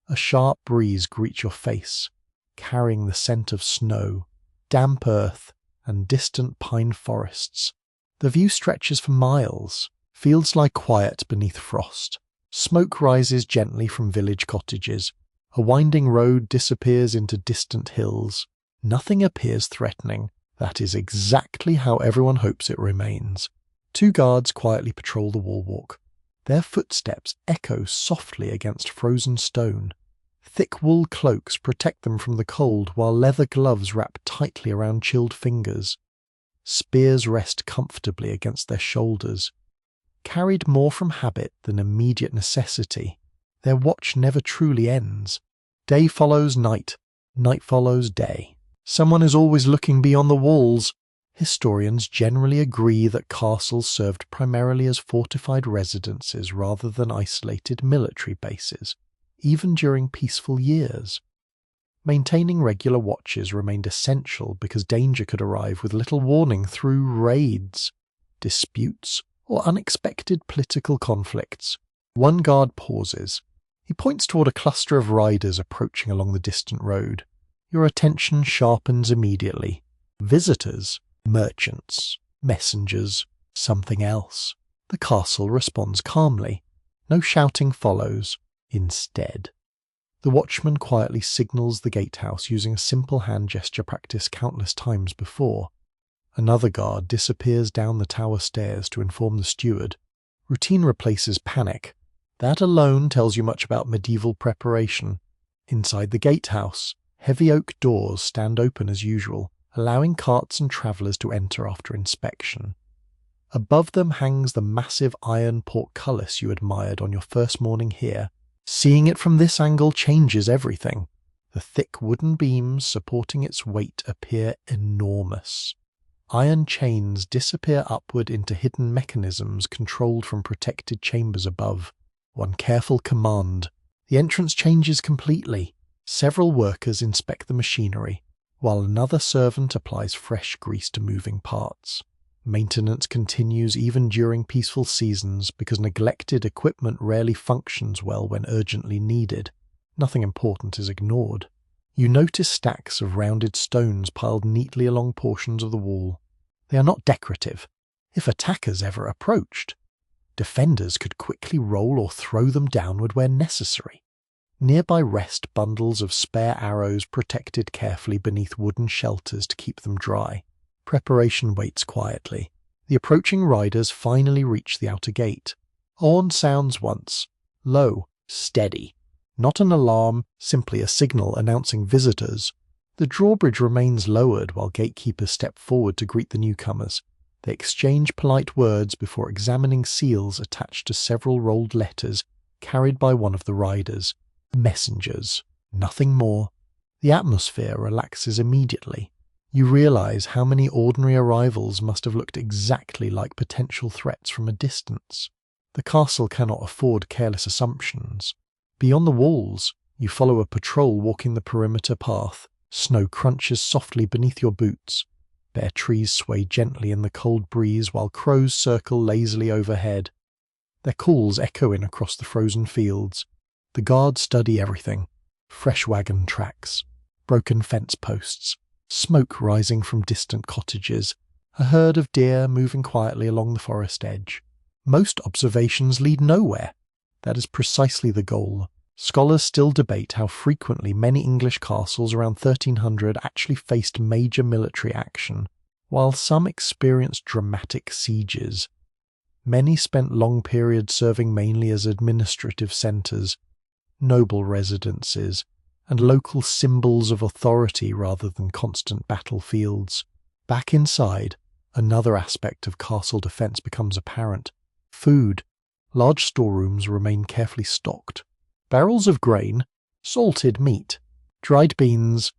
A sharp breeze greets your face, carrying the scent of snow, damp earth, and distant pine forests. The view stretches for miles. Fields lie quiet beneath frost. Smoke rises gently from village cottages. A winding road disappears into distant hills. Nothing appears threatening. That is exactly how everyone hopes it remains. 2 guards quietly patrol the wall walk. Their footsteps echo softly against frozen stone. Thick wool cloaks protect them from the cold, while leather gloves wrap tightly around chilled fingers. Spears rest comfortably against their shoulders. Carried more from habit than immediate necessity, their watch never truly ends. Day follows night, night follows day. Someone is always looking beyond the walls. Historians generally agree that castles served primarily as fortified residences rather than isolated military bases, even during peaceful years. Maintaining regular watches remained essential because danger could arrive with little warning through raids, disputes, or unexpected political conflicts. One guard pauses. He points toward a cluster of riders approaching along the distant road. Your attention sharpens immediately. Visitors, merchants, messengers, something else. The castle responds calmly. No shouting follows. Instead, the watchman quietly signals the gatehouse using a simple hand gesture practiced countless times before. Another guard disappears down the tower stairs to inform the steward. Routine replaces panic. That alone tells you much about medieval preparation. Inside the gatehouse, heavy oak doors stand open as usual, allowing carts and travellers to enter after inspection. Above them hangs the massive iron portcullis you admired on your first morning here. Seeing it from this angle changes everything. The thick wooden beams supporting its weight appear enormous. Iron chains disappear upward into hidden mechanisms controlled from protected chambers above. One careful command. The entrance changes completely. Several workers inspect the machinery, while another servant applies fresh grease to moving parts. Maintenance continues even during peaceful seasons because neglected equipment rarely functions well when urgently needed. Nothing important is ignored. You notice stacks of rounded stones piled neatly along portions of the wall. They are not decorative. If attackers ever approached, defenders could quickly roll or throw them downward where necessary. Nearby rest bundles of spare arrows protected carefully beneath wooden shelters to keep them dry. Preparation waits quietly. The approaching riders finally reach the outer gate. Horn sounds once. Low, steady. Not an alarm, simply a signal announcing visitors. The drawbridge remains lowered while gatekeepers step forward to greet the newcomers. They exchange polite words before examining seals attached to several rolled letters carried by one of the riders. Messengers. Nothing more. The atmosphere relaxes immediately. You realize how many ordinary arrivals must have looked exactly like potential threats from a distance. The castle cannot afford careless assumptions. Beyond the walls, you follow a patrol walking the perimeter path. Snow crunches softly beneath your boots. Bare trees sway gently in the cold breeze while crows circle lazily overhead. Their calls echo in across the frozen fields. The guards study everything. Fresh wagon tracks, broken fence posts, smoke rising from distant cottages, a herd of deer moving quietly along the forest edge. Most observations lead nowhere. That is precisely the goal. Scholars still debate how frequently many English castles around 1300 actually faced major military action, while some experienced dramatic sieges. Many spent long periods serving mainly as administrative centres, noble residences, and local symbols of authority rather than constant battlefields. Back inside, another aspect of castle defence becomes apparent. Food. Large storerooms remain carefully stocked. Barrels of grain, salted meat, dried beans,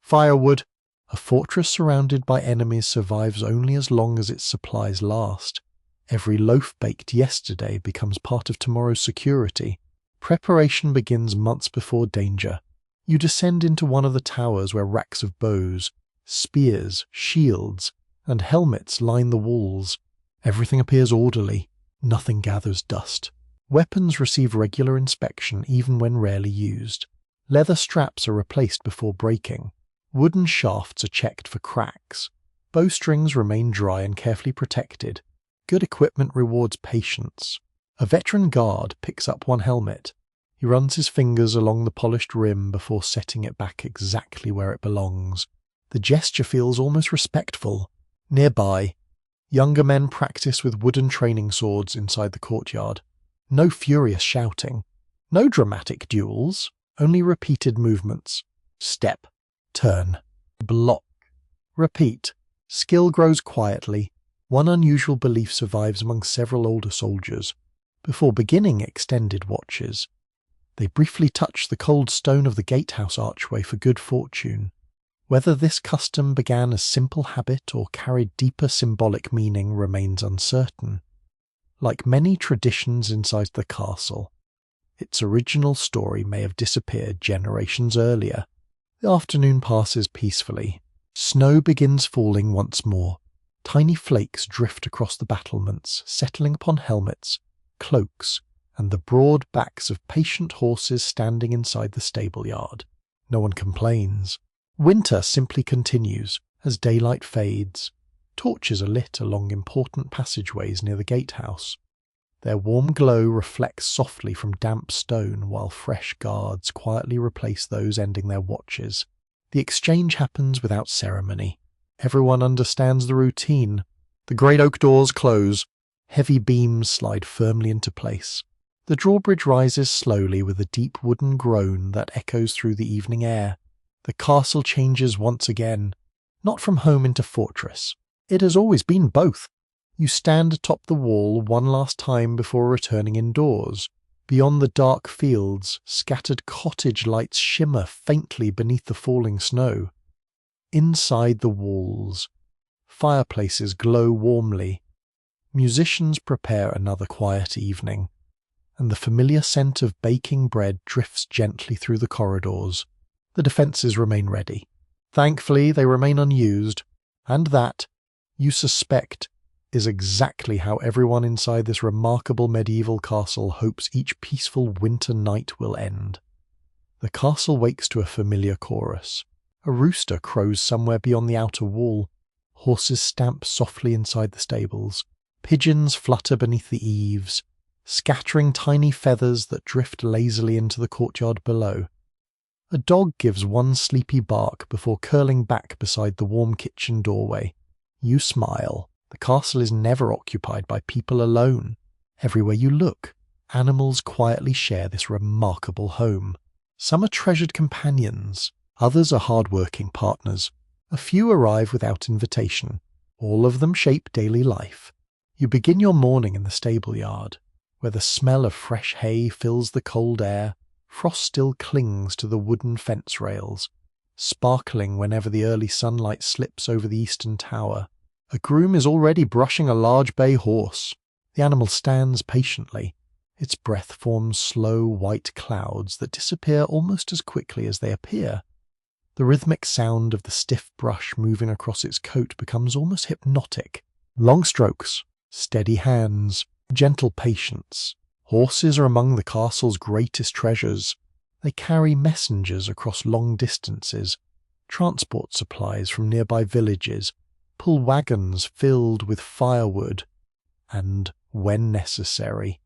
firewood. A fortress surrounded by enemies survives only as long as its supplies last. Every loaf baked yesterday becomes part of tomorrow's security. Preparation begins months before danger. You descend into one of the towers where racks of bows, spears, shields, and helmets line the walls. Everything appears orderly. Nothing gathers dust. Weapons receive regular inspection even when rarely used. Leather straps are replaced before breaking. Wooden shafts are checked for cracks. Bowstrings remain dry and carefully protected. Good equipment rewards patience. A veteran guard picks up one helmet. He runs his fingers along the polished rim before setting it back exactly where it belongs. The gesture feels almost respectful. Nearby, younger men practice with wooden training swords inside the courtyard. No furious shouting. No dramatic duels. Only repeated movements. Step. Turn. Block. Repeat. Skill grows quietly. One unusual belief survives among several older soldiers. Before beginning extended watches, they briefly touch the cold stone of the gatehouse archway for good fortune. Whether this custom began as simple habit or carried deeper symbolic meaning remains uncertain. Like many traditions inside the castle, its original story may have disappeared generations earlier. The afternoon passes peacefully. Snow begins falling once more. Tiny flakes drift across the battlements, settling upon helmets, cloaks, and the broad backs of patient horses standing inside the stable yard. No one complains. Winter simply continues as daylight fades. Torches are lit along important passageways near the gatehouse. Their warm glow reflects softly from damp stone while fresh guards quietly replace those ending their watches. The exchange happens without ceremony. Everyone understands the routine. The great oak doors close. Heavy beams slide firmly into place. The drawbridge rises slowly with a deep wooden groan that echoes through the evening air. The castle changes once again, not from home into fortress. It has always been both. You stand atop the wall one last time before returning indoors. Beyond the dark fields, scattered cottage lights shimmer faintly beneath the falling snow. Inside the walls, fireplaces glow warmly. Musicians prepare another quiet evening, and the familiar scent of baking bread drifts gently through the corridors. The defences remain ready. Thankfully, they remain unused, and that, you suspect, is exactly how everyone inside this remarkable medieval castle hopes each peaceful winter night will end. The castle wakes to a familiar chorus. A rooster crows somewhere beyond the outer wall. Horses stamp softly inside the stables. Pigeons flutter beneath the eaves, scattering tiny feathers that drift lazily into the courtyard below. A dog gives one sleepy bark before curling back beside the warm kitchen doorway. You smile. The castle is never occupied by people alone. Everywhere you look, animals quietly share this remarkable home. Some are treasured companions, others are hard-working partners. A few arrive without invitation. All of them shape daily life. You begin your morning in the stable yard, where the smell of fresh hay fills the cold air. Frost still clings to the wooden fence rails, sparkling whenever the early sunlight slips over the eastern tower. A groom is already brushing a large bay horse. The animal stands patiently. Its breath forms slow white clouds that disappear almost as quickly as they appear. The rhythmic sound of the stiff brush moving across its coat becomes almost hypnotic. Long strokes, steady hands, gentle patience. Horses are among the castle's greatest treasures. They carry messengers across long distances, transport supplies from nearby villages, pull wagons filled with firewood, and, when necessary,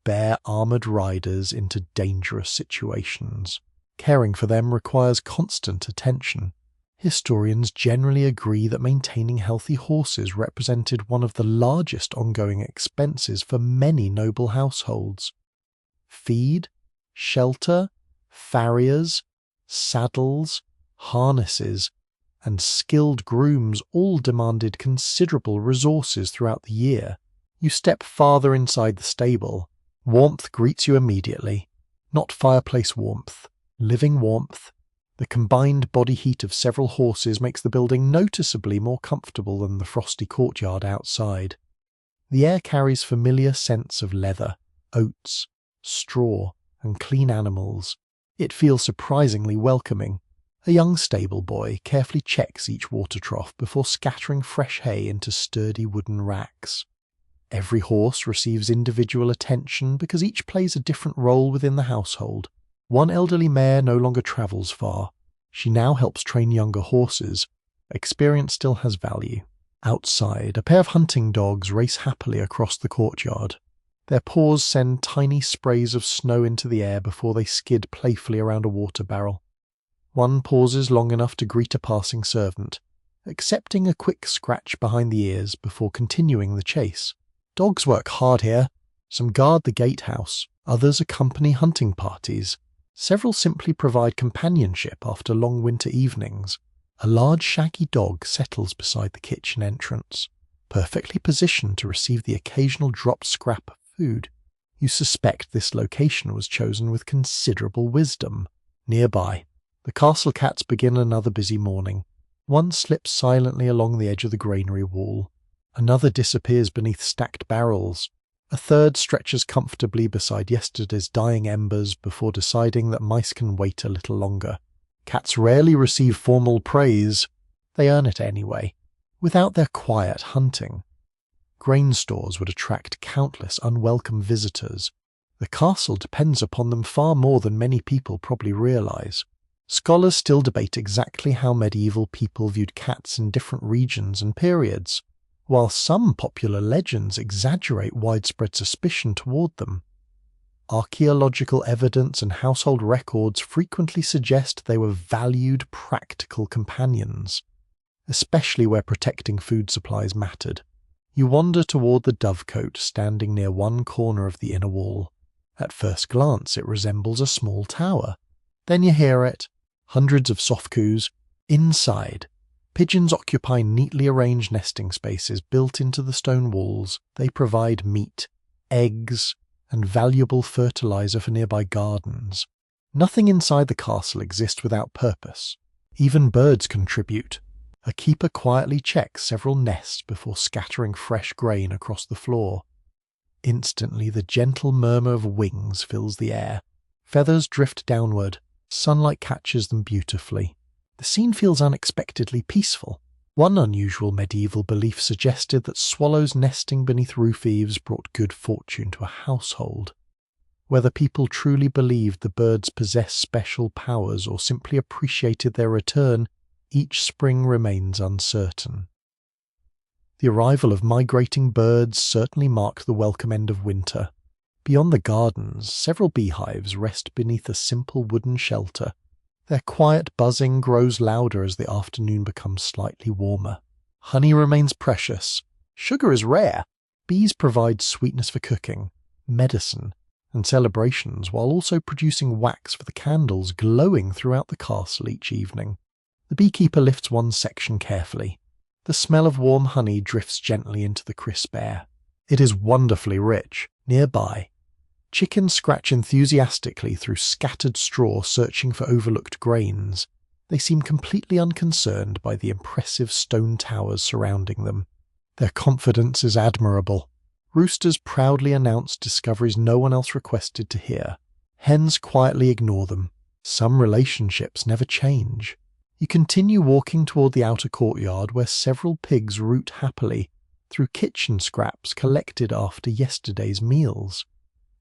bear armoured riders into dangerous situations. Caring for them requires constant attention. Historians generally agree that maintaining healthy horses represented one of the largest ongoing expenses for many noble households. Feed, shelter, farriers, saddles, harnesses, and skilled grooms all demanded considerable resources throughout the year. You step farther inside the stable. Warmth greets you immediately. Not fireplace warmth, living warmth. The combined body heat of several horses makes the building noticeably more comfortable than the frosty courtyard outside. The air carries familiar scents of leather, oats, straw, and clean animals. It feels surprisingly welcoming. A young stable boy carefully checks each water trough before scattering fresh hay into sturdy wooden racks. Every horse receives individual attention because each plays a different role within the household. One elderly mare no longer travels far. She now helps train younger horses. Experience still has value. Outside, a pair of hunting dogs race happily across the courtyard. Their paws send tiny sprays of snow into the air before they skid playfully around a water barrel. One pauses long enough to greet a passing servant, accepting a quick scratch behind the ears before continuing the chase. Dogs work hard here. Some guard the gatehouse, others accompany hunting parties. Several simply provide companionship after long winter evenings. A large shaggy dog settles beside the kitchen entrance, perfectly positioned to receive the occasional dropped scrap of food. You suspect this location was chosen with considerable wisdom. Nearby, the castle cats begin another busy morning. One slips silently along the edge of the granary wall. Another disappears beneath stacked barrels. A third stretches comfortably beside yesterday's dying embers before deciding that mice can wait a little longer. Cats rarely receive formal praise. They earn it anyway. Without their quiet hunting, grain stores would attract countless unwelcome visitors. The castle depends upon them far more than many people probably realize. Scholars still debate exactly how medieval people viewed cats in different regions and periods, while some popular legends exaggerate widespread suspicion toward them. Archaeological evidence and household records frequently suggest they were valued, practical companions, especially where protecting food supplies mattered. You wander toward the dovecote standing near one corner of the inner wall. At first glance, it resembles a small tower. Then you hear it. Hundreds of soft coos. Inside, pigeons occupy neatly arranged nesting spaces built into the stone walls. They provide meat, eggs, and valuable fertilizer for nearby gardens. Nothing inside the castle exists without purpose. Even birds contribute. A keeper quietly checks several nests before scattering fresh grain across the floor. Instantly, the gentle murmur of wings fills the air. Feathers drift downward. Sunlight catches them beautifully. The scene feels unexpectedly peaceful. One unusual medieval belief suggested that swallows nesting beneath roof eaves brought good fortune to a household. Whether people truly believed the birds possessed special powers or simply appreciated their return, each spring remains uncertain. The arrival of migrating birds certainly marked the welcome end of winter. Beyond the gardens, several beehives rest beneath a simple wooden shelter. Their quiet buzzing grows louder as the afternoon becomes slightly warmer. Honey remains precious. Sugar is rare. Bees provide sweetness for cooking, medicine, and celebrations, while also producing wax for the candles glowing throughout the castle each evening. The beekeeper lifts one section carefully. The smell of warm honey drifts gently into the crisp air. It is wonderfully rich. Nearby, chickens scratch enthusiastically through scattered straw searching for overlooked grains. They seem completely unconcerned by the impressive stone towers surrounding them. Their confidence is admirable. Roosters proudly announce discoveries no one else requested to hear. Hens quietly ignore them. Some relationships never change. You continue walking toward the outer courtyard where several pigs root happily through kitchen scraps collected after yesterday's meals.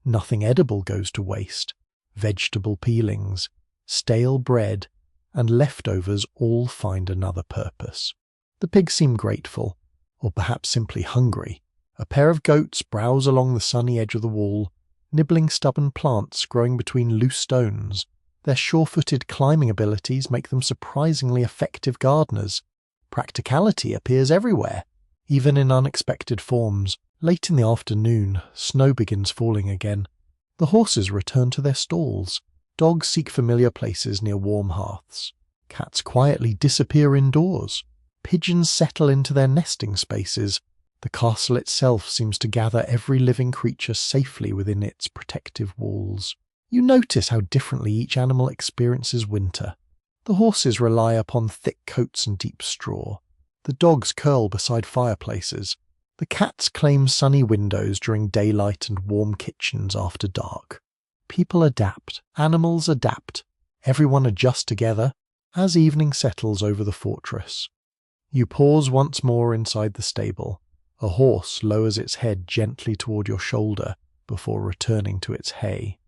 Nothing edible goes to waste. Vegetable peelings, stale bread, and leftovers all find another purpose. The pigs seem grateful, or perhaps simply hungry. A pair of goats browse along the sunny edge of the wall, nibbling stubborn plants growing between loose stones. Their sure-footed climbing abilities make them surprisingly effective gardeners. Practicality appears everywhere, even in unexpected forms. Late in the afternoon, snow begins falling again. The horses return to their stalls. Dogs seek familiar places near warm hearths. Cats quietly disappear indoors. Pigeons settle into their nesting spaces. The castle itself seems to gather every living creature safely within its protective walls. You notice how differently each animal experiences winter. The horses rely upon thick coats and deep straw. The dogs curl beside fireplaces. The cats claim sunny windows during daylight and warm kitchens after dark. People adapt. Animals adapt. Everyone adjusts together as evening settles over the fortress. You pause once more inside the stable. A horse lowers its head gently toward your shoulder before returning to its hay.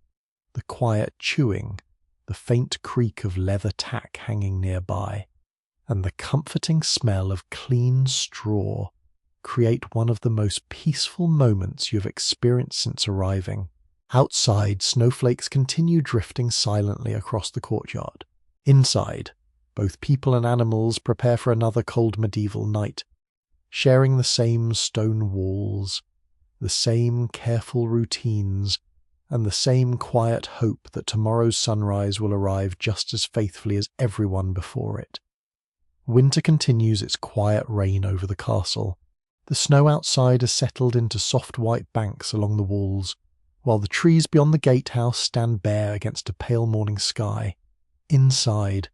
The quiet chewing, the faint creak of leather tack hanging nearby, and the comforting smell of clean straw create one of the most peaceful moments you have experienced since arriving. Outside, snowflakes continue drifting silently across the courtyard. Inside, both people and animals prepare for another cold medieval night, sharing the same stone walls, the same careful routines, and the same quiet hope that tomorrow's sunrise will arrive just as faithfully as everyone before it. Winter continues its quiet reign over the castle. The snow outside has settled into soft white banks along the walls, while the trees beyond the gatehouse stand bare against a pale morning sky. Inside,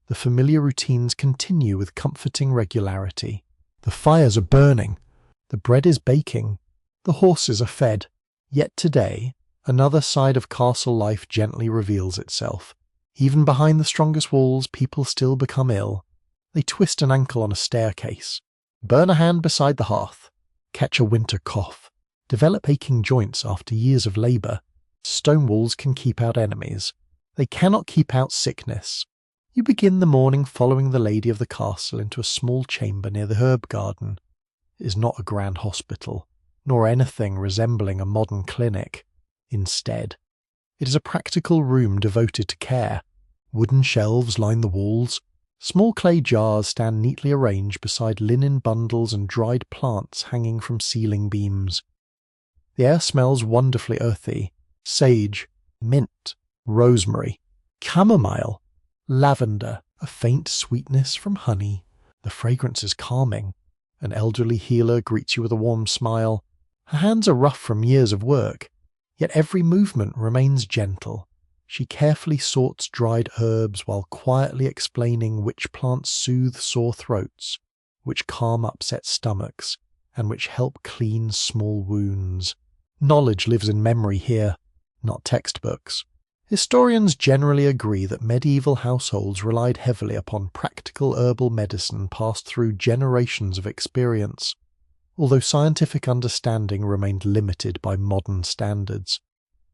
the familiar routines continue with comforting regularity. The fires are burning, the bread is baking, the horses are fed. Yet today, another side of castle life gently reveals itself. Even behind the strongest walls, people still become ill. They twist an ankle on a staircase, burn a hand beside the hearth, catch a winter cough, develop aching joints after years of labour. Stone walls can keep out enemies. They cannot keep out sickness. You begin the morning following the lady of the castle into a small chamber near the herb garden. It is not a grand hospital, nor anything resembling a modern clinic. Instead, it is a practical room devoted to care. Wooden shelves line the walls. Small clay jars stand neatly arranged beside linen bundles and dried plants hanging from ceiling beams. The air smells wonderfully earthy, sage, mint, rosemary, chamomile, lavender, a faint sweetness from honey. The fragrance is calming. An elderly healer greets you with a warm smile. Her hands are rough from years of work, yet every movement remains gentle. She carefully sorts dried herbs while quietly explaining which plants soothe sore throats, which calm upset stomachs, and which help clean small wounds. Knowledge lives in memory here, not textbooks. Historians generally agree that medieval households relied heavily upon practical herbal medicine passed through generations of experience, although scientific understanding remained limited by modern standards.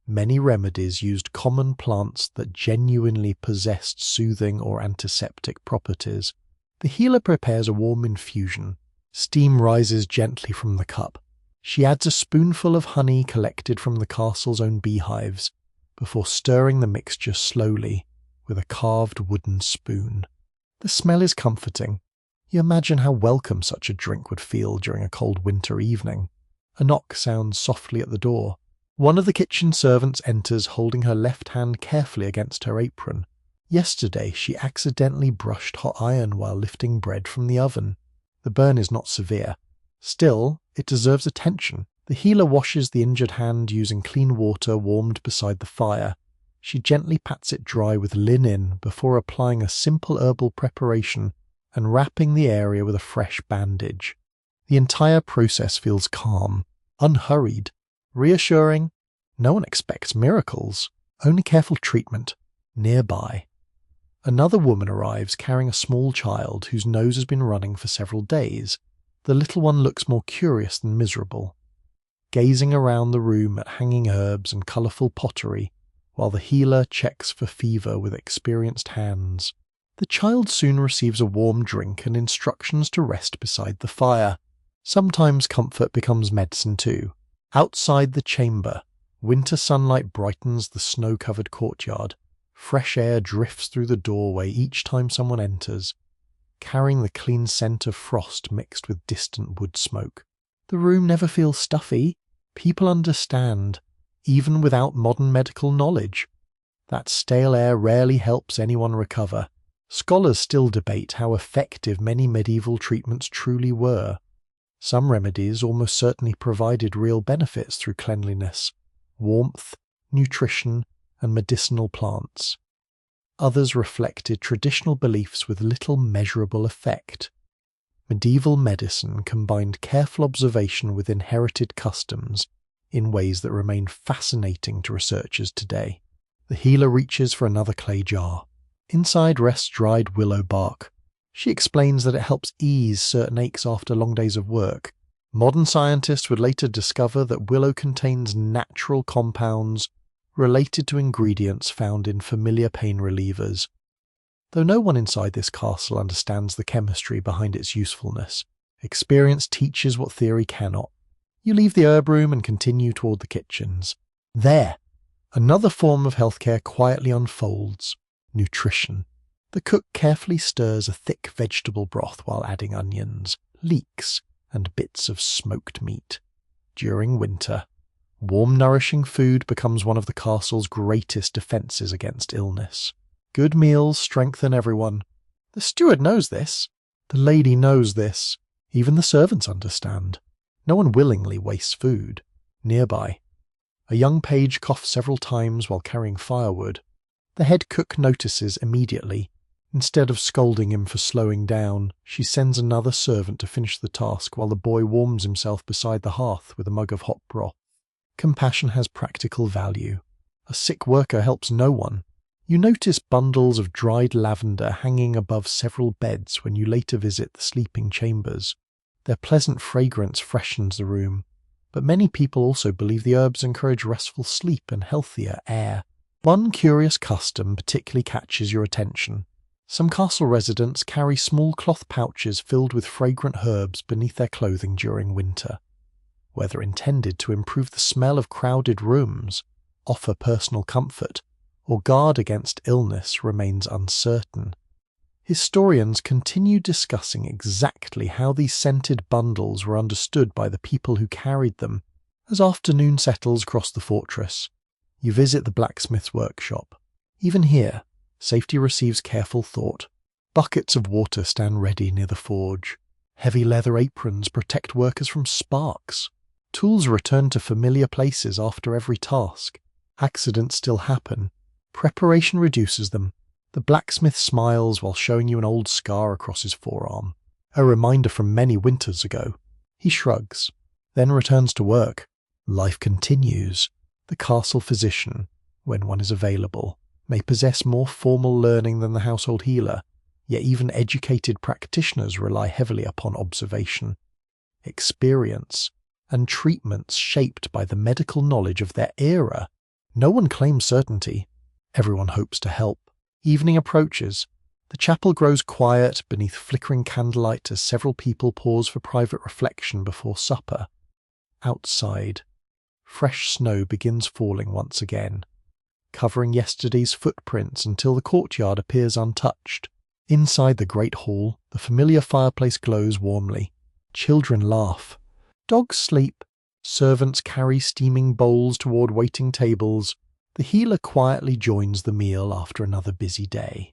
Many remedies used common plants that genuinely possessed soothing or antiseptic properties. The healer prepares a warm infusion. Steam rises gently from the cup. She adds a spoonful of honey collected from the castle's own beehives, before stirring the mixture slowly with a carved wooden spoon. The smell is comforting. You imagine how welcome such a drink would feel during a cold winter evening. A knock sounds softly at the door. One of the kitchen servants enters, holding her left hand carefully against her apron. Yesterday she accidentally brushed hot iron while lifting bread from the oven. The burn is not severe. Still, it deserves attention. The healer washes the injured hand using clean water warmed beside the fire. She gently pats it dry with linen before applying a simple herbal preparation and wrapping the area with a fresh bandage. The entire process feels calm, unhurried, reassuring. No one expects miracles, only careful treatment. Nearby, another woman arrives carrying a small child whose nose has been running for several days. The little one looks more curious than miserable, gazing around the room at hanging herbs and colourful pottery, while the healer checks for fever with experienced hands. The child soon receives a warm drink and instructions to rest beside the fire. Sometimes comfort becomes medicine too. Outside the chamber, winter sunlight brightens the snow-covered courtyard. Fresh air drifts through the doorway each time someone enters, carrying the clean scent of frost mixed with distant wood smoke. The room never feels stuffy. People understand, even without modern medical knowledge. That stale air rarely helps anyone recover. Scholars still debate how effective many medieval treatments truly were. Some remedies almost certainly provided real benefits through cleanliness, warmth, nutrition, and medicinal plants. Others reflected traditional beliefs with little measurable effect. Medieval medicine combined careful observation with inherited customs in ways that remain fascinating to researchers today. The healer reaches for another clay jar. Inside rests dried willow bark. She explains that it helps ease certain aches after long days of work. Modern scientists would later discover that willow contains natural compounds related to ingredients found in familiar pain relievers. Though no one inside this castle understands the chemistry behind its usefulness, experience teaches what theory cannot. You leave the herb room and continue toward the kitchens. There, another form of healthcare quietly unfolds: nutrition. The cook carefully stirs a thick vegetable broth while adding onions, leeks, and bits of smoked meat. During winter, warm, nourishing food becomes one of the castle's greatest defences against illness. Good meals strengthen everyone. The steward knows this. The lady knows this. Even the servants understand. No one willingly wastes food. Nearby, a young page coughs several times while carrying firewood. The head cook notices immediately. Instead of scolding him for slowing down, she sends another servant to finish the task while the boy warms himself beside the hearth with a mug of hot broth. Compassion has practical value. A sick worker helps no one. You notice bundles of dried lavender hanging above several beds when you later visit the sleeping chambers. Their pleasant fragrance freshens the room, but many people also believe the herbs encourage restful sleep and healthier air. One curious custom particularly catches your attention. Some castle residents carry small cloth pouches filled with fragrant herbs beneath their clothing during winter. Whether intended to improve the smell of crowded rooms, offer personal comfort, or guard against illness remains uncertain. Historians continue discussing exactly how these scented bundles were understood by the people who carried them as afternoon settles across the fortress. You visit the blacksmith's workshop. Even here, safety receives careful thought. Buckets of water stand ready near the forge. Heavy leather aprons protect workers from sparks. Tools are returned to familiar places after every task. Accidents still happen. Preparation reduces them. The blacksmith smiles while showing you an old scar across his forearm, a reminder from many winters ago. He shrugs, then returns to work. Life continues. The castle physician, when one is available, may possess more formal learning than the household healer, yet even educated practitioners rely heavily upon observation, experience, and treatments shaped by the medical knowledge of their era. No one claims certainty. Everyone hopes to help. Evening approaches. The chapel grows quiet beneath flickering candlelight as several people pause for private reflection before supper. Outside, fresh snow begins falling once again, covering yesterday's footprints until the courtyard appears untouched. Inside the great hall, the familiar fireplace glows warmly. Children laugh. Dogs sleep. Servants carry steaming bowls toward waiting tables. The healer quietly joins the meal after another busy day.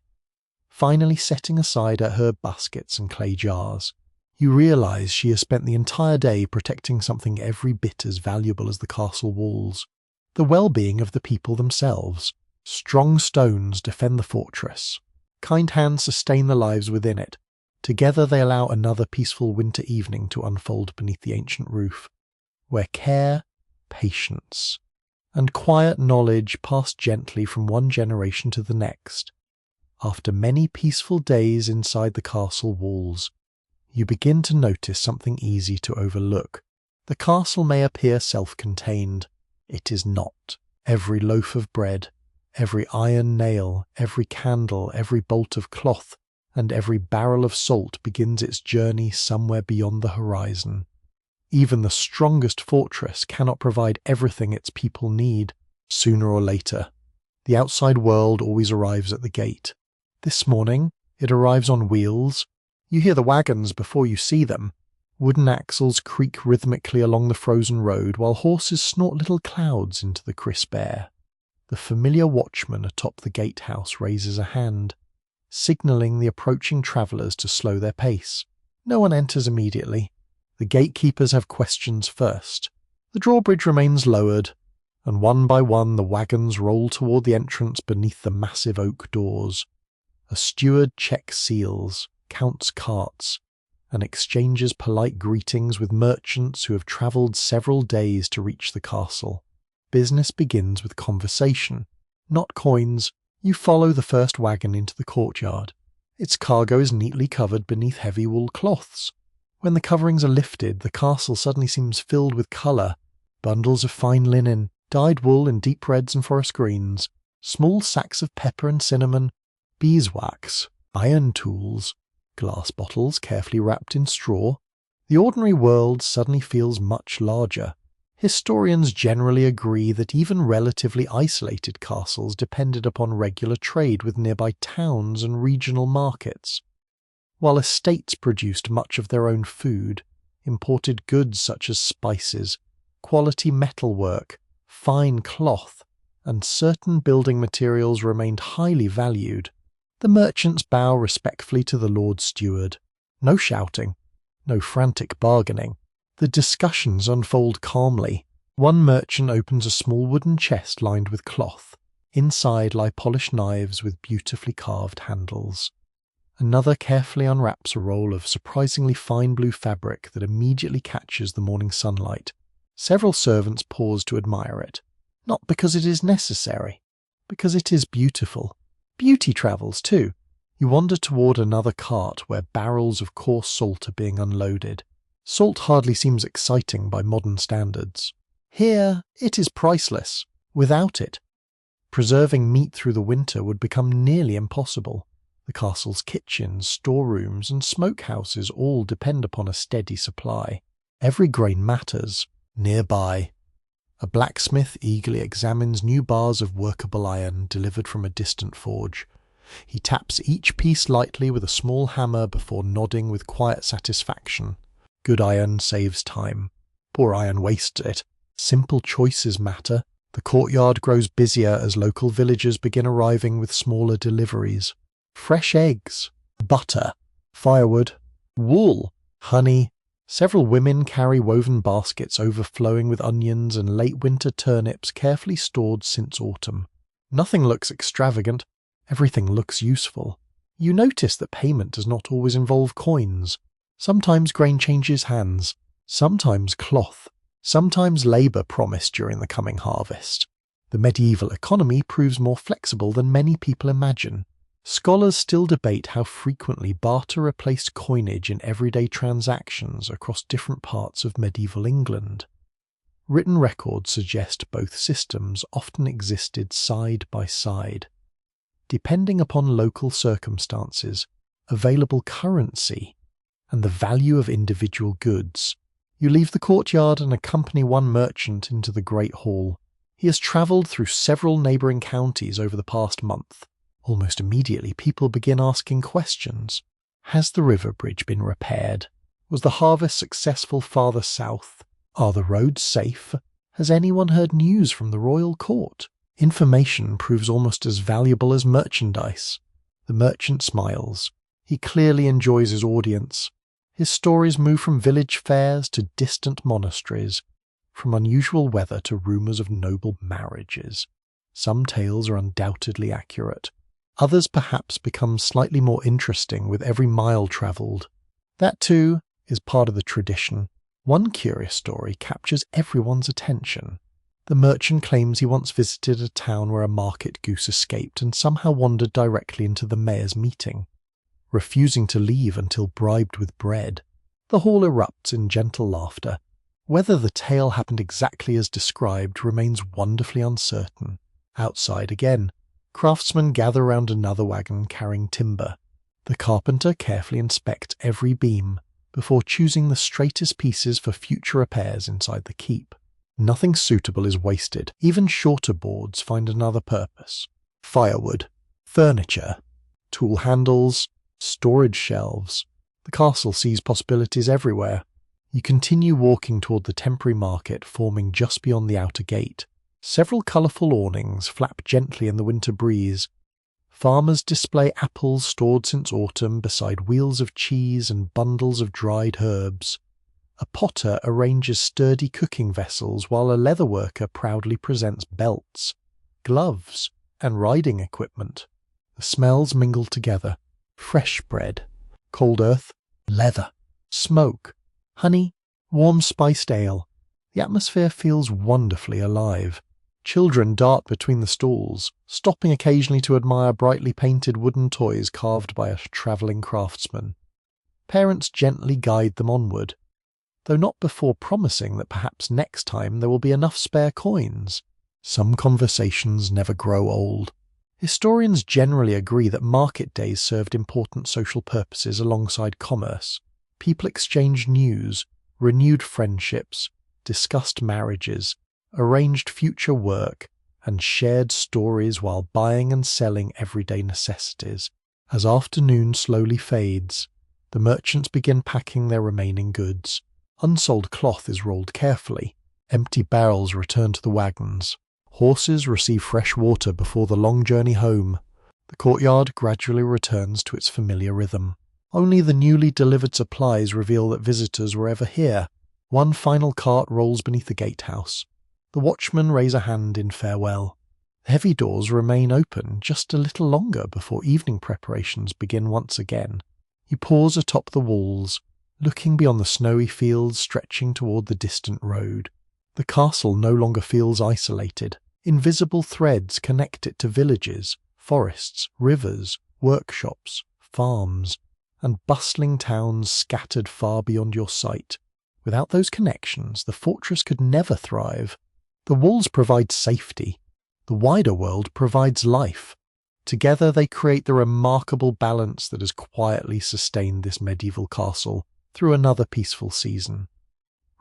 Finally setting aside her herb baskets and clay jars, you realize she has spent the entire day protecting something every bit as valuable as the castle walls. The well-being of the people themselves. Strong stones defend the fortress. Kind hands sustain the lives within it. Together they allow another peaceful winter evening to unfold beneath the ancient roof, where care, patience, and quiet knowledge pass gently from one generation to the next. After many peaceful days inside the castle walls, you begin to notice something easy to overlook. The castle may appear self-contained. It is not. Every loaf of bread, every iron nail, every candle, every bolt of cloth, and every barrel of salt begins its journey somewhere beyond the horizon. Even the strongest fortress cannot provide everything its people need. Sooner or later, the outside world always arrives at the gate. This morning, it arrives on wheels. You hear the wagons before you see them. Wooden axles creak rhythmically along the frozen road while horses snort little clouds into the crisp air. The familiar watchman atop the gatehouse raises a hand, signalling the approaching travellers to slow their pace. No one enters immediately. The gatekeepers have questions first. The drawbridge remains lowered, and one by one the wagons roll toward the entrance beneath the massive oak doors. A steward checks seals, counts carts, and exchanges polite greetings with merchants who have travelled several days to reach the castle. Business begins with conversation, not coins. You follow the first wagon into the courtyard. Its cargo is neatly covered beneath heavy wool cloths. When the coverings are lifted, the castle suddenly seems filled with colour. Bundles of fine linen, dyed wool in deep reds and forest greens, small sacks of pepper and cinnamon, beeswax, iron tools, glass bottles carefully wrapped in straw. The ordinary world suddenly feels much larger. Historians generally agree that even relatively isolated castles depended upon regular trade with nearby towns and regional markets. While estates produced much of their own food, imported goods such as spices, quality metalwork, fine cloth, and certain building materials remained highly valued. The merchants bow respectfully to the Lord Steward. No shouting, no frantic bargaining. The discussions unfold calmly. One merchant opens a small wooden chest lined with cloth. Inside lie polished knives with beautifully carved handles. Another carefully unwraps a roll of surprisingly fine blue fabric that immediately catches the morning sunlight. Several servants pause to admire it, not because it is necessary, because it is beautiful. Beauty travels too. You wander toward another cart where barrels of coarse salt are being unloaded. Salt hardly seems exciting by modern standards. Here, it is priceless. Without it, preserving meat through the winter would become nearly impossible. The castle's kitchens, storerooms, and smokehouses all depend upon a steady supply. Every grain matters. Nearby, a blacksmith eagerly examines new bars of workable iron delivered from a distant forge. He taps each piece lightly with a small hammer before nodding with quiet satisfaction. Good iron saves time. Poor iron wastes it. Simple choices matter. The courtyard grows busier as local villagers begin arriving with smaller deliveries. Fresh eggs, butter, firewood, wool, honey. Several women carry woven baskets overflowing with onions and late winter turnips carefully stored since autumn. Nothing looks extravagant, everything looks useful. You notice that payment does not always involve coins. Sometimes grain changes hands, sometimes cloth, sometimes labour promised during the coming harvest. The medieval economy proves more flexible than many people imagine. Scholars still debate how frequently barter replaced coinage in everyday transactions across different parts of medieval England. Written records suggest both systems often existed side by side. Depending upon local circumstances, available currency, and the value of individual goods, you leave the courtyard and accompany one merchant into the Great Hall. He has travelled through several neighbouring counties over the past month. Almost immediately, people begin asking questions. Has the river bridge been repaired? Was the harvest successful farther south? Are the roads safe? Has anyone heard news from the royal court? Information proves almost as valuable as merchandise. The merchant smiles. He clearly enjoys his audience. His stories move from village fairs to distant monasteries, from unusual weather to rumours of noble marriages. Some tales are undoubtedly accurate. Others perhaps become slightly more interesting with every mile travelled. That, too, is part of the tradition. One curious story captures everyone's attention. The merchant claims he once visited a town where a market goose escaped and somehow wandered directly into the mayor's meeting, refusing to leave until bribed with bread. The hall erupts in gentle laughter. Whether the tale happened exactly as described remains wonderfully uncertain. Outside again, craftsmen gather round another wagon carrying timber. The carpenter carefully inspects every beam before choosing the straightest pieces for future repairs inside the keep. Nothing suitable is wasted. Even shorter boards find another purpose. Firewood, furniture, tool handles, storage shelves. The castle sees possibilities everywhere. You continue walking toward the temporary market forming just beyond the outer gate. Several colourful awnings flap gently in the winter breeze. Farmers display apples stored since autumn beside wheels of cheese and bundles of dried herbs. A potter arranges sturdy cooking vessels while a leatherworker proudly presents belts, gloves, and riding equipment. The smells mingle together. Fresh bread, cold earth, leather, smoke, honey, warm spiced ale. The atmosphere feels wonderfully alive. Children dart between the stalls, stopping occasionally to admire brightly painted wooden toys carved by a travelling craftsman. Parents gently guide them onward, though not before promising that perhaps next time there will be enough spare coins. Some conversations never grow old. Historians generally agree that market days served important social purposes alongside commerce. People exchanged news, renewed friendships, discussed marriages, arranged future work, and shared stories while buying and selling everyday necessities. As afternoon slowly fades, the merchants begin packing their remaining goods. Unsold cloth is rolled carefully. Empty barrels return to the wagons. Horses receive fresh water before the long journey home. The courtyard gradually returns to its familiar rhythm. Only the newly delivered supplies reveal that visitors were ever here. One final cart rolls beneath the gatehouse. The watchmen raise a hand in farewell. The heavy doors remain open just a little longer before evening preparations begin once again. You pause atop the walls, looking beyond the snowy fields stretching toward the distant road. The castle no longer feels isolated. Invisible threads connect it to villages, forests, rivers, workshops, farms, and bustling towns scattered far beyond your sight. Without those connections, the fortress could never thrive. The walls provide safety. The wider world provides life. Together they create the remarkable balance that has quietly sustained this medieval castle through another peaceful season,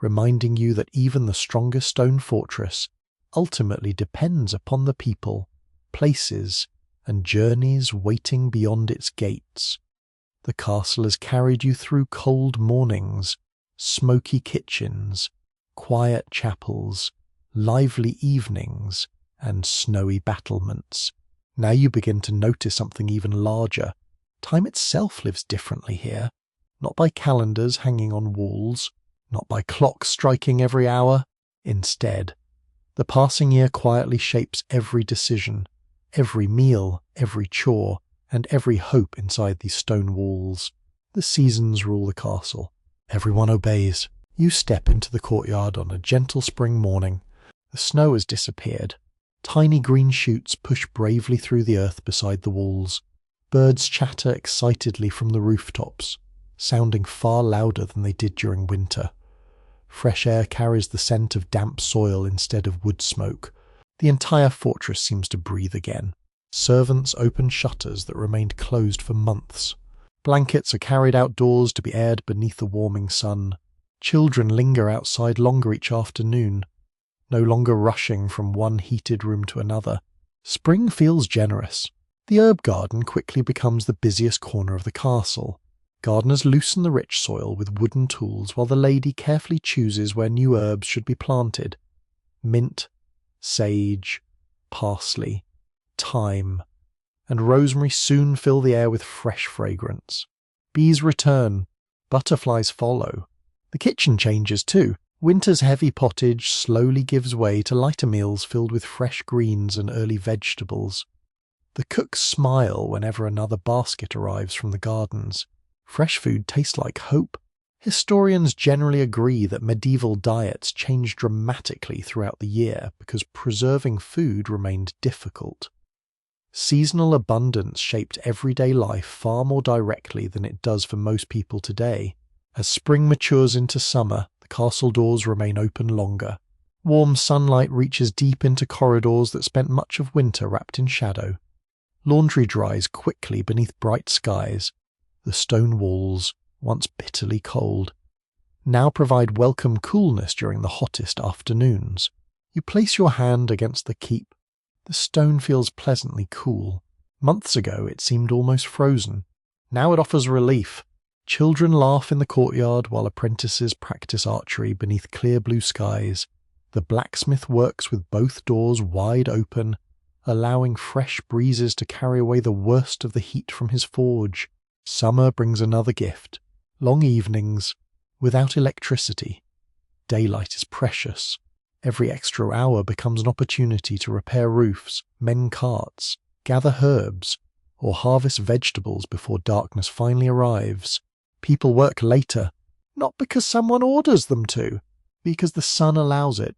reminding you that even the strongest stone fortress ultimately depends upon the people, places, and journeys waiting beyond its gates. The castle has carried you through cold mornings, smoky kitchens, quiet chapels, lively evenings, and snowy battlements. Now you begin to notice something even larger. Time itself lives differently here, not by calendars hanging on walls, not by clocks striking every hour. Instead, the passing year quietly shapes every decision, every meal, every chore, and every hope inside these stone walls. The seasons rule the castle. Everyone obeys. You step into the courtyard on a gentle spring morning. The snow has disappeared. Tiny green shoots push bravely through the earth beside the walls. Birds chatter excitedly from the rooftops, sounding far louder than they did during winter. Fresh air carries the scent of damp soil instead of wood smoke. The entire fortress seems to breathe again. Servants open shutters that remained closed for months. Blankets are carried outdoors to be aired beneath the warming sun. Children linger outside longer each afternoon, no longer rushing from one heated room to another. Spring feels generous. The herb garden quickly becomes the busiest corner of the castle. Gardeners loosen the rich soil with wooden tools while the lady carefully chooses where new herbs should be planted. Mint, sage, parsley, thyme, and rosemary soon fill the air with fresh fragrance. Bees return, butterflies follow. The kitchen changes too. Winter's heavy pottage slowly gives way to lighter meals filled with fresh greens and early vegetables. The cooks smile whenever another basket arrives from the gardens. Fresh food tastes like hope. Historians generally agree that medieval diets changed dramatically throughout the year because preserving food remained difficult. Seasonal abundance shaped everyday life far more directly than it does for most people today. As spring matures into summer, the castle doors remain open longer. Warm sunlight reaches deep into corridors that spent much of winter wrapped in shadow. Laundry dries quickly beneath bright skies. The stone walls, once bitterly cold, now provide welcome coolness during the hottest afternoons. You place your hand against the keep. The stone feels pleasantly cool. Months ago it seemed almost frozen. Now it offers relief. Children laugh in the courtyard while apprentices practice archery beneath clear blue skies. The blacksmith works with both doors wide open, allowing fresh breezes to carry away the worst of the heat from his forge. Summer brings another gift. Long evenings, without electricity. Daylight is precious. Every extra hour becomes an opportunity to repair roofs, mend carts, gather herbs, or harvest vegetables before darkness finally arrives. People work later, not because someone orders them to, because the sun allows it.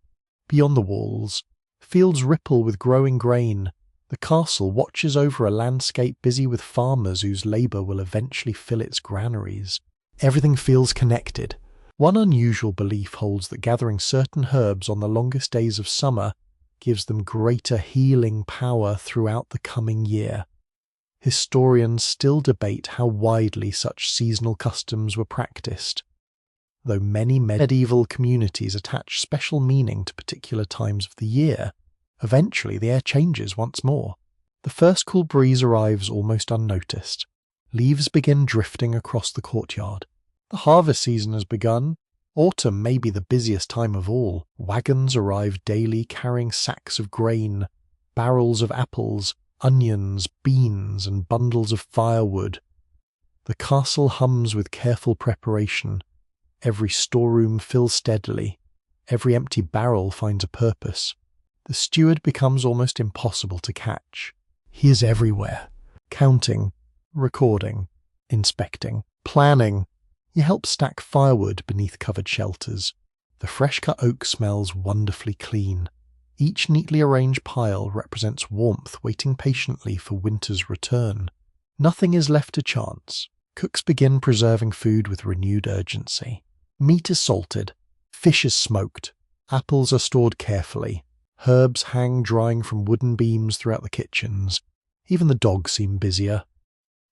Beyond the walls, fields ripple with growing grain. The castle watches over a landscape busy with farmers whose labour will eventually fill its granaries. Everything feels connected. One unusual belief holds that gathering certain herbs on the longest days of summer gives them greater healing power throughout the coming year. Historians still debate how widely such seasonal customs were practiced, though many medieval communities attach special meaning to particular times of the year. Eventually the air changes once more. The first cool breeze arrives almost unnoticed. Leaves begin drifting across the courtyard. The harvest season has begun. Autumn may be the busiest time of all. Wagons arrive daily carrying sacks of grain, barrels of apples, onions, beans, and bundles of firewood. The castle hums with careful preparation. Every storeroom fills steadily. Every empty barrel finds a purpose. The steward becomes almost impossible to catch. He is everywhere, counting, recording, inspecting, planning. He helps stack firewood beneath covered shelters. The fresh-cut oak smells wonderfully clean. Each neatly arranged pile represents warmth waiting patiently for winter's return. Nothing is left to chance. Cooks begin preserving food with renewed urgency. Meat is salted. Fish is smoked. Apples are stored carefully. Herbs hang drying from wooden beams throughout the kitchens. Even the dogs seem busier,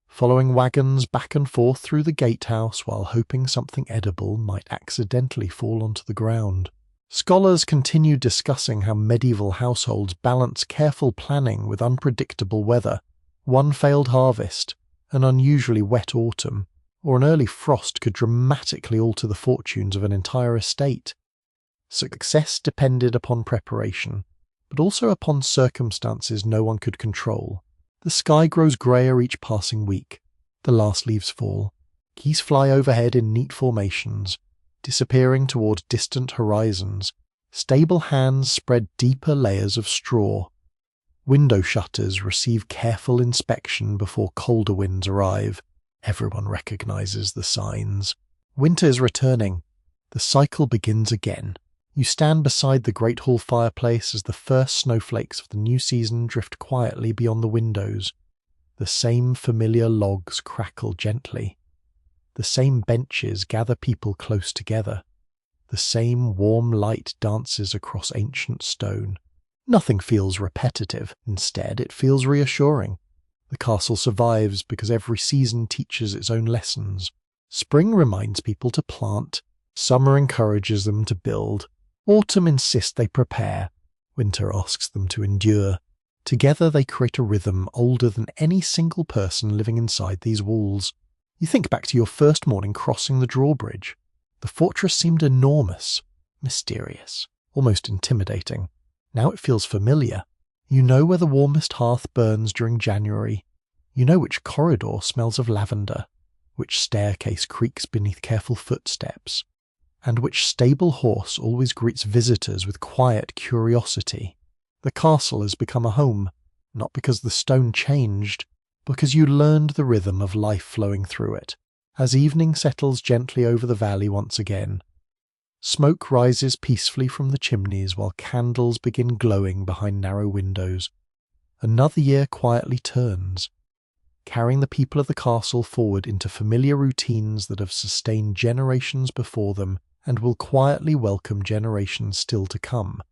following wagons back and forth through the gatehouse while hoping something edible might accidentally fall onto the ground. Scholars continue discussing how medieval households balance careful planning with unpredictable weather. One failed harvest, an unusually wet autumn, or an early frost could dramatically alter the fortunes of an entire estate. Success depended upon preparation, but also upon circumstances no one could control. The sky grows greyer each passing week. The last leaves fall. Geese fly overhead in neat formations, disappearing toward distant horizons. Stable hands spread deeper layers of straw. Window shutters receive careful inspection before colder winds arrive. Everyone recognizes the signs. Winter is returning. The cycle begins again. You stand beside the great hall fireplace as the first snowflakes of the new season drift quietly beyond the windows. The same familiar logs crackle gently. The same benches gather people close together. The same warm light dances across ancient stone. Nothing feels repetitive. Instead, it feels reassuring. The castle survives because every season teaches its own lessons. Spring reminds people to plant. Summer encourages them to build. Autumn insists they prepare. Winter asks them to endure. Together they create a rhythm older than any single person living inside these walls. You think back to your first morning crossing the drawbridge. The fortress seemed enormous, mysterious, almost intimidating. Now it feels familiar. You know where the warmest hearth burns during January. You know which corridor smells of lavender, which staircase creaks beneath careful footsteps, and which stable horse always greets visitors with quiet curiosity. The castle has become a home, not because the stone changed, because you learned the rhythm of life flowing through it. As evening settles gently over the valley once again, smoke rises peacefully from the chimneys while candles begin glowing behind narrow windows. Another year quietly turns, carrying the people of the castle forward into familiar routines that have sustained generations before them and will quietly welcome generations still to come.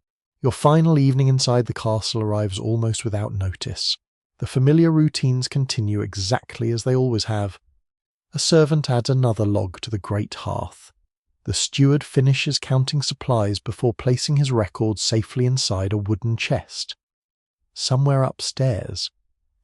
Your final evening inside the castle arrives almost without notice. The familiar routines continue exactly as they always have. A servant adds another log to the great hearth. The steward finishes counting supplies before placing his records safely inside a wooden chest. Somewhere upstairs,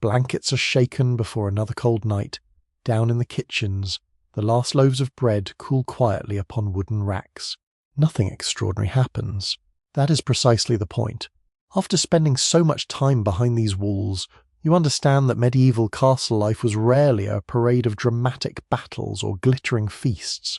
blankets are shaken before another cold night. Down in the kitchens, the last loaves of bread cool quietly upon wooden racks. Nothing extraordinary happens. That is precisely the point. After spending so much time behind these walls, you understand that medieval castle life was rarely a parade of dramatic battles or glittering feasts.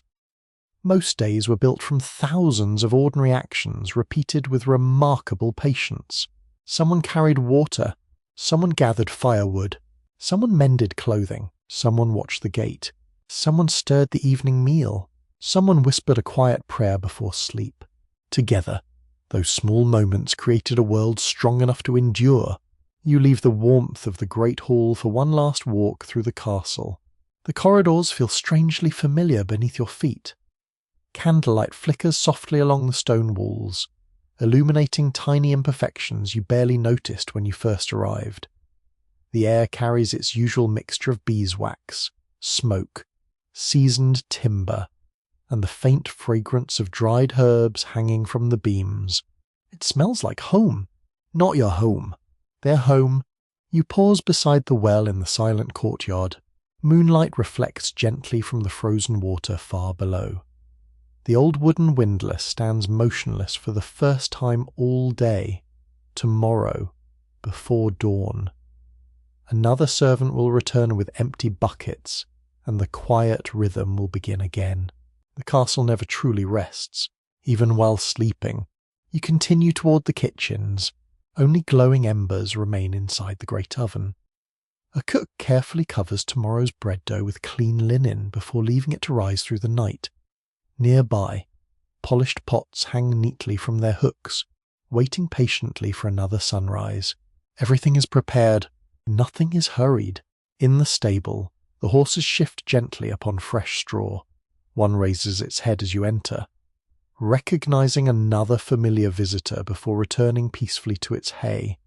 Most days were built from thousands of ordinary actions repeated with remarkable patience. Someone carried water, someone gathered firewood, someone mended clothing, someone watched the gate, someone stirred the evening meal, someone whispered a quiet prayer before sleep. Together, those small moments created a world strong enough to endure. You leave the warmth of the great hall for one last walk through the castle. The corridors feel strangely familiar beneath your feet. Candlelight flickers softly along the stone walls, illuminating tiny imperfections you barely noticed when you first arrived. The air carries its usual mixture of beeswax, smoke, seasoned timber, and the faint fragrance of dried herbs hanging from the beams. It smells like home. Not your home. Their home. You pause beside the well in the silent courtyard. Moonlight reflects gently from the frozen water far below. The old wooden windlass stands motionless for the first time all day. Tomorrow, before dawn, another servant will return with empty buckets, and the quiet rhythm will begin again. The castle never truly rests. Even while sleeping, you continue toward the kitchens. Only glowing embers remain inside the great oven. A cook carefully covers tomorrow's bread dough with clean linen before leaving it to rise through the night. Nearby, polished pots hang neatly from their hooks, waiting patiently for another sunrise. Everything is prepared. Nothing is hurried. In the stable, the horses shift gently upon fresh straw. One raises its head as you enter, recognizing another familiar visitor before returning peacefully to its hay.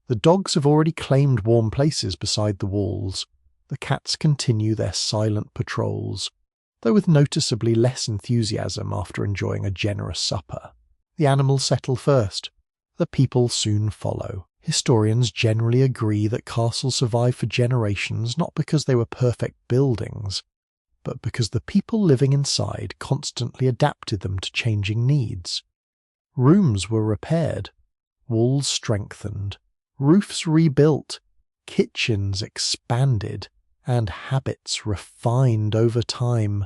The dogs have already claimed warm places beside the walls. The cats continue their silent patrols, though with noticeably less enthusiasm after enjoying a generous supper. The animals settle first. The people soon follow. Historians generally agree that castles survive for generations not because they were perfect buildings, but because the people living inside constantly adapted them to changing needs. Rooms were repaired, walls strengthened, roofs rebuilt, kitchens expanded, and habits refined over time.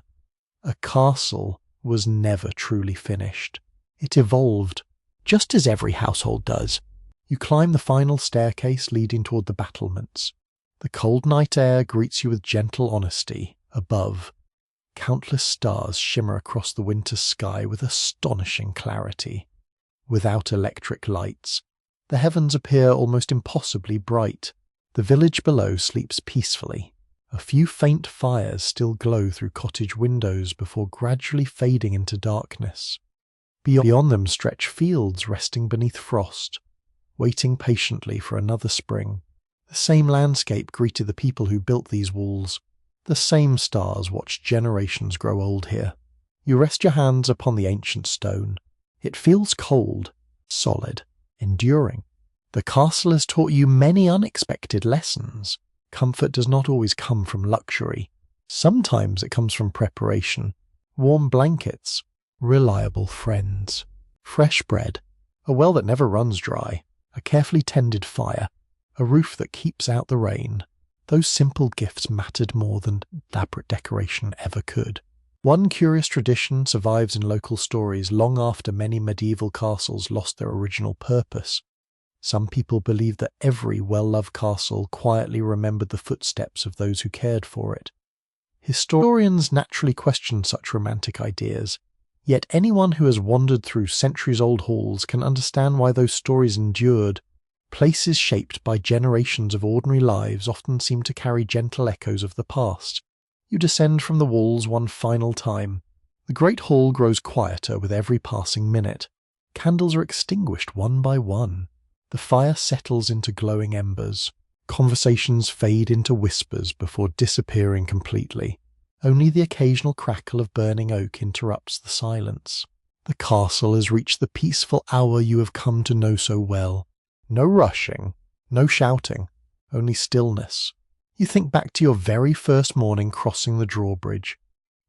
A castle was never truly finished. It evolved, just as every household does. You climb the final staircase leading toward the battlements. The cold night air greets you with gentle honesty. Above, countless stars shimmer across the winter sky with astonishing clarity. Without electric lights, the heavens appear almost impossibly bright. The village below sleeps peacefully. A few faint fires still glow through cottage windows before gradually fading into darkness. Beyond them stretch fields resting beneath frost, waiting patiently for another spring. The same landscape greeted the people who built these walls. The same stars watched generations grow old here. You rest your hands upon the ancient stone. It feels cold, solid, enduring. The castle has taught you many unexpected lessons. Comfort does not always come from luxury. Sometimes it comes from preparation, warm blankets, reliable friends, fresh bread, a well that never runs dry, a carefully tended fire, a roof that keeps out the rain. Those simple gifts mattered more than elaborate decoration ever could. One curious tradition survives in local stories long after many medieval castles lost their original purpose. Some people believe that every well-loved castle quietly remembered the footsteps of those who cared for it. Historians naturally question such romantic ideas, yet anyone who has wandered through centuries-old halls can understand why those stories endured. Places shaped by generations of ordinary lives often seem to carry gentle echoes of the past. You descend from the walls one final time. The great hall grows quieter with every passing minute. Candles are extinguished one by one. The fire settles into glowing embers. Conversations fade into whispers before disappearing completely. Only the occasional crackle of burning oak interrupts the silence. The castle has reached the peaceful hour you have come to know so well. No rushing, no shouting, only stillness. You think back to your very first morning crossing the drawbridge,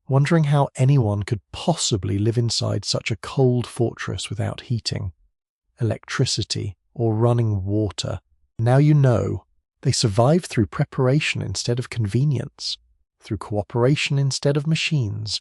wondering how anyone could possibly live inside such a cold fortress without heating, electricity, or running water. Now you know. They survived through preparation instead of convenience, through cooperation instead of machines,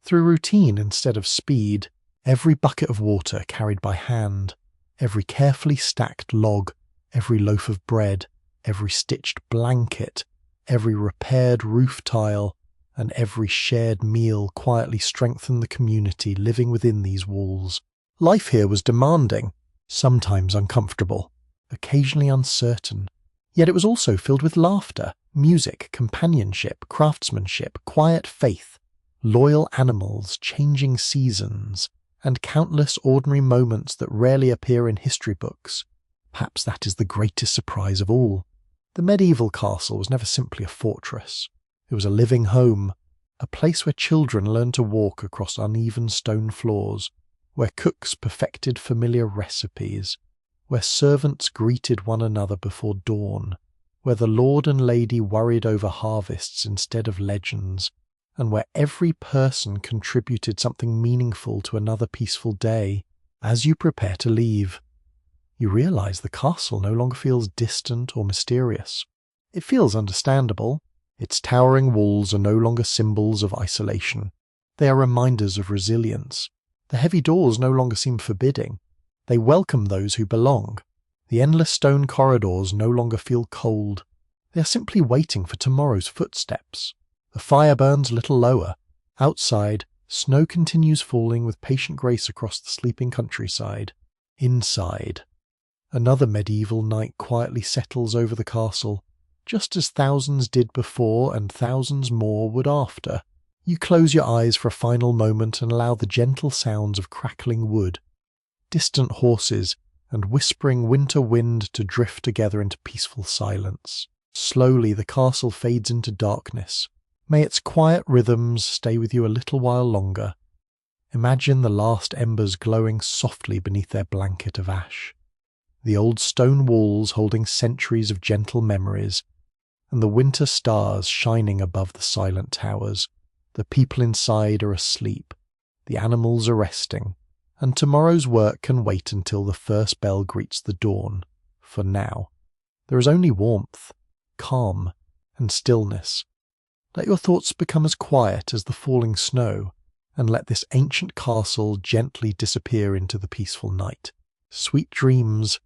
through routine instead of speed. Every bucket of water carried by hand, every carefully stacked log, every loaf of bread, every stitched blanket, every repaired roof tile, and every shared meal quietly strengthened the community living within these walls. Life here was demanding, sometimes uncomfortable, occasionally uncertain, yet it was also filled with laughter, music, companionship, craftsmanship, quiet faith, loyal animals, changing seasons, and countless ordinary moments that rarely appear in history books. Perhaps that is the greatest surprise of all. The medieval castle was never simply a fortress. It was a living home, a place where children learned to walk across uneven stone floors, where cooks perfected familiar recipes, where servants greeted one another before dawn, where the lord and lady worried over harvests instead of legends, and where every person contributed something meaningful to another peaceful day. As you prepare to leave, you realize the castle no longer feels distant or mysterious. It feels understandable. Its towering walls are no longer symbols of isolation. They are reminders of resilience. The heavy doors no longer seem forbidding. They welcome those who belong. The endless stone corridors no longer feel cold. They are simply waiting for tomorrow's footsteps. The fire burns a little lower. Outside, snow continues falling with patient grace across the sleeping countryside. Inside, another medieval night quietly settles over the castle, just as thousands did before and thousands more would after. You close your eyes for a final moment and allow the gentle sounds of crackling wood, distant horses, and whispering winter wind to drift together into peaceful silence. Slowly the castle fades into darkness. May its quiet rhythms stay with you a little while longer. Imagine the last embers glowing softly beneath their blanket of ash, the old stone walls holding centuries of gentle memories, and the winter stars shining above the silent towers. The people inside are asleep, the animals are resting, and tomorrow's work can wait until the first bell greets the dawn. For now, there is only warmth, calm, and stillness. Let your thoughts become as quiet as the falling snow, and let this ancient castle gently disappear into the peaceful night. Sweet dreams,